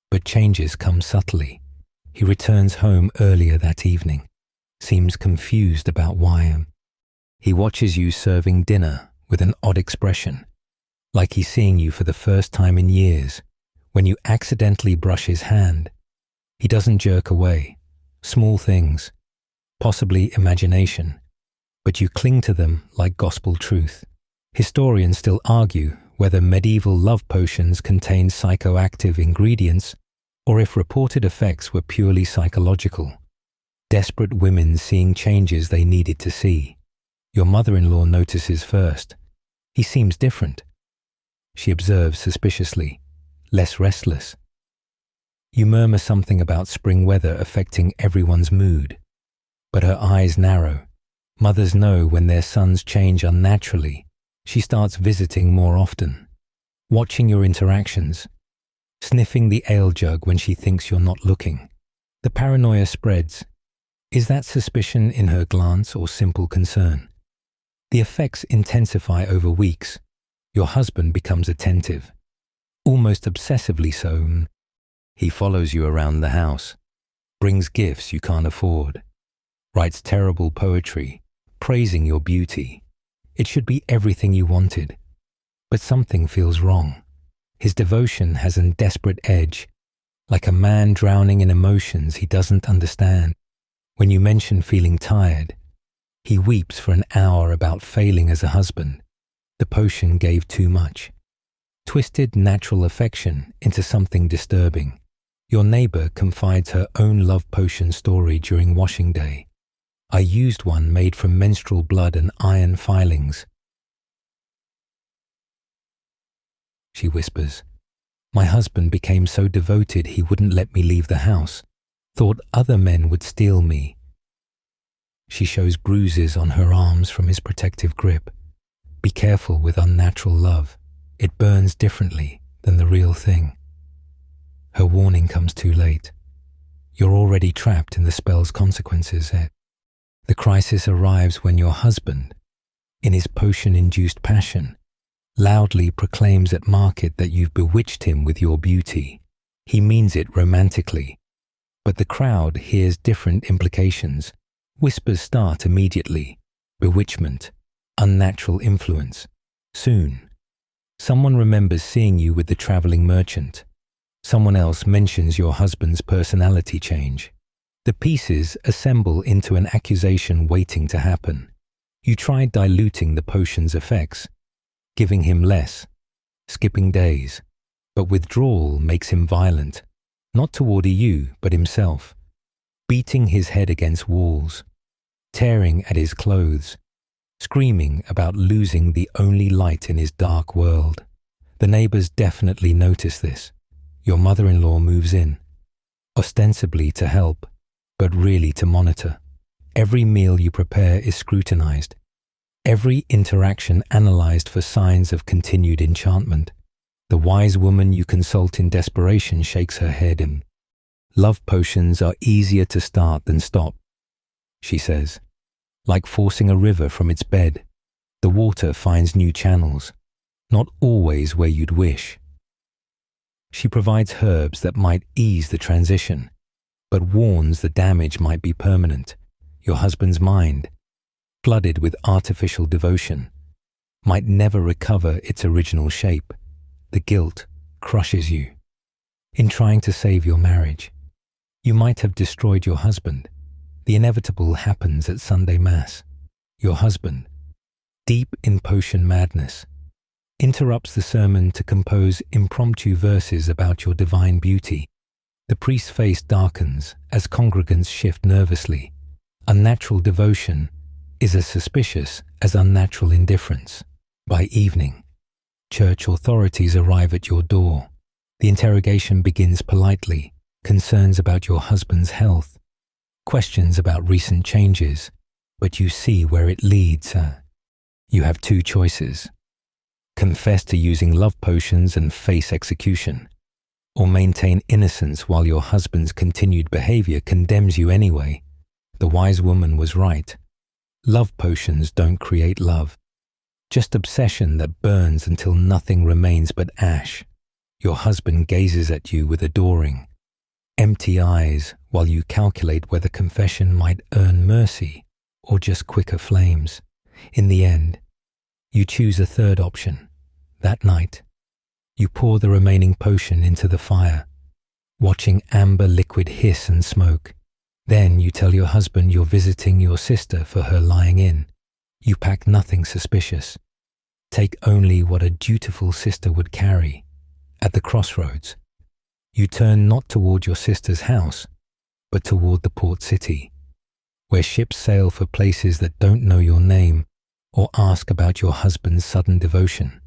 [SPEAKER 1] but changes come subtly. He returns home earlier that evening, seems confused about why. He watches you serving dinner with an odd expression, like he's seeing you for the first time in years. When you accidentally brush his hand, he doesn't jerk away. Small things, possibly imagination, but you cling to them like gospel truth. Historians still argue whether medieval love potions contained psychoactive ingredients or if reported effects were purely psychological. Desperate women seeing changes they needed to see. Your mother-in-law notices first. He seems different. She observes suspiciously, less restless. You murmur something about spring weather affecting everyone's mood, but her eyes narrow. Mothers know when their sons change unnaturally. She starts visiting more often, watching your interactions, sniffing the ale jug when she thinks you're not looking. The paranoia spreads. Is that suspicion in her glance or simple concern? The effects intensify over weeks. Your husband becomes attentive, almost obsessively so. He follows you around the house, brings gifts you can't afford, writes terrible poetry, praising your beauty. It should be everything you wanted, but something feels wrong. His devotion has a desperate edge, like a man drowning in emotions he doesn't understand. When you mention feeling tired, he weeps for an hour about failing as a husband. The potion gave too much. Twisted natural affection into something disturbing. Your neighbor confides her own love potion story during washing day. I used one made from menstrual blood and iron filings. She whispers, My husband became so devoted he wouldn't let me leave the house, thought other men would steal me. She shows bruises on her arms from his protective grip. Be careful with unnatural love. It burns differently than the real thing. Her warning comes too late. You're already trapped in the spell's consequences. The crisis arrives when your husband, in his potion-induced passion, loudly proclaims at market that you've bewitched him with your beauty. He means it romantically, but the crowd hears different implications. Whispers start immediately. Bewitchment, unnatural influence. Soon, someone remembers seeing you with the traveling merchant. Someone else mentions your husband's personality change. The pieces assemble into an accusation waiting to happen. You tried diluting the potion's effects, giving him less, skipping days, but withdrawal makes him violent, not toward you, but himself, beating his head against walls, tearing at his clothes, screaming about losing the only light in his dark world. The neighbors definitely notice this. Your mother-in-law moves in, ostensibly to help, but really to monitor. Every meal you prepare is scrutinized. Every interaction analyzed for signs of continued enchantment. The wise woman you consult in desperation shakes her head and, "Love potions are easier to start than stop," she says. Like forcing a river from its bed, the water finds new channels, not always where you'd wish. She provides herbs that might ease the transition, but warns the damage might be permanent. Your husband's mind, flooded with artificial devotion, might never recover its original shape. The guilt crushes you. In trying to save your marriage, you might have destroyed your husband. The inevitable happens at Sunday Mass. Your husband, deep in potion madness, interrupts the sermon to compose impromptu verses about your divine beauty. The priest's face darkens as congregants shift nervously. Unnatural devotion is as suspicious as unnatural indifference. By evening, church authorities arrive at your door. The interrogation begins politely, concerns about your husband's health, questions about recent changes, but you see where it leads. You have two choices. Confess to using love potions and face execution, or maintain innocence while your husband's continued behavior condemns you anyway. The wise woman was right. Love potions don't create love, just obsession that burns until nothing remains but ash. Your husband gazes at you with adoring, empty eyes while you calculate whether confession might earn mercy or just quicker flames. In the end, you choose a third option. That night, you pour the remaining potion into the fire, watching amber liquid hiss and smoke. Then you tell your husband you're visiting your sister for her lying in. You pack nothing suspicious. Take only what a dutiful sister would carry. At the crossroads, you turn not toward your sister's house, but toward the port city, where ships sail for places that don't know your name or ask about your husband's sudden devotion.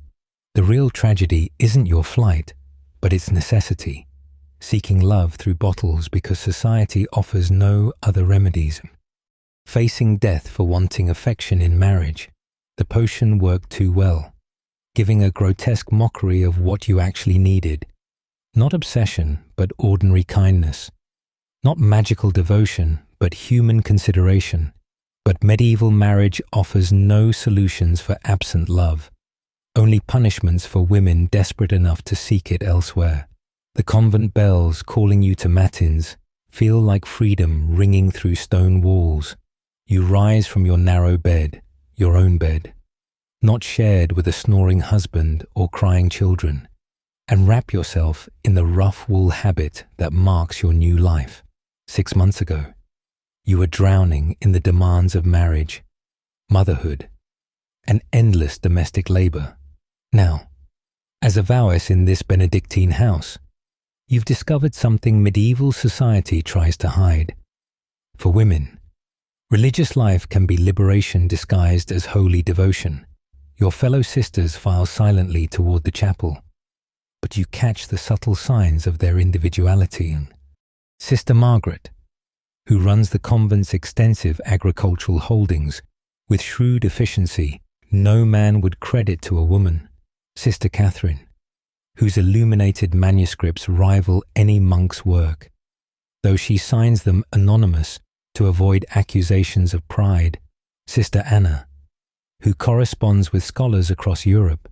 [SPEAKER 1] The real tragedy isn't your flight, but its necessity, seeking love through bottles because society offers no other remedies. Facing death for wanting affection in marriage, the potion worked too well, giving a grotesque mockery of what you actually needed. Not obsession, but ordinary kindness. Not magical devotion, but human consideration. But medieval marriage offers no solutions for absent love, only punishments for women desperate enough to seek it elsewhere. The convent bells calling you to matins feel like freedom ringing through stone walls. You rise from your narrow bed, your own bed, not shared with a snoring husband or crying children, and wrap yourself in the rough wool habit that marks your new life. 6 months ago, you were drowning in the demands of marriage, motherhood, and endless domestic labor. Now, as a vowess in this Benedictine house, you've discovered something medieval society tries to hide. For women, religious life can be liberation disguised as holy devotion. Your fellow sisters file silently toward the chapel, but you catch the subtle signs of their individuality. Sister Margaret, who runs the convent's extensive agricultural holdings with shrewd efficiency no man would credit to a woman. Sister Catherine, whose illuminated manuscripts rival any monk's work, though she signs them anonymous to avoid accusations of pride. Sister Anna, who corresponds with scholars across Europe,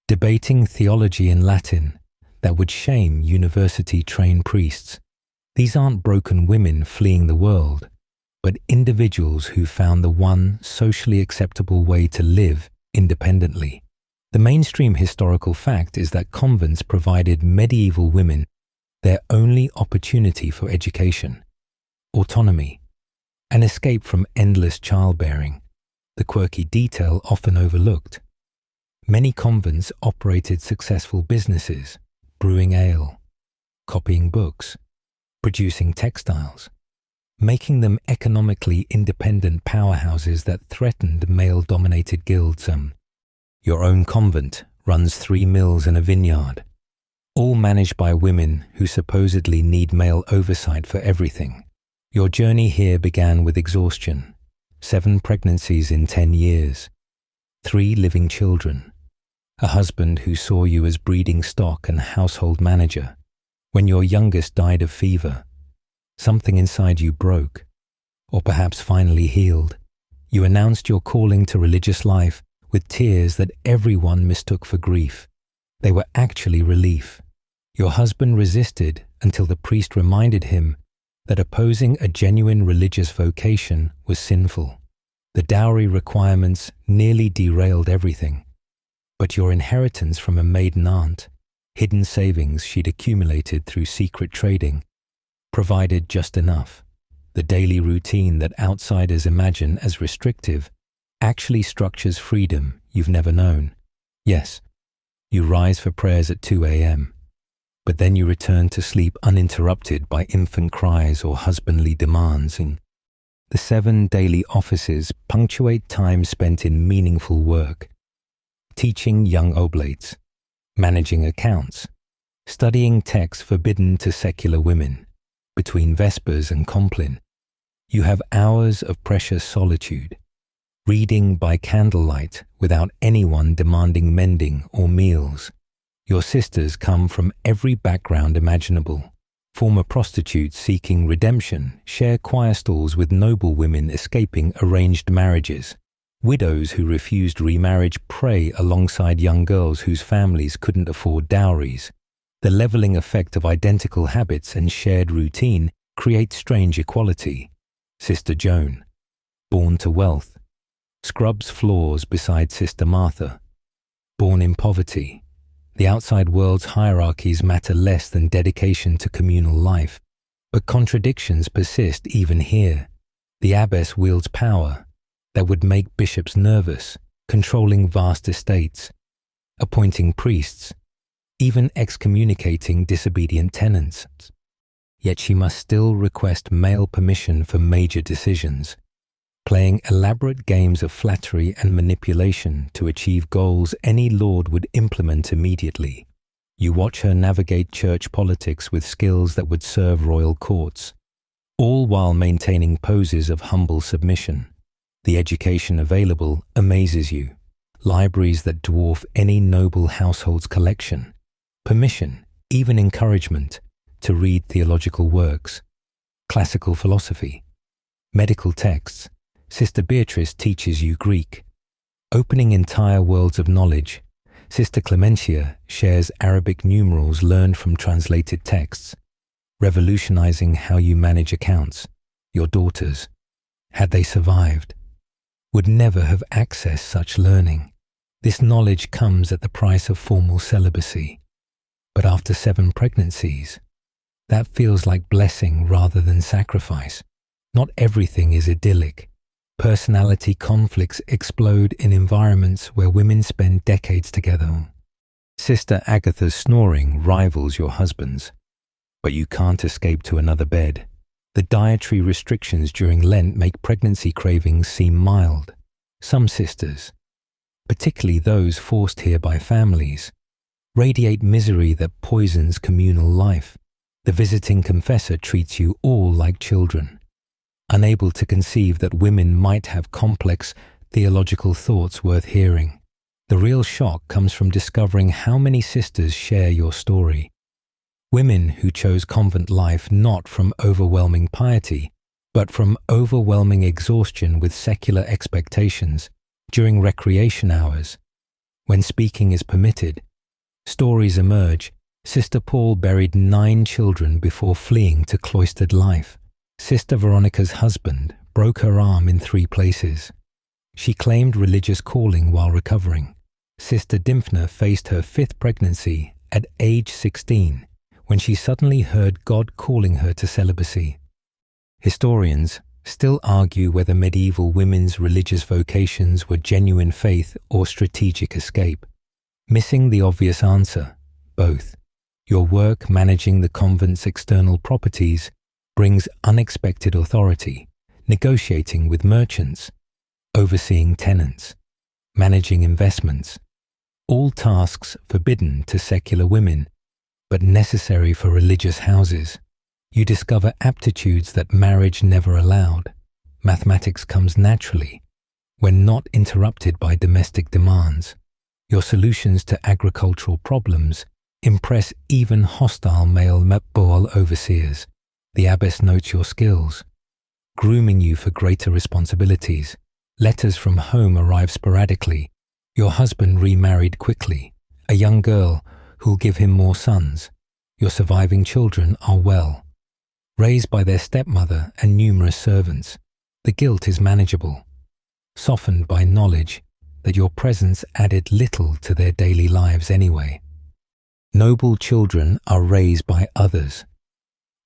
[SPEAKER 1] debating theology in Latin that would shame university-trained priests. These aren't broken women fleeing the world, but individuals who found the one socially acceptable way to live independently. The mainstream historical fact is that convents provided medieval women their only opportunity for education, autonomy, an escape from endless childbearing, the quirky detail often overlooked. Many convents operated successful businesses, brewing ale, copying books, producing textiles, making them economically independent powerhouses that threatened male-dominated guilds. Your own convent runs 3 mills and a vineyard, all managed by women who supposedly need male oversight for everything. Your journey here began with exhaustion, 7 pregnancies in 10 years, 3 living children, a husband who saw you as breeding stock and household manager. When your youngest died of fever, something inside you broke, or perhaps finally healed. You announced your calling to religious life with tears that everyone mistook for grief. They were actually relief. Your husband resisted until the priest reminded him that opposing a genuine religious vocation was sinful. The dowry requirements nearly derailed everything. But your inheritance from a maiden aunt, hidden savings she'd accumulated through secret trading, provided just enough. The daily routine that outsiders imagine as restrictive actually structures freedom you've never known. Yes, you rise for prayers at 2 a.m., but then you return to sleep uninterrupted by infant cries or husbandly demands. The 7 daily offices punctuate time spent in meaningful work, teaching young oblates, managing accounts, studying texts forbidden to secular women. Between Vespers and Compline, you have hours of precious solitude, reading by candlelight without anyone demanding mending or meals. Your sisters come from every background imaginable. Former prostitutes seeking redemption share choir stalls with noble women escaping arranged marriages. Widows who refused remarriage pray alongside young girls whose families couldn't afford dowries. The leveling effect of identical habits and shared routine creates strange equality. Sister Joan, born to wealth, scrubs floors beside Sister Martha. Born in poverty, the outside world's hierarchies matter less than dedication to communal life. But contradictions persist even here. The abbess wields power that would make bishops nervous, controlling vast estates, appointing priests, even excommunicating disobedient tenants. Yet she must still request male permission for major decisions, playing elaborate games of flattery and manipulation to achieve goals any lord would implement immediately. You watch her navigate church politics with skills that would serve royal courts, all while maintaining poses of humble submission. The education available amazes you. Libraries that dwarf any noble household's collection. Permission, even encouragement, to read theological works, classical philosophy, medical texts. Sister Beatrice teaches you Greek, opening entire worlds of knowledge. Sister Clementia shares Arabic numerals learned from translated texts, revolutionizing how you manage accounts. Your daughters, had they survived, would never have accessed such learning. This knowledge comes at the price of formal celibacy. But after 7 pregnancies, that feels like blessing rather than sacrifice. Not everything is idyllic. Personality conflicts explode in environments where women spend decades together. Sister Agatha's snoring rivals your husband's, but you can't escape to another bed. The dietary restrictions during Lent make pregnancy cravings seem mild. Some sisters, particularly those forced here by families, radiate misery that poisons communal life. The visiting confessor treats you all like children, unable to conceive that women might have complex theological thoughts worth hearing. The real shock comes from discovering how many sisters share your story. Women who chose convent life not from overwhelming piety, but from overwhelming exhaustion with secular expectations during recreation hours. When speaking is permitted, stories emerge. Sister Paul buried 9 children before fleeing to cloistered life. Sister Veronica's husband broke her arm in 3 places. She claimed religious calling while recovering. Sister Dymphna faced her 5th pregnancy at age 16 when she suddenly heard God calling her to celibacy. Historians still argue whether medieval women's religious vocations were genuine faith or strategic escape, missing the obvious answer: both. Your work managing the convent's external properties brings unexpected authority, negotiating with merchants, overseeing tenants, managing investments, all tasks forbidden to secular women, but necessary for religious houses. You discover aptitudes that marriage never allowed. Mathematics comes naturally when not interrupted by domestic demands. Your solutions to agricultural problems impress even hostile male Mepboal overseers. The abbess notes your skills, grooming you for greater responsibilities. Letters from home arrive sporadically. Your husband remarried quickly, a young girl who'll give him more sons. Your surviving children are well, raised by their stepmother and numerous servants. The guilt is manageable, softened by knowledge that your presence added little to their daily lives anyway. Noble children are raised by others.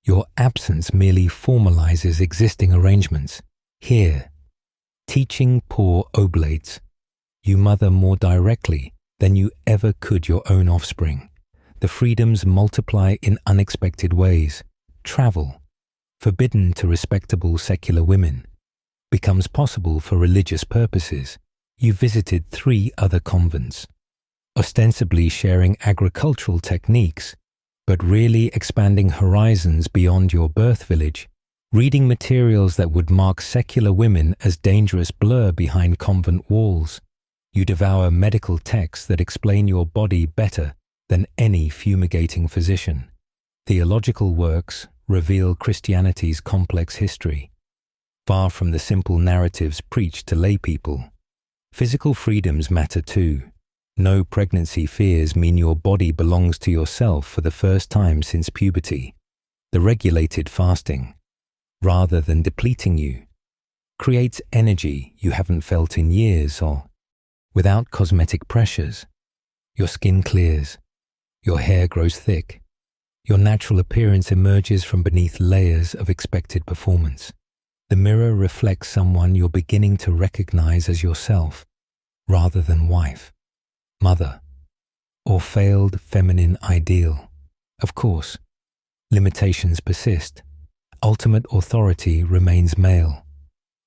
[SPEAKER 1] Your absence merely formalizes existing arrangements. Here, teaching poor oblates, you mother more directly than you ever could your own offspring. The freedoms multiply in unexpected ways. Travel, forbidden to respectable secular women, becomes possible for religious purposes. You visited 3 other convents, ostensibly sharing agricultural techniques, but really expanding horizons beyond your birth village, reading materials that would mark secular women as dangerous blur behind convent walls. You devour medical texts that explain your body better than any fumigating physician. Theological works reveal Christianity's complex history, far from the simple narratives preached to lay people. Physical freedoms matter too. No pregnancy fears mean your body belongs to yourself for the first time since puberty. The regulated fasting, rather than depleting you, creates energy you haven't felt in years, or without cosmetic pressures. Your skin clears, your hair grows thick, your natural appearance emerges from beneath layers of expected performance. The mirror reflects someone you're beginning to recognize as yourself, rather than wife, mother, or failed feminine ideal. Of course, limitations persist. Ultimate authority remains male.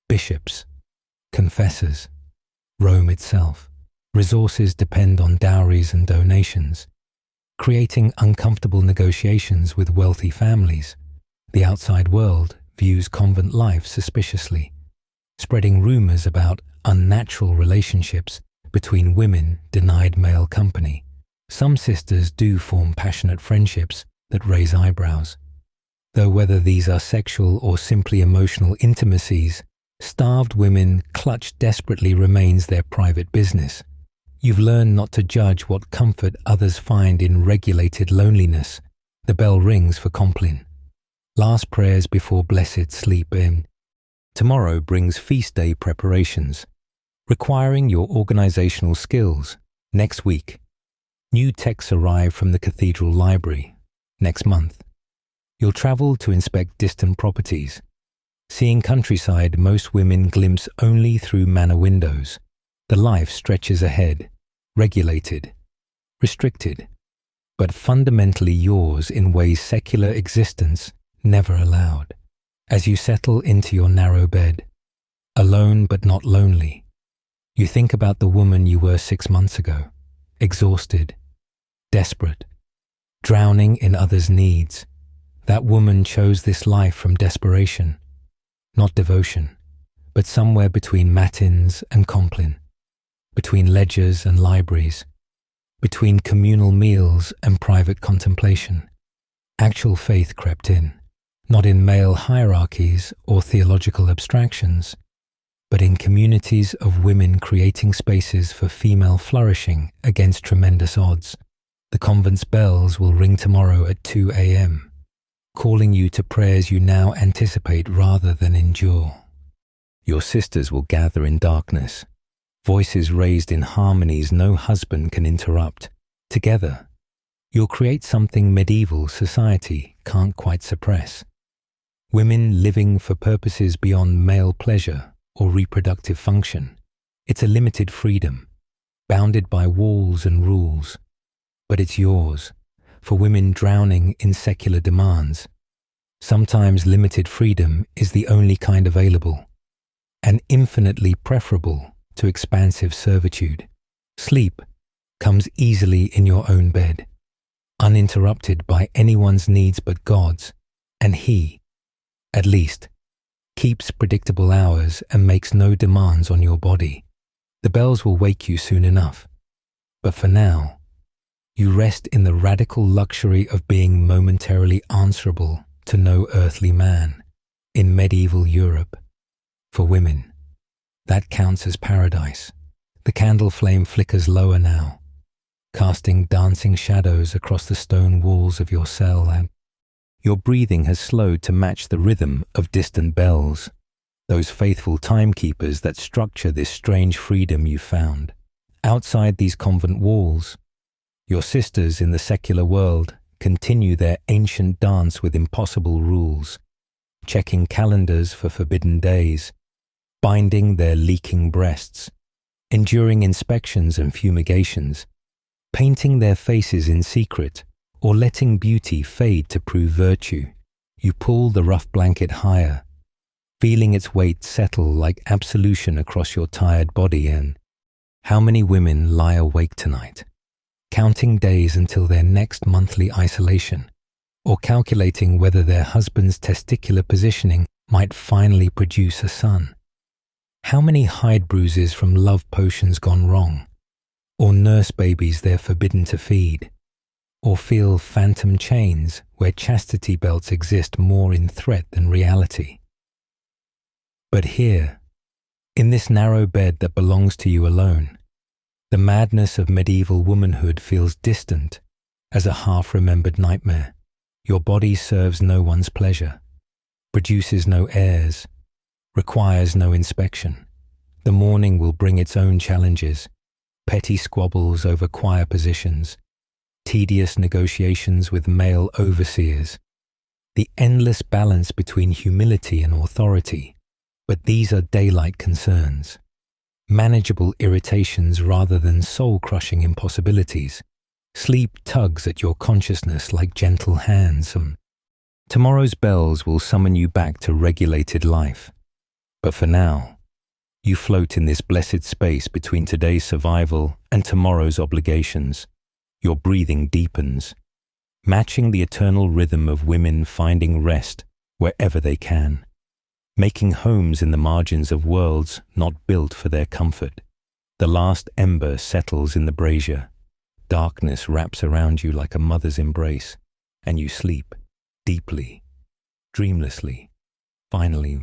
[SPEAKER 1] Bishops, confessors, Rome itself. Resources depend on dowries and donations, creating uncomfortable negotiations with wealthy families. The outside world views convent life suspiciously, spreading rumors about unnatural relationships between women denied male company. Some sisters do form passionate friendships that raise eyebrows, though whether these are sexual or simply emotional intimacies, starved women clutched desperately remains their private business. You've learned not to judge what comfort others find in regulated loneliness. The bell rings for Compline. Last prayers before blessed sleep in. Tomorrow brings feast day preparations, requiring your organizational skills. Next week, new texts arrive from the cathedral library. Next month, you'll travel to inspect distant properties, seeing countryside most women glimpse only through manor windows. The life stretches ahead, regulated, restricted, but fundamentally yours in ways secular existence never allowed. As you settle into your narrow bed, alone but not lonely, you think about the woman you were 6 months ago, exhausted, desperate, drowning in others' needs. That woman chose this life from desperation, not devotion, but somewhere between matins and Compline, between ledgers and libraries, between communal meals and private contemplation. Actual faith crept in, not in male hierarchies or theological abstractions, but in communities of women creating spaces for female flourishing against tremendous odds. The convent's bells will ring tomorrow at 2 a.m., calling you to prayers you now anticipate rather than endure. Your sisters will gather in darkness, voices raised in harmonies no husband can interrupt. Together, you'll create something medieval society can't quite suppress. Women living for purposes beyond male pleasure or reproductive function. It's a limited freedom, bounded by walls and rules, but it's yours, for women drowning in secular demands. Sometimes limited freedom is the only kind available, and infinitely preferable to expansive servitude. Sleep comes easily in your own bed, uninterrupted by anyone's needs but God's, and He, at least, keeps predictable hours and makes no demands on your body. The bells will wake you soon enough, but for now, you rest in the radical luxury of being momentarily answerable to no earthly man. In medieval Europe, for women, that counts as paradise. The candle flame flickers lower now, casting dancing shadows across the stone walls of your cell, and your breathing has slowed to match the rhythm of distant bells, those faithful timekeepers that structure this strange freedom you found. Outside these convent walls, your sisters in the secular world continue their ancient dance with impossible rules, checking calendars for forbidden days, binding their leaking breasts, enduring inspections and fumigations, painting their faces in secret, or letting beauty fade to prove virtue. You pull the rough blanket higher, feeling its weight settle like absolution across your tired body. And how many women lie awake tonight, counting days until their next monthly isolation, or calculating whether their husband's testicular positioning might finally produce a son? How many hide bruises from love potions gone wrong, or nurse babies they're forbidden to feed, or feel phantom chains where chastity belts exist more in threat than reality? But here, in this narrow bed that belongs to you alone, the madness of medieval womanhood feels distant as a half-remembered nightmare. Your body serves no one's pleasure, produces no heirs, requires no inspection. The morning will bring its own challenges, petty squabbles over choir positions, tedious negotiations with male overseers, the endless balance between humility and authority. But these are daylight concerns, manageable irritations rather than soul-crushing impossibilities. Sleep tugs at your consciousness like gentle hands. Tomorrow's bells will summon you back to regulated life. But for now, you float in this blessed space between today's survival and tomorrow's obligations. Your breathing deepens, matching the eternal rhythm of women finding rest wherever they can, making homes in the margins of worlds not built for their comfort. The last ember settles in the brazier. Darkness wraps around you like a mother's embrace, and you sleep deeply, dreamlessly, finally